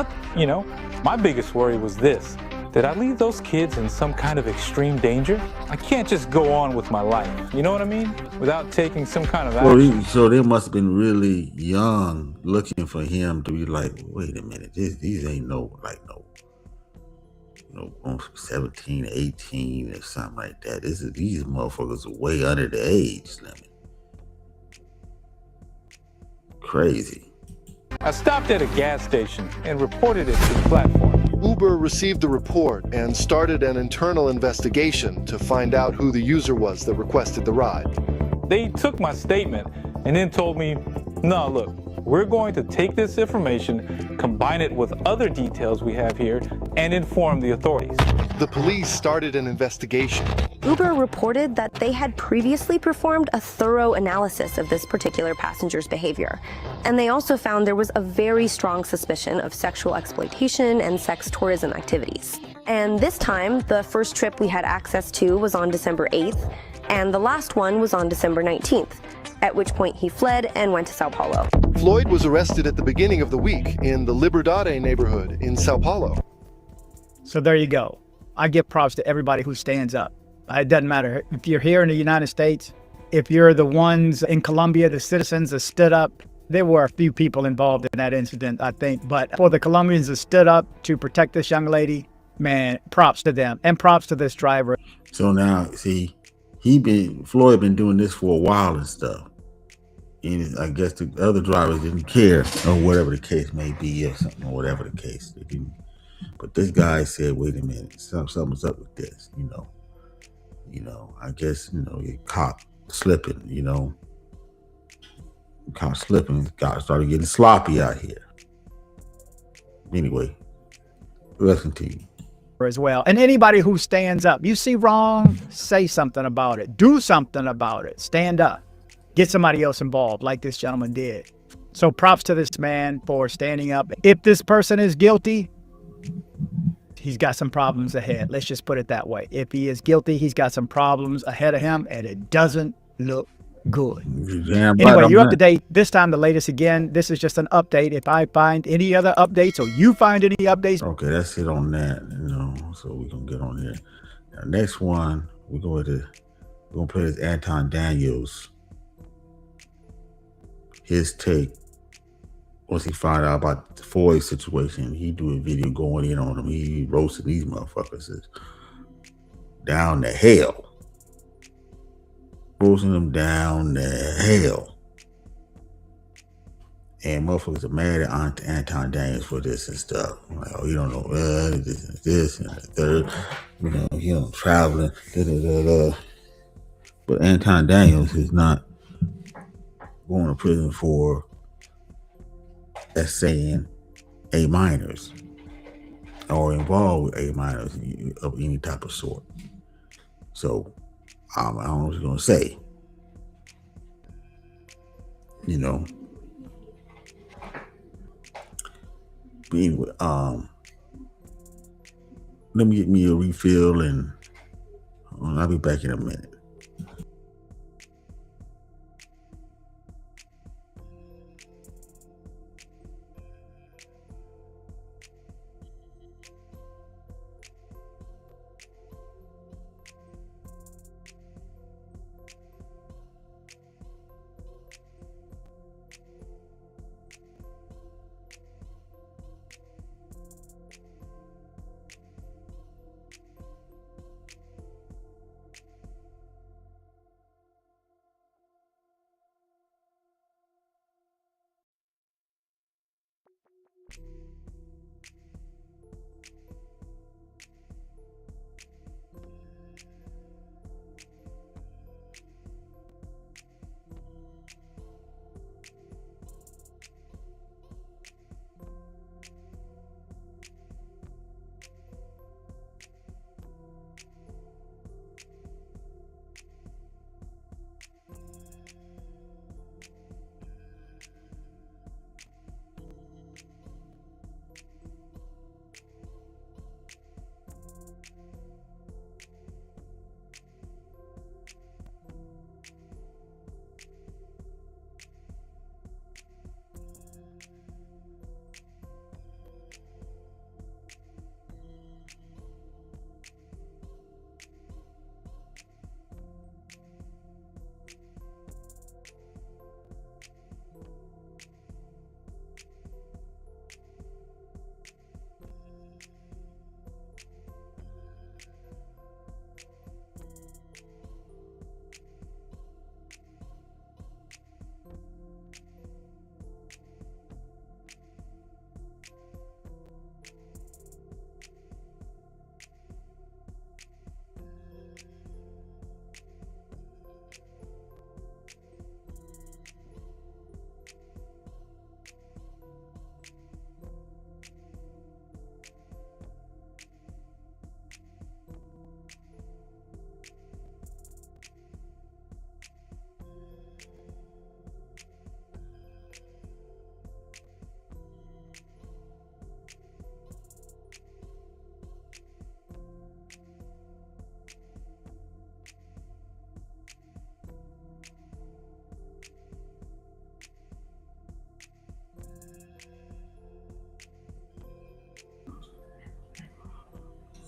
My biggest worry was this. Did I leave those kids in some kind of extreme danger? I can't just go on with my life, you know what I mean? Without taking some kind of action. So they must have been really young looking for him to be like, wait a minute, these ain't no 17, 18 or something like that. These motherfuckers are way under the age limit. Crazy. I stopped at a gas station and reported it to the platform. Uber received the report and started an internal investigation to find out who the user was that requested the ride. They took my statement and then told me, no, look, we're going to take this information, combine it with other details we have here, and inform the authorities. The police started an investigation. Uber reported that they had previously performed a thorough analysis of this particular passenger's behavior. And they also found there was a very strong suspicion of sexual exploitation and sex tourism activities. And this time, the first trip we had access to was on December 8th, and the last one was on December 19th, at which point he fled and went to Sao Paulo. Floyd was arrested at the beginning of the week in the Liberdade neighborhood in Sao Paulo. So there you go. I give props to everybody who stands up. It doesn't matter if you're here in the United States, if you're the ones in Colombia, the citizens that stood up. There were a few people involved in that incident, I think, but for the Colombians that stood up to protect this young lady, man, props to them and props to this driver. So now, see, Floyd been doing this for a while and stuff. And I guess the other drivers didn't care, or whatever the case may be, or something, or whatever the case. They didn't. But this guy said, "Wait a minute, something's up with this." I guess you caught slipping. Caught slipping. Got started getting sloppy out here. Anyway, let's continue. As well. And anybody who stands up, you see wrong, say something about it. Do something about it. Stand up. Get somebody else involved like this gentleman did. So props to this man for standing up. If this person is guilty, he's got some problems ahead. Let's just put it that way. If he is guilty, he's got some problems ahead of him, and it doesn't look good. Anyway, you're up to date. This time, the latest again. This is just an update. If I find any other updates or you find any updates. Okay, that's it on that, so we're going to get on here. Now, next one, we're going to play this Anton Daniels. His take. Once he found out about the Floyd situation, he do a video going in on him. He roasting these motherfuckers down to hell. Roasting them down to hell. And motherfuckers are mad at Anton Daniels for this and stuff. Like, oh, you don't know this and the third. He don't traveling. But Anton Daniels is not going to prison for saying A minors or involved with A minors of any type of sort. So I don't know what you're gonna say, you know. But anyway, let me get me a refill and I'll be back in a minute.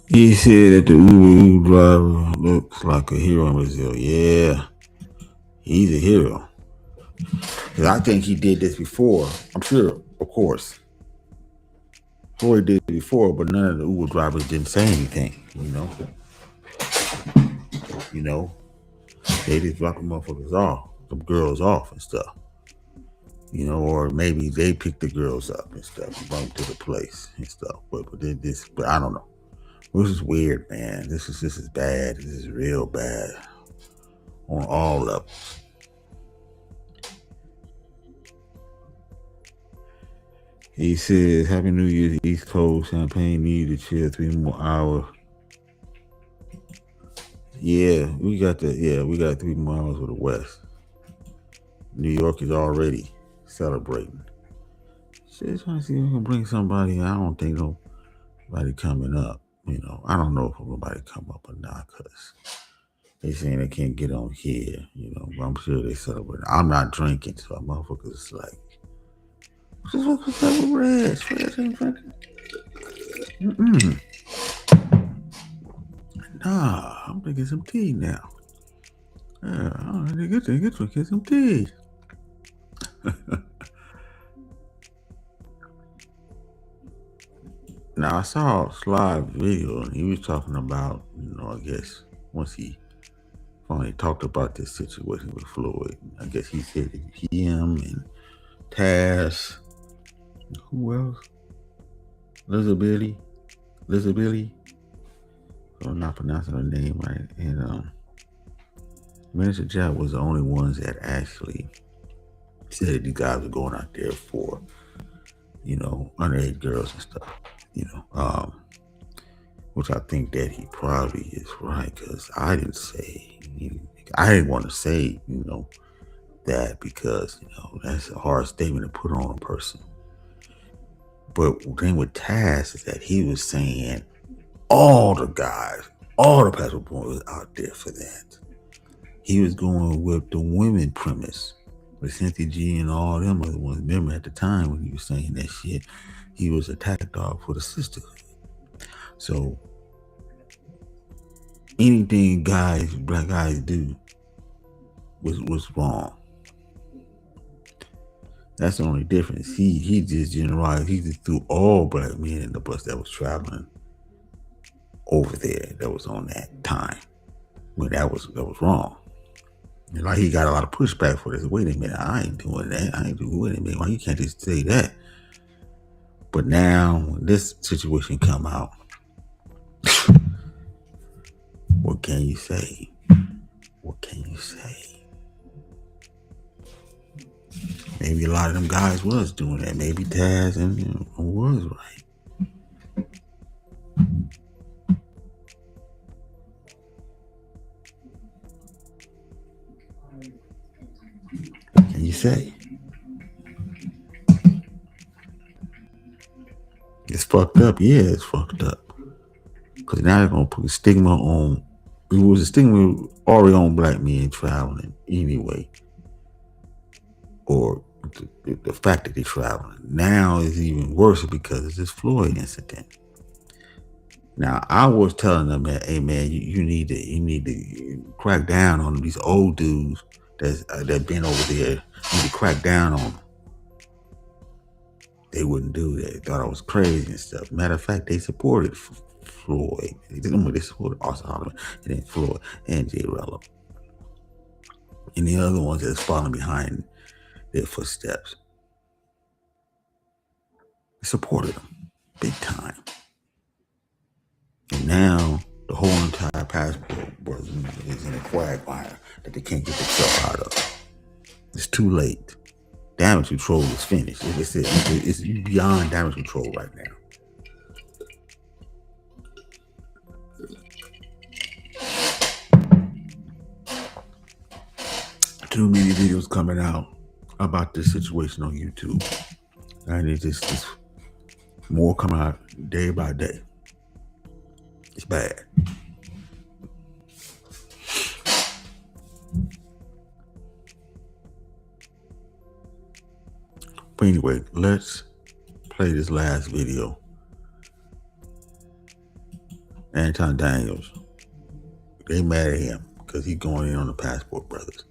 He said that the Uber driver looks like a hero in Brazil. Yeah, he's a hero. 'Cause I think he did this before. I'm sure, of course. Corey did it before, but none of the Uber drivers didn't say anything, You know, they just dropped the motherfuckers off, the girls off and stuff. Or maybe they picked the girls up and stuff and brought them to the place and stuff. But I don't know. This is weird, man. This is bad. This is real bad on all levels. He says, "Happy New Year, East Coast. Champagne need to chill 3 more hours." Yeah, we got 3 more hours with the West. New York is already celebrating. Just trying to see if we can bring somebody. I don't think nobody coming up. I don't know if nobody come up or not, because they saying they can't get on here. But I'm sure they celebrate. I'm not drinking, so motherfuckers is like, what's up with Reg? Reg ain't drinking. Nah, I'm drinking some tea now. Yeah, I'm drinking some tea. Now, I saw a slide video, and he was talking about, I guess, once he finally talked about this situation with Floyd, I guess he said that him and Taz, who else? Elizabeth, I'm not pronouncing her name right, and Minister Jack was the only ones that actually said that these guys were going out there for, underage girls and stuff. Which I think that he probably is right, because I didn't want to say, that because, that's a hard statement to put on a person. But the thing with Taz is that he was saying all the guys, all the passport boys was out there for that. He was going with the women premise with Cynthia G and all them other ones. Remember at the time when he was saying that shit, he was a attack dog for the sisterhood. So anything black guys do was wrong. That's the only difference. He just generalized. He just threw all black men in the bus that was traveling over there. That was on that time when that was wrong. And like he got a lot of pushback for this. Wait a minute, I ain't doing that. Wait a minute, why you can't just say that? But now when this situation come out, what can you say? What can you say? Maybe a lot of them guys was doing that. Maybe Taz and was right. What can you say? It's fucked up. Yeah, it's fucked up. Because now they're going to put a stigma on. It was a stigma already on black men traveling anyway. Or the fact that they're traveling. Now is even worse because of this Floyd incident. Now, I was telling them that, hey man, you need to crack down on these old dudes that been over there. You need to crack down on them. They wouldn't do that. They thought I was crazy and stuff. Matter of fact, they supported Floyd. They supported Austin Holloman and then Floyd and J. Rello. And the other ones that's following behind their footsteps. They supported them big time. And now the whole entire passport brothers is in a quagmire that they can't get themselves out of. It's too late. Damage control is finished. It's beyond damage control right now. Too many videos coming out about this situation on YouTube. And it's just more coming out day by day. It's bad. But anyway, let's play this last video. Anton Daniels, they mad at him because he's going in on the Passport Brothers.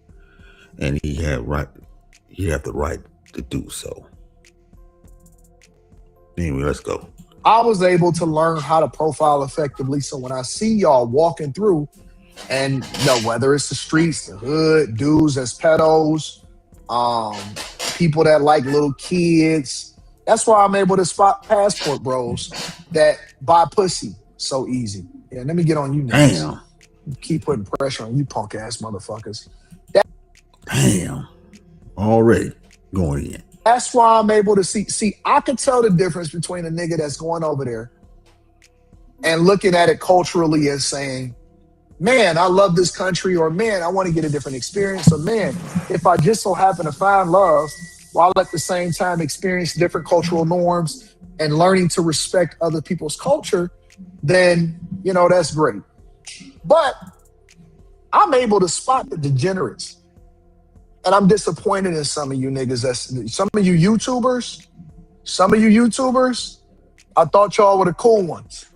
And he had the right to do so. Anyway, let's go. I was able to learn how to profile effectively. So when I see y'all walking through, and whether it's the streets, the hood, dudes as pedos, people that like little kids, that's why I'm able to spot Passport Bros that buy pussy so easy. Yeah, let me get on you niggas. Damn. Keep putting pressure on you punk ass motherfuckers. Damn. Already going in. That's why I'm able to see, I can tell the difference between a nigga that's going over there and looking at it culturally and saying, man, I love this country, or man, I want to get a different experience, or man, if I just so happen to find love while at the same time experience different cultural norms and learning to respect other people's culture, then, that's great. But I'm able to spot the degenerates. And I'm disappointed in some of you niggas. Some of you YouTubers, I thought y'all were the cool ones.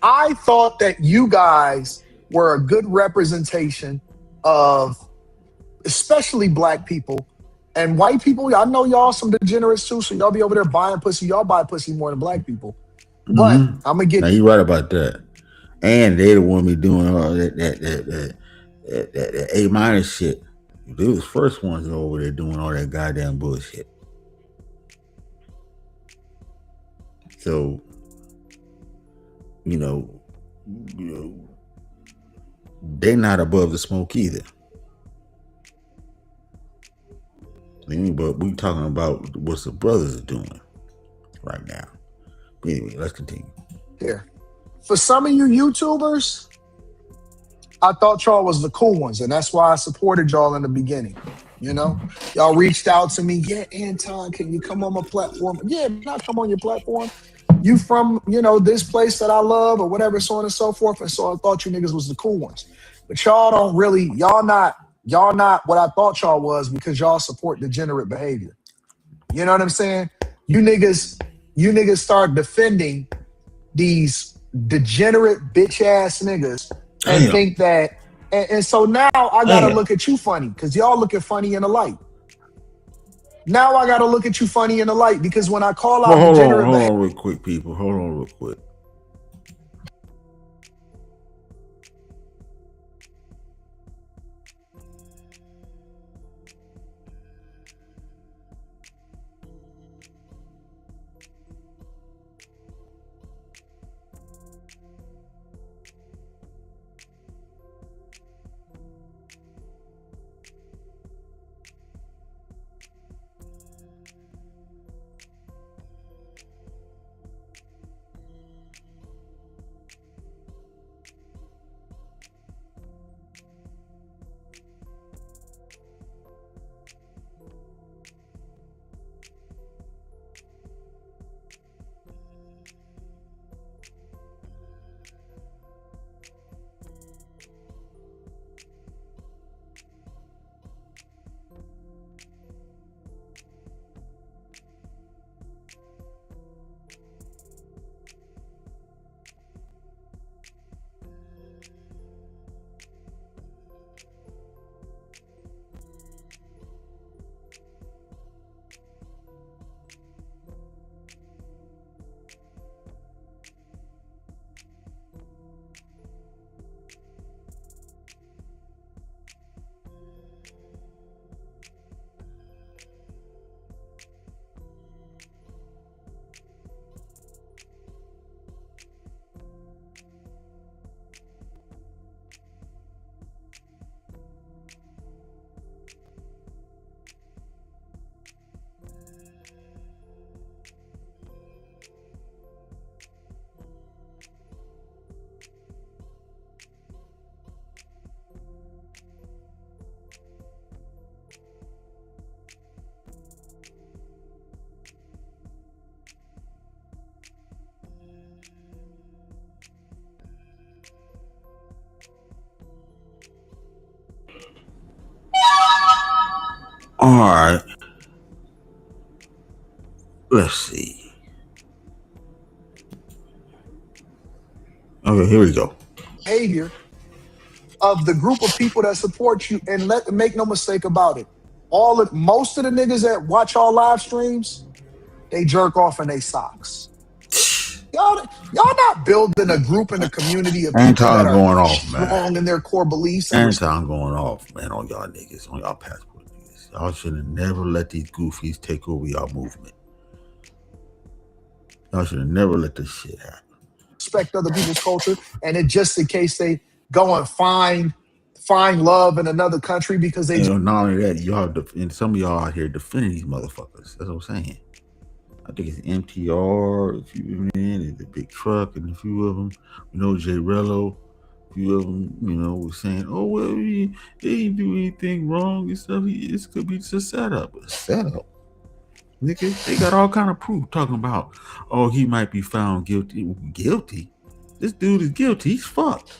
I thought that you guys were a good representation of especially black people and white people. I know y'all some degenerates too, so y'all be over there buying pussy. Y'all buy pussy more than black people. But I'm gonna get. Now you right about that. And they the one be doing all that A- shit. They was first ones over there doing all that goddamn bullshit. So, they're not above the smoke either. But we talking about what the brothers are doing right now. But anyway, let's continue. Here. For some of you YouTubers, I thought y'all was the cool ones, and that's why I supported y'all in the beginning. You know, y'all reached out to me. Yeah, Anton, can you come on my platform? Yeah, I'll come on your platform. You from, this place that I love or whatever, so on and so forth. And so I thought you niggas was the cool ones. But y'all don't really, y'all not what I thought y'all was because y'all support degenerate behavior. You know what I'm saying? You niggas start defending these degenerate bitch ass niggas and think that, and so now I gotta look at you funny because y'all looking funny in the light. Now I gotta look at you funny in the light because when I call out degenerate behavior. Hold on real quick, people. Hold on real quick. All right. Let's see. Okay, here we go. Behavior of the group of people that support you, and make no mistake about it. Most of the niggas that watch all live streams, they jerk off in their socks. Y'all not building a group and a community of people that are going off, strong man. in their core beliefs. Anton going off, man, on y'all niggas, on y'all passport niggas. Y'all should have never let these goofies take over y'all movement. Y'all should have never let this shit happen. Respect other people's culture, and it just in case they go and find love in another country because they. Not only that, y'all and some of y'all out here defending these motherfuckers. That's what I'm saying. I think it's MTR, a few of them, and the big truck, and a few of them. J Rello, a few of them, was saying, "Oh well, they didn't do anything wrong and stuff. It could be just a setup." A setup, nigga. They got all kind of proof talking about, "Oh, he might be found guilty." Guilty? This dude is guilty. He's fucked.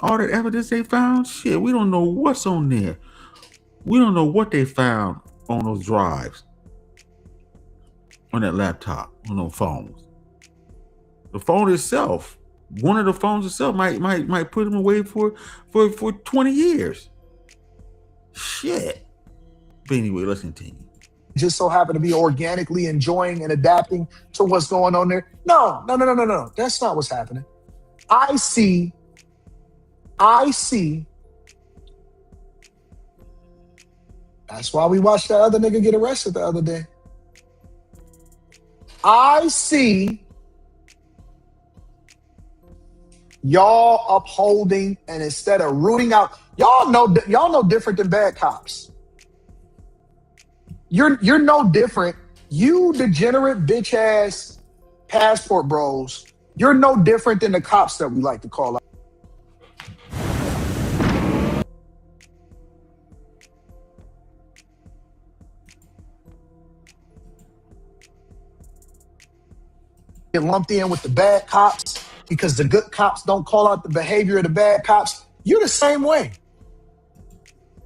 All the evidence they found, shit, we don't know what's on there. We don't know what they found on those drives. On that laptop, on those phones. The phone itself, one of the phones itself might put him away for 20 years. Shit. But anyway, let's continue. Just so happen to be organically enjoying and adapting to what's going on there. No. That's not what's happening. I see. That's why we watched that other nigga get arrested the other day. I see y'all upholding, and instead of rooting out, y'all know different than bad cops. You're no different. You degenerate bitch ass passport bros. You're no different than the cops that we like to call out. get lumped in with the bad cops because the good cops don't call out the behavior of the bad cops. You're the same way.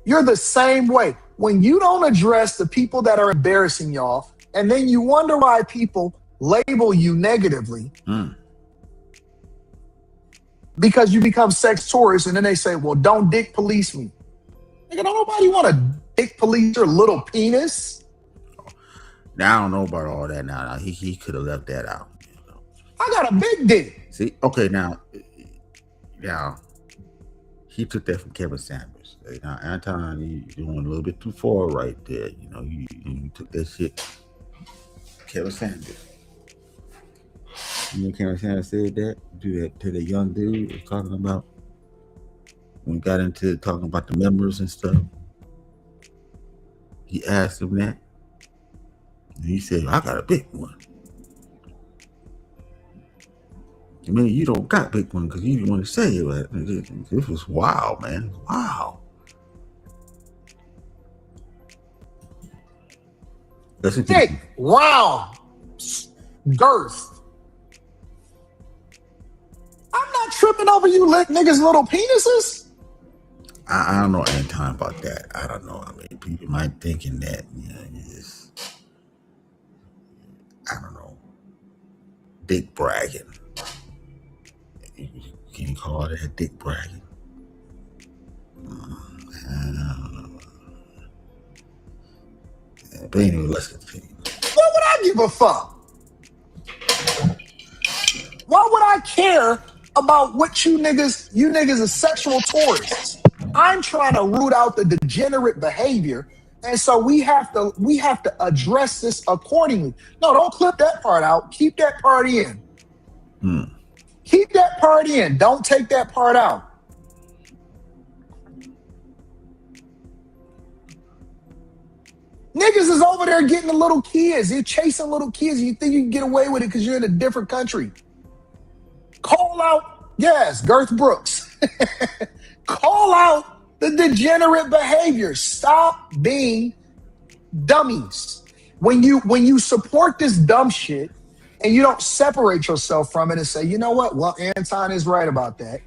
You're the same way. When you don't address the people that are embarrassing y'all, and then you wonder why people label you negatively because you become sex tourists, and then they say, well, don't dick police me. Nigga, don't nobody want to dick police your little penis. Now, I don't know about all that now. He could have left that out. I got a big dick. See, okay, now, he took that from Kevin Sanders. Now, Anton, you doing a little bit too far right there. You know, you took that shit. Kevin Sanders. You know, Kevin Sanders said that to the young dude was talking about when we got into talking about the members and stuff. He asked him that. And he said, I got a big one. I mean, you don't got big one because you didn't want to say it, but this was wild, man. Wow. Thick, round, girth. I'm not tripping over you niggas' little penises. I don't know any time about that. I don't know. I mean, people might thinking that, you know, I don't know, dick bragging. Can you call that dick bragging? But anyway, let's continue. What would I give a fuck? Why would I care about what you niggas are sexual tourists? I'm trying to root out the degenerate behavior, and so we have to address this accordingly. No, don't clip that part out. Keep that part in. Keep that part in. Don't take that part out. Niggas is over there getting the little kids. You're chasing little kids. You think you can get away with it because you're in a different country. Call out, yes, Girth Brooks. Call out the degenerate behavior. Stop being dummies. When you support this dumb shit and you don't separate yourself from it and say, you know what? Well, Anton is right about that.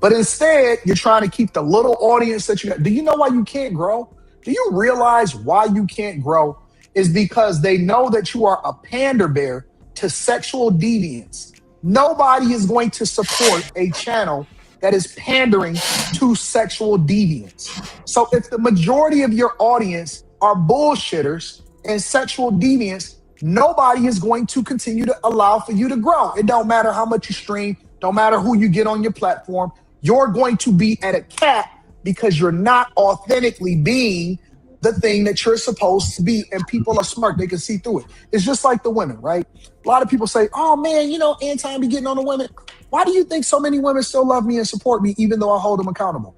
But instead, you're trying to keep the little audience that you got. Do you know why you can't grow? Do you realize why you can't grow? Is because they know that you are a pander bear to sexual deviance. Nobody is going to support a channel that is pandering to sexual deviance. So if the majority of your audience are bullshitters and sexual deviants, nobody is going to continue to allow for you to grow. It don't matter how much you stream, don't matter who you get on your platform. You're going to be at a cap because you're not authentically being the thing that you're supposed to be, and people are smart. They can see through it. It's just like the women, right? A lot of people say, oh man, you know, Anton be getting on the women. Why do you think so many women still love me and support me even though I hold them accountable?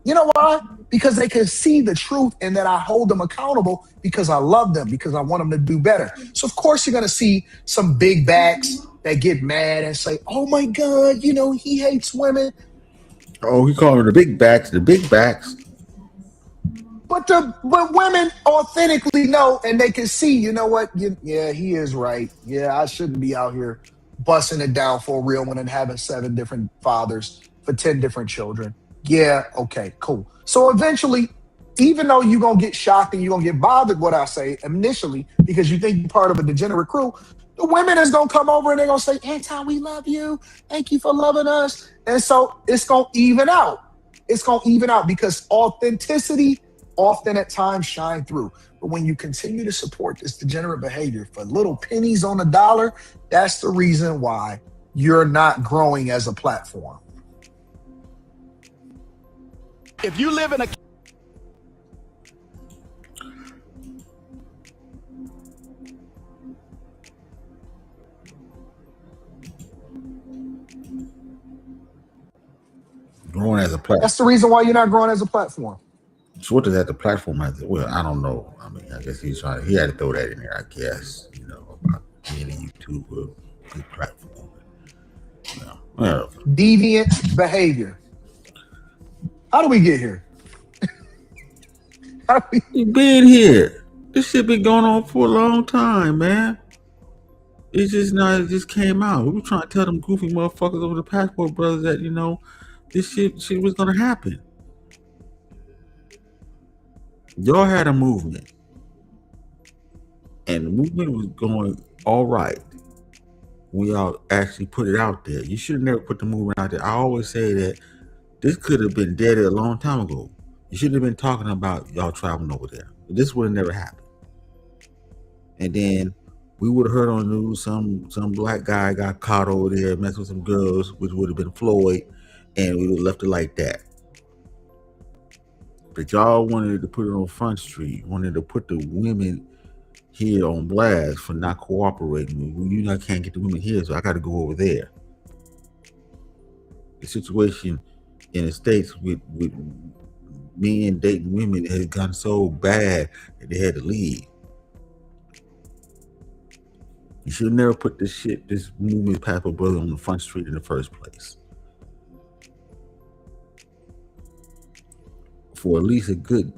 You know why? Because they can see the truth and that I hold them accountable because I love them, because I want them to do better. So of course you're going to see some big backs that get mad and say, oh my God, you know, he hates women. Oh, he called her the big backs. But women authentically know, and they can see, you know what? Yeah, he is right. Yeah, I shouldn't be out here busting it down for a real one and having 7 different fathers for 10 different children. Yeah, okay, cool. So eventually, even though you're going to get shocked and you're going to get bothered what I say initially because you think you're part of a degenerate crew, the women is going to come over and they're going to say, Anton, we love you. Thank you for loving us. And so it's going to even out. It's going to even out because authenticity often at times shine through. But when you continue to support this degenerate behavior for little pennies on the dollar, that's the reason why you're not growing as a platform. If you live in a Growing as a platform. That's the reason why you're not growing as a platform. So what does that the platform have to? Well, I don't know. I mean, I guess he had to throw that in there, I guess, you know, about being a YouTuber, big platform. You know, well. Deviant behavior. How do we get here? How do we been here? This shit been going on for a long time, man. It's just not. It just came out. We were trying to tell them goofy motherfuckers over the Passport Brothers that this shit was gonna happen. Y'all had a movement, and the movement was going all right. We all actually put it out there. You should have never put the movement out there. I always say that this could have been dead a long time ago. You shouldn't have been talking about y'all traveling over there. This would have never happened. And then we would have heard on the news some black guy got caught over there messing with some girls, which would have been Floyd, and we would have left it like that. But y'all wanted to put it on Front Street, wanted to put the women here on blast for not cooperating. I can't get the women here, so I got to go over there. The situation in the States with men dating women has gotten so bad that they had to leave. You should never put this movement Passport Brother on the Front Street in the first place. For at least a good,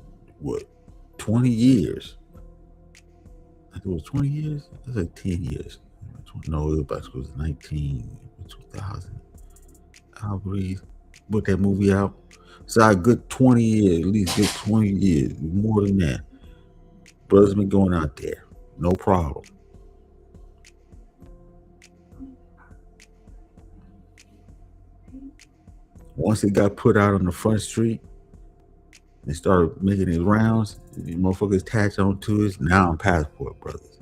20 years. I think it was 20 years? It was like 10 years. No, it was 2000. I'll breathe. Put that movie out. So a good 20 years, at least good 20 years, more than that. Brothers been going out there. No problem. Once it got put out on the Front Street and started making its rounds, the motherfuckers attached onto it. Now I'm Passport Brothers.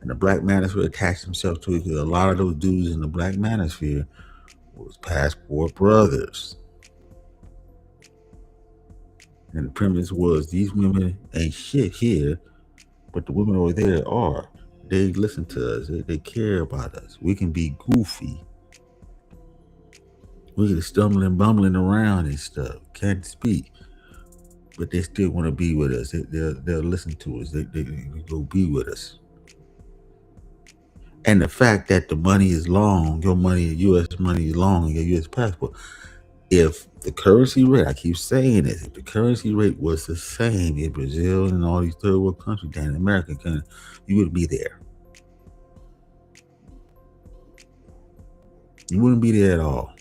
And the Black Manosphere attached himself to it because a lot of those dudes in the Black Manosphere was Passport Brothers. And the premise was these women ain't shit here, but the women over there are. They listen to us. They care about us. We can be goofy. We can stumble and bumbling around and stuff. Can't speak. But they still want to be with us. They'll listen to us. They go be with us. And the fact that the money is long, your money, U.S. money is long in your U.S. passport. If the currency rate, I keep saying this, if the currency rate was the same in Brazil and all these third world countries and American countries, you would be there. You wouldn't be there at all.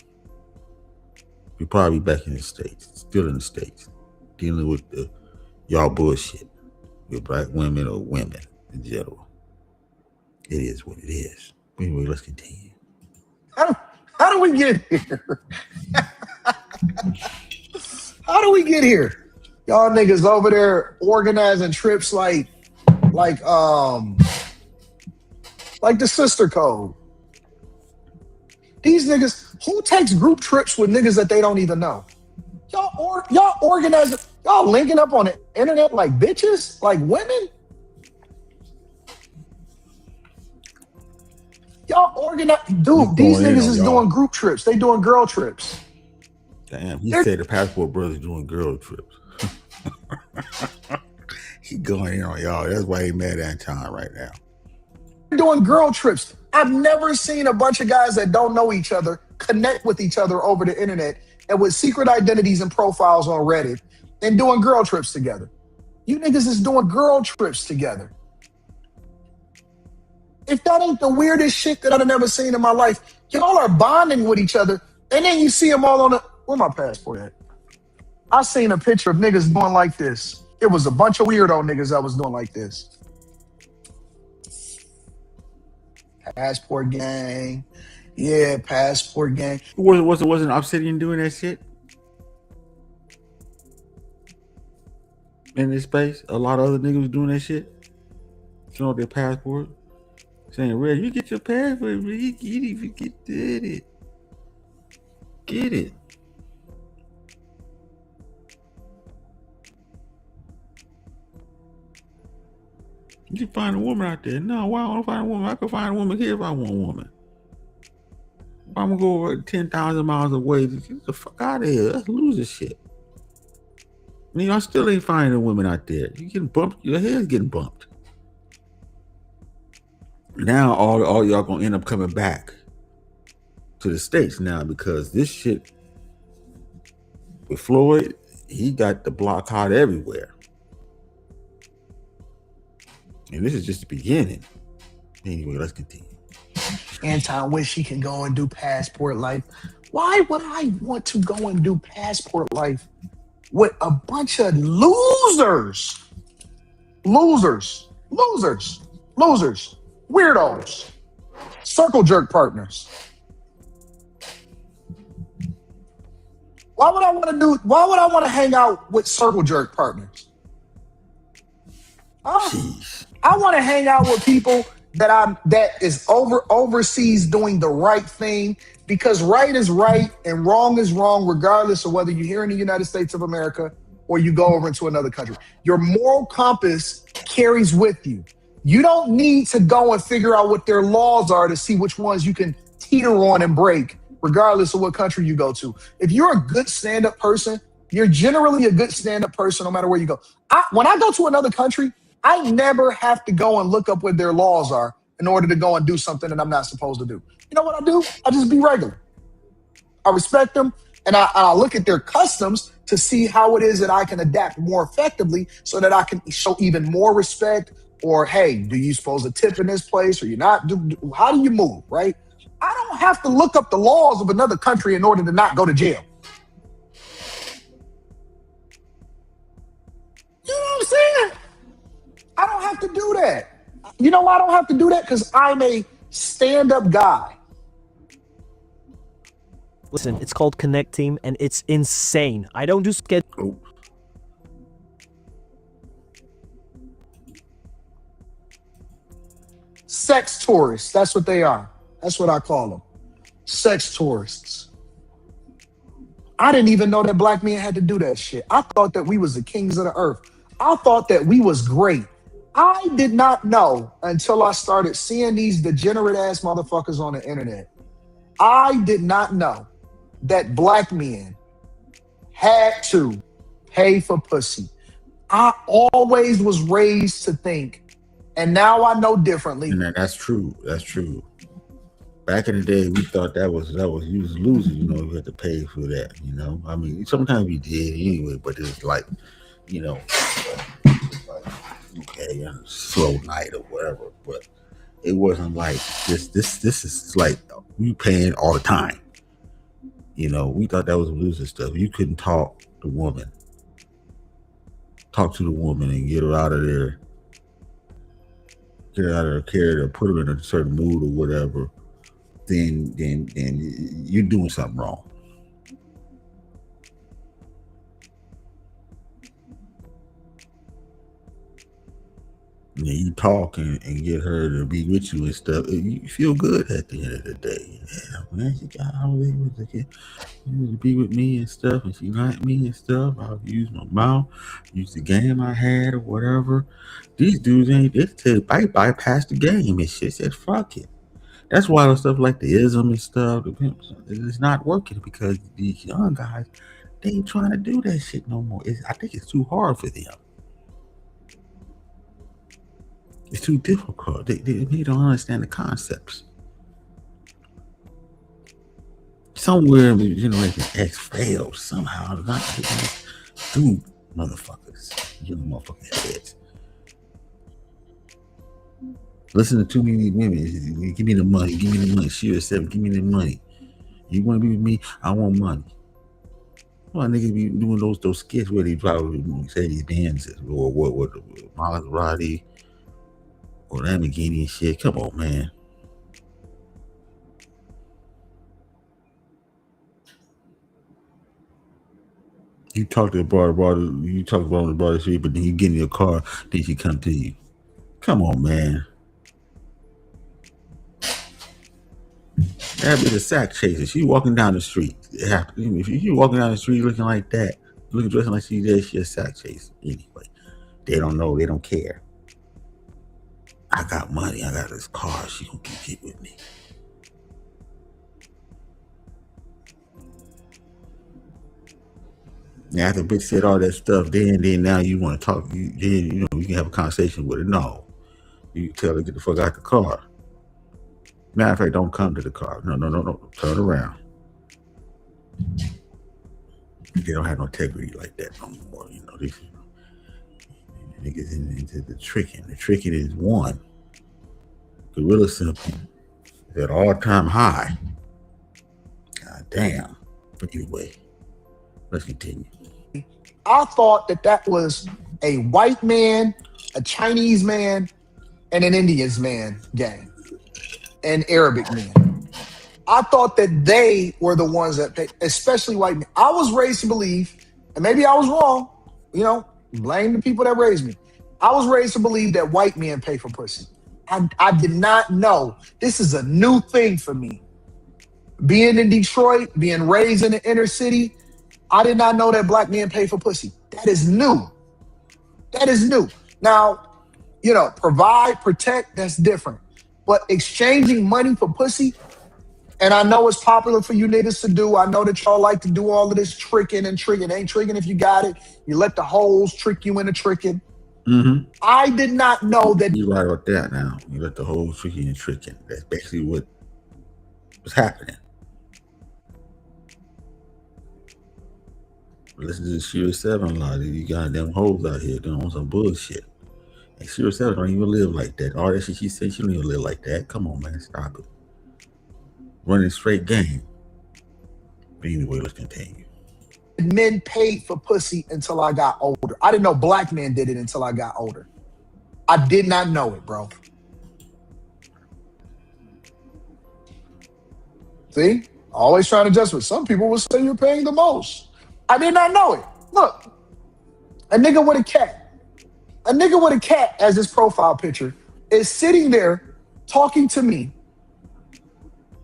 You'd probably be back in the States, still in the States, dealing with y'all bullshit with black women or women in general. It is what it is. Anyway, let's continue. How do we get here? How do we get here? Y'all niggas over there organizing trips like the sister code. These niggas, who takes group trips with niggas that they don't even know? Y'all organizing, y'all linking up on the internet like bitches, like women. Y'all organize, dude. These niggas is doing group trips. They doing girl trips. Damn, he said the Passport Brothers doing girl trips. He going in on y'all. That's why he mad at Anton right now. Doing girl trips. I've never seen a bunch of guys that don't know each other connect with each other over the internet and with secret identities and profiles on Reddit and doing girl trips together. You niggas is doing girl trips together. If that ain't the weirdest shit that I've never seen in my life, y'all are bonding with each other, and then you see them all on the... Where my passport at? I seen a picture of niggas doing like this. It was a bunch of weirdo niggas that was doing like this. Passport gang. Yeah, passport gang. Wasn't Obsidian doing that shit? In this space? A lot of other niggas was doing that shit? Showing their passport? Saying, Red, you get your passport, Red. You can't even get it. Get it. You can find a woman out there. No, why don't I find a woman? I can find a woman here if I want a woman. If I'm gonna go over 10,000 miles away, get the fuck out of here. That's loser shit. I mean, I still ain't finding a woman out there. You getting bumped, your head's getting bumped. Now all y'all gonna end up coming back to the States now because this shit with Floyd, he got the block hot everywhere. And this is just the beginning. Anyway, let's continue. Anton wish he can go and do passport life. Why would I want to go and do passport life with a bunch of losers? Losers, losers, losers, weirdos, circle jerk partners. Why would I want to hang out with circle jerk partners? I want to hang out with people that is overseas doing the right thing, because right is right and wrong is wrong, regardless of whether you're here in the United States of America or you go over into another country. Your moral compass carries with you. You don't need to go and figure out what their laws are to see which ones you can teeter on and break, regardless of what country you go to. If you're a good stand-up person, you're generally a good stand-up person no matter where you go. When I go to another country, I never have to go and look up what their laws are in order to go and do something that I'm not supposed to do. You know what I do? I just be regular. I respect them, and I look at their customs to see how it is that I can adapt more effectively so that I can show even more respect. Or, hey, do you supposed to tip in this place or you're not? How do you move, right? I don't have to look up the laws of another country in order to not go to jail. You know what I'm saying? I don't have to do that. You know why I don't have to do that? Because I'm a stand-up guy. Listen, it's called Connect Team, and it's insane. I don't do schedule. Sex tourists. That's what they are. That's what I call them. Sex tourists. I didn't even know that black men had to do that shit. I thought that we was the kings of the earth. I thought that we was great. I did not know until I started seeing these degenerate ass motherfuckers on the internet. I did not know that black men had to pay for pussy. I always was raised to think, and now I know differently. And that's true. That's true. Back in the day, we thought that was you was losing. You know, you had to pay for that. You know, I mean, sometimes we did anyway, but it's like, you know, okay, slow night or whatever. But it wasn't like this. This is like we paying all the time. You know, we thought that was losing stuff. You couldn't talk to the woman and get her out of there. Get her out of her character, put her in a certain mood or whatever. Then you're doing something wrong. Yeah, you talk and get her to be with you and stuff. You feel good at the end of the day. Yeah, man, she got all able to be with me and stuff, and she liked me and stuff. I'll use my mouth, use the game I had or whatever. These dudes they bypass the game and shit. Said fuck it. That's why the stuff like the ism and stuff, the pimps, it's not working because these young guys, they ain't trying to do that shit no more. I think it's too hard for them. It's too difficult. They don't understand the concepts. Somewhere in the generation X failed somehow to not get through motherfuckers. You motherfucking heads. Listen to too many women. Give me the money. Give me the money. She was 7. Give me the money. You want to be with me? I want money. Well, niggas be doing those skits where they probably say these bands or what Maserati or Lamborghini and shit. Come on, man. You talk to the brother street, but then you get in your car, then she come to you. Come on, man. That'd be the sack chaser. She walking down the street. If you walking down the street looking like that, dressing like she's there, she a sack chaser. Anyway, they don't know. They don't care. I got money. I got this car. She gonna get with me. Now, after bitch said all that stuff, then now you want to talk. You can have a conversation with her. No, you tell her to get the fuck out the car. Matter of fact, don't come to the car. No. Turn around. They don't have no integrity like that no more. You know, these niggas into the tricking. The tricking is one. gorilla symptom is at all-time high. God damn. But anyway, let's continue. I thought that was a white man, a Chinese man, and an Indian man gang, and Arabic men. I thought that they were the ones that paid, especially white men. I was raised to believe, and maybe I was wrong, blame the people that raised me. I was raised to believe that white men pay for pussy. I did not know. This is a new thing for me. Being in Detroit, being raised in the inner city, I did not know that black men pay for pussy. That is new. That is new. Now, provide, protect, that's different. But exchanging money for pussy, and I know it's popular for you niggas to do. I know that y'all like to do all of this tricking and tricking. Ain't tricking if you got it. You let the hoes trick you into tricking. Mm-hmm. I did not know that. You're right about that now. You let the whole tricking and tricking. That's basically what was happening. Listen to the Sirius 7 a lot. You got them hoes out here doing some bullshit. And Sirius 7 don't even live like that. All that shit she said, she don't even live like that. Come on, man. Stop it. Running straight game. But anyway, let's continue. Men paid for pussy until I got older. I didn't know black men did it until I got older. I did not know it, bro. See? Always trying to justify. Some people will say you're paying the most. I did not know it. Look, a nigga with a cat. A nigga with a cat as his profile picture is sitting there talking to me,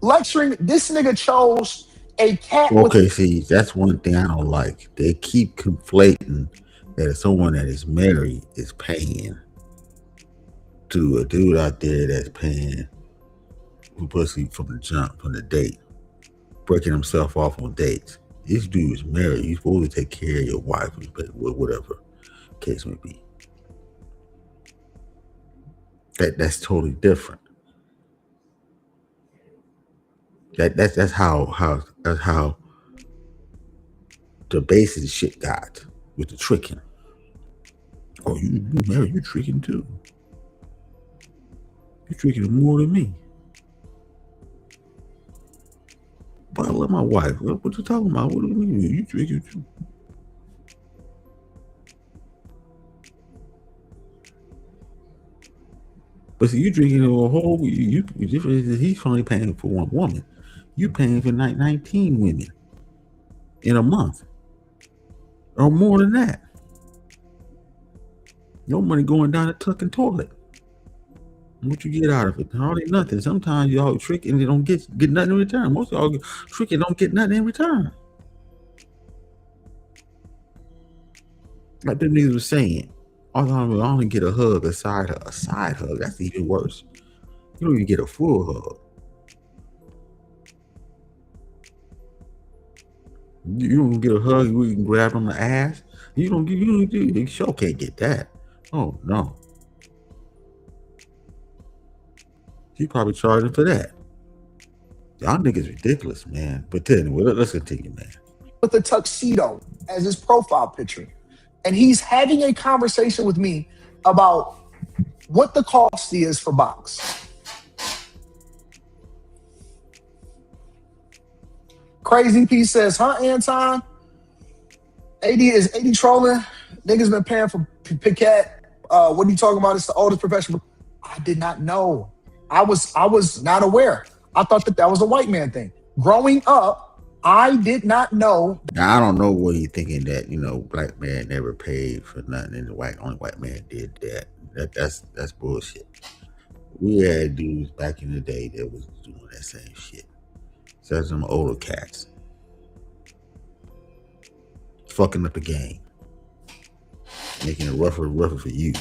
lecturing. This nigga chose a cat. Okay, see, that's one thing I don't like. They keep conflating that someone that is married is paying to a dude out there that's paying for pussy from the jump, from the date, breaking himself off on dates. This dude is married. You're supposed to take care of your wife, whatever case may be. That's totally different. That's how the basic shit got with the tricking. Oh, you married? You tricking too? You tricking more than me? But I love my wife. What you talking about? What do you mean? You tricking too? But see, you drinking a whole. He's only paying for one woman. You paying for 19 women in a month, or more than that. Your money going down the tucking toilet. What you get out of it? Hardly nothing. Sometimes y'all trick and they don't get nothing in return. Most of y'all trick and don't get nothing in return. Like them niggas was saying, I only get a hug, a side hug. That's even worse. You don't even get a full hug. You don't get a hug. You can grab on the ass. You sure can't get that. Oh no. He probably charging for that. Y'all niggas ridiculous, man. But anyway, let's continue, man. With a tuxedo as his profile picture. And he's having a conversation with me about what the cost is for box. Crazy P says, huh, Anton? Is 80 trolling? Niggas been paying for Piquet. What are you talking about? It's the oldest professional. I did not know. I was not aware. I thought that was a white man thing. Growing up, I did not know. Now I don't know what you thinking that black man never paid for nothing and the only white man did that. That's bullshit. We had dudes back in the day that was doing that same shit. So some older cats fucking up the game, making it rougher and rougher for you.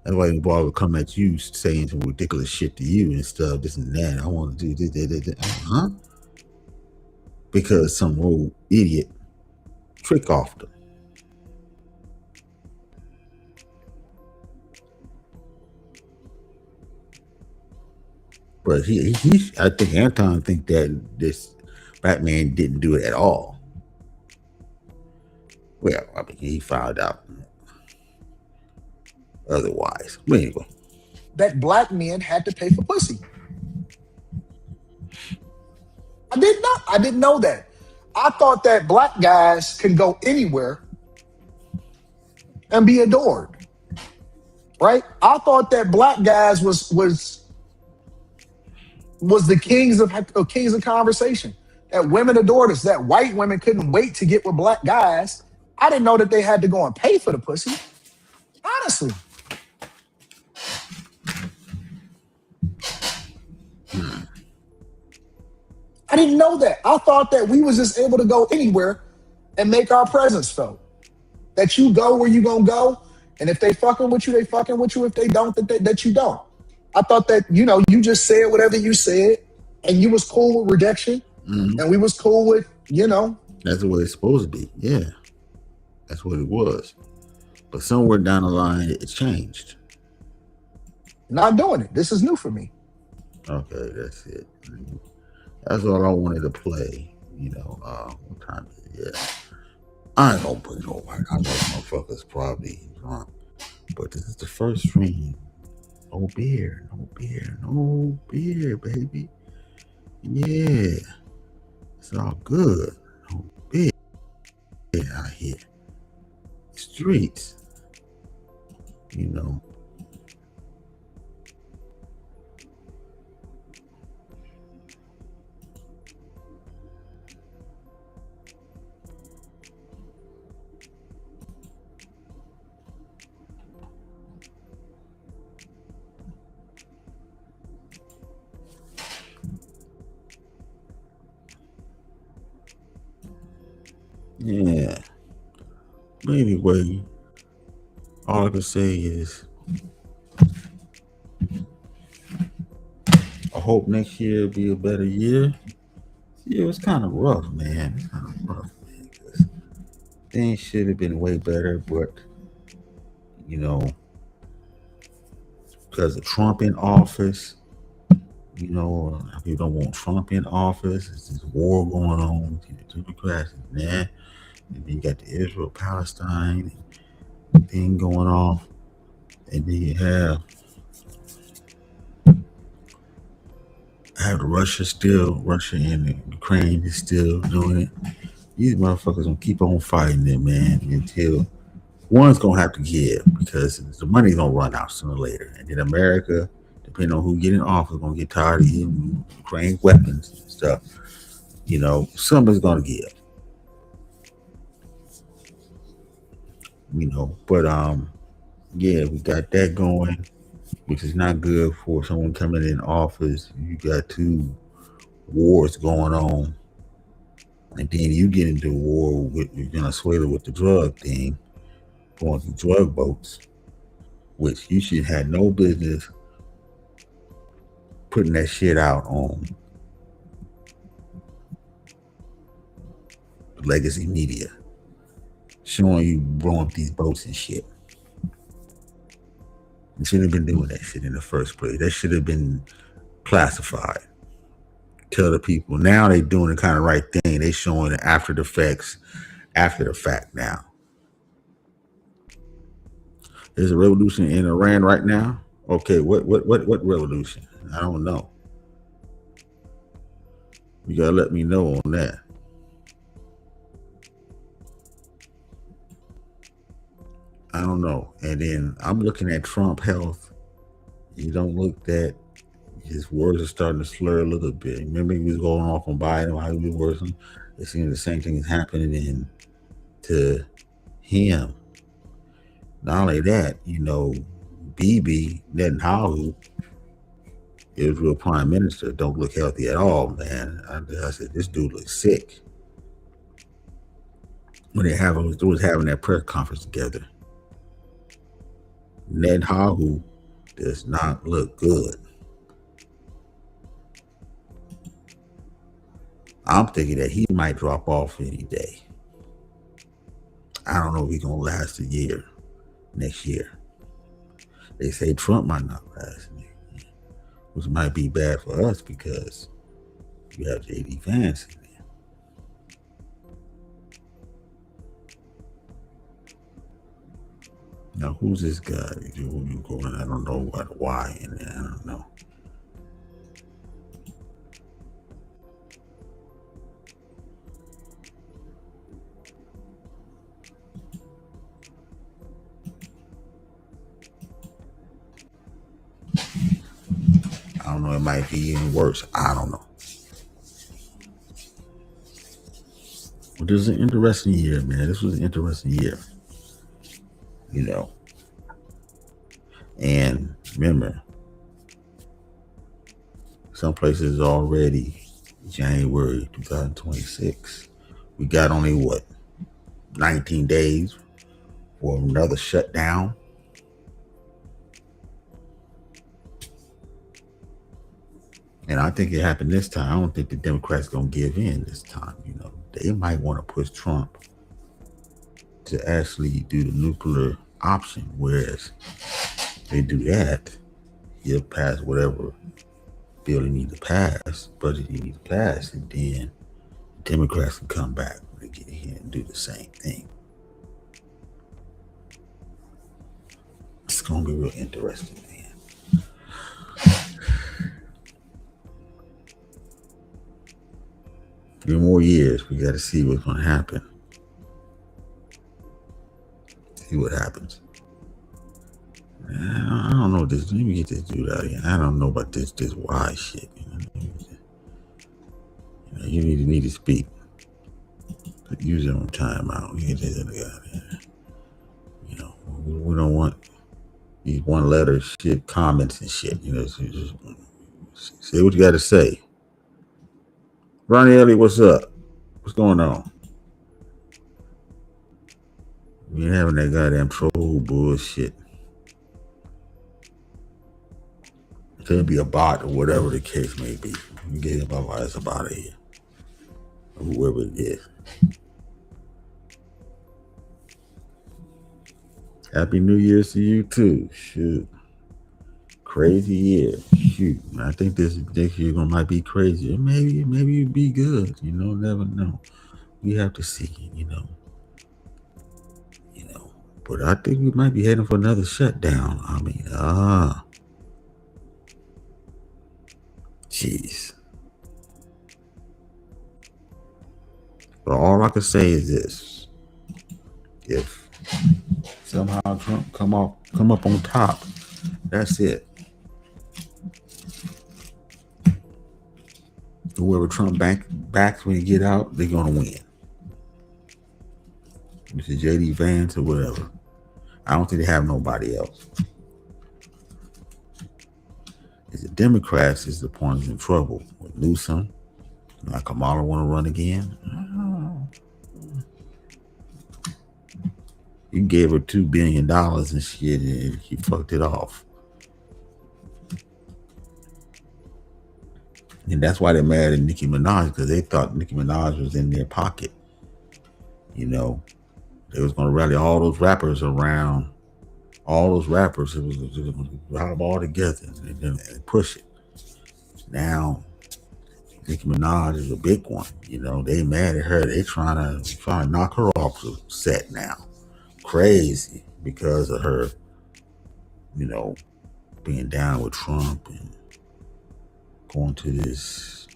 That's why the ball will come at you saying some ridiculous shit to you and stuff, this and that. I want to do this. Huh? Because some old idiot trick off them. But I think Anton think that this Batman didn't do it at all. Well, he found out otherwise. But anyway. that black men had to pay for pussy. I did not. I didn't know that. I thought that black guys can go anywhere and be adored. Right? I thought that black guys was the kings of conversation. That women adored us. That white women couldn't wait to get with black guys. I didn't know that they had to go and pay for the pussy. Honestly. I didn't know that. I thought that we was just able to go anywhere and make our presence felt. That you go where you gonna go, and if they fucking with you, they fucking with you. If they don't, that you don't. I thought that, you just said whatever you said, and you was cool with rejection, and we was cool with, That's the way it's supposed to be. Yeah, that's what it was. But somewhere down the line, it changed. Not doing it. This is new for me. Okay, that's it. That's all I wanted to play. What time is it? Yeah. I ain't gonna put nobody. I know motherfuckers probably drunk. But this is the first stream. No beer, baby. Yeah. It's all good. No beer out here. Streets. Yeah. But anyway, all I can say is I hope next year will be a better year. Yeah, it was kind of rough, man. It's kind of rough, man. Things should have been way better, but because of Trump in office, people don't want Trump in office. It's this war going on between the Democrats and that. And then you got the Israel-Palestine thing going on. And then you have Russia and Ukraine is still doing it. These motherfuckers gonna keep on fighting it, man, until one's gonna have to give, because the money's gonna run out sooner or later. And then America, depending on who get in office, gonna get tired of using Ukraine weapons and stuff. Somebody's gonna give. But yeah, we got that going, which is not good for someone coming in office. You got two wars going on, and then you get into a war with Venezuela with the drug thing, going through drug boats, which you should have no business putting that shit out on legacy media, showing you blowing up these boats and shit. You shouldn't have been doing that shit in the first place. That should have been classified. Tell the people. Now they doing the kind of right thing. They showing the after the fact now. There's a revolution in Iran right now. Okay, what revolution? I don't know. You gotta let me know on that. I don't know. And then I'm looking at Trump health. You don't look that. His words are starting to slur a little bit. Remember, he was going off on Biden, how he was working. It seems the same thing is happening to him. Not only that, Bibi Netanyahu, Israel Prime Minister, don't look healthy at all, man. I said, this dude looks sick. When they was having that press conference together, Netanyahu does not look good. I'm thinking that he might drop off any day. I don't know if he's going to last a year next year. They say Trump might not last a year, which might be bad for us because you have J.D. Vance in there. Now, who's this guy? I don't know what, why in there. I don't know. I don't know. It might be even worse. I don't know. But this was an interesting year, man. This was an interesting year. You know. And remember, some places already January 2026. We got only 19 days for another shutdown. And I think it happened this time. I don't think the Democrats gonna give in this time. You know, they might want to push Trump to actually do the nuclear option. Whereas they do that, he'll pass whatever bill he need to pass, budget he need to pass, and then the Democrats can come back and get here and do the same thing. It's gonna be real interesting, man. 3 more years, we got to see what's gonna happen. See what happens. I don't know this. Let me get this dude out of here. I don't know about this wise shit. You need to speak. Use your own time out. Get this other guy out of here. You know, we don't want these one letter shit comments and shit. You know, so just say what you got to say. Ronnie Elliott, what's up? What's going on? We ain't having that goddamn troll bullshit. Could be a bot or whatever the case may be. You get him my ass up out of here. Whoever it is. Happy New Year's to you too. Shoot. Crazy year. Shoot. I think this next year might be crazy. Maybe it'd be good. You know, never know. We have to see, you know. But I think we might be heading for another shutdown. I mean, jeez. But all I can say is this: if somehow Trump come up on top, that's it. Whoever Trump backs when he get out, they're gonna win. If it's JD Vance or whatever, I don't think they have nobody else. It's the Democrats is the ones in trouble with Newsom. Like Kamala want to run again. You gave her $2 billion and shit, and he fucked it off. And that's why they're mad at Nicki Minaj, because they thought Nicki Minaj was in their pocket. You know, they was going to rally all those rappers around. All those rappers, it was going to rally them all together and push it. Now, Nicki Minaj is a big one. You know, they mad at her. They trying to knock her off the set now. Crazy because of her, you know, being down with Trump and going to this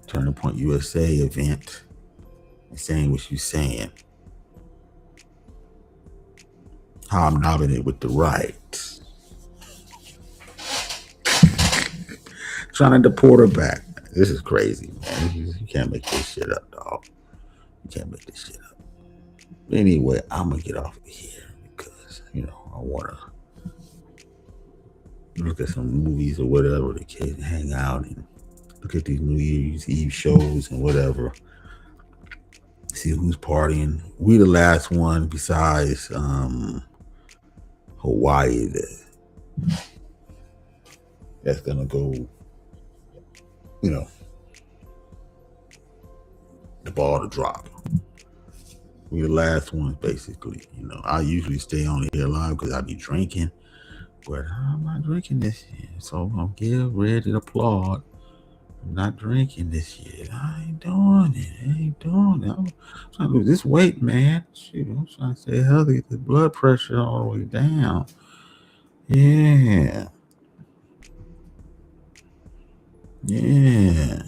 Turning Point USA event and saying what she's saying. Hobnobbing with the right. Trying to deport her back. This is crazy, man. You can't make this shit up, dog. You can't make this shit up. But anyway, I'm going to get off of here because, you know, I want to look at some movies or whatever the case, hang out and look at these New Year's Eve shows and whatever. See who's partying. We the last one besides Hawaii that's gonna go, you know, the ball to drop. We the last ones basically. You know, I usually stay on here live because I be drinking, but I'm not drinking this year. So I'm give Red an applaud I'm not drinking this year. I ain't doing it. I'm trying to lose this weight, man. Shoot, I'm trying to stay healthy, get the blood pressure all the way down. Yeah. Yeah.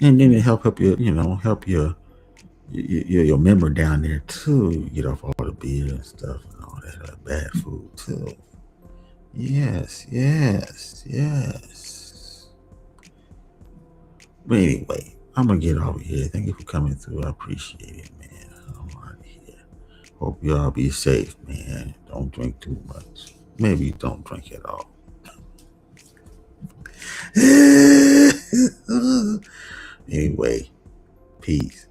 And then it help you, help your member down there too. Get off all the beer and stuff and all that bad food too. Yes. But anyway, I'm gonna get over here. Thank you for coming through. I appreciate it, man. I'm out of here. Hope y'all be safe, man. Don't drink too much. Maybe don't drink at all. Anyway, peace.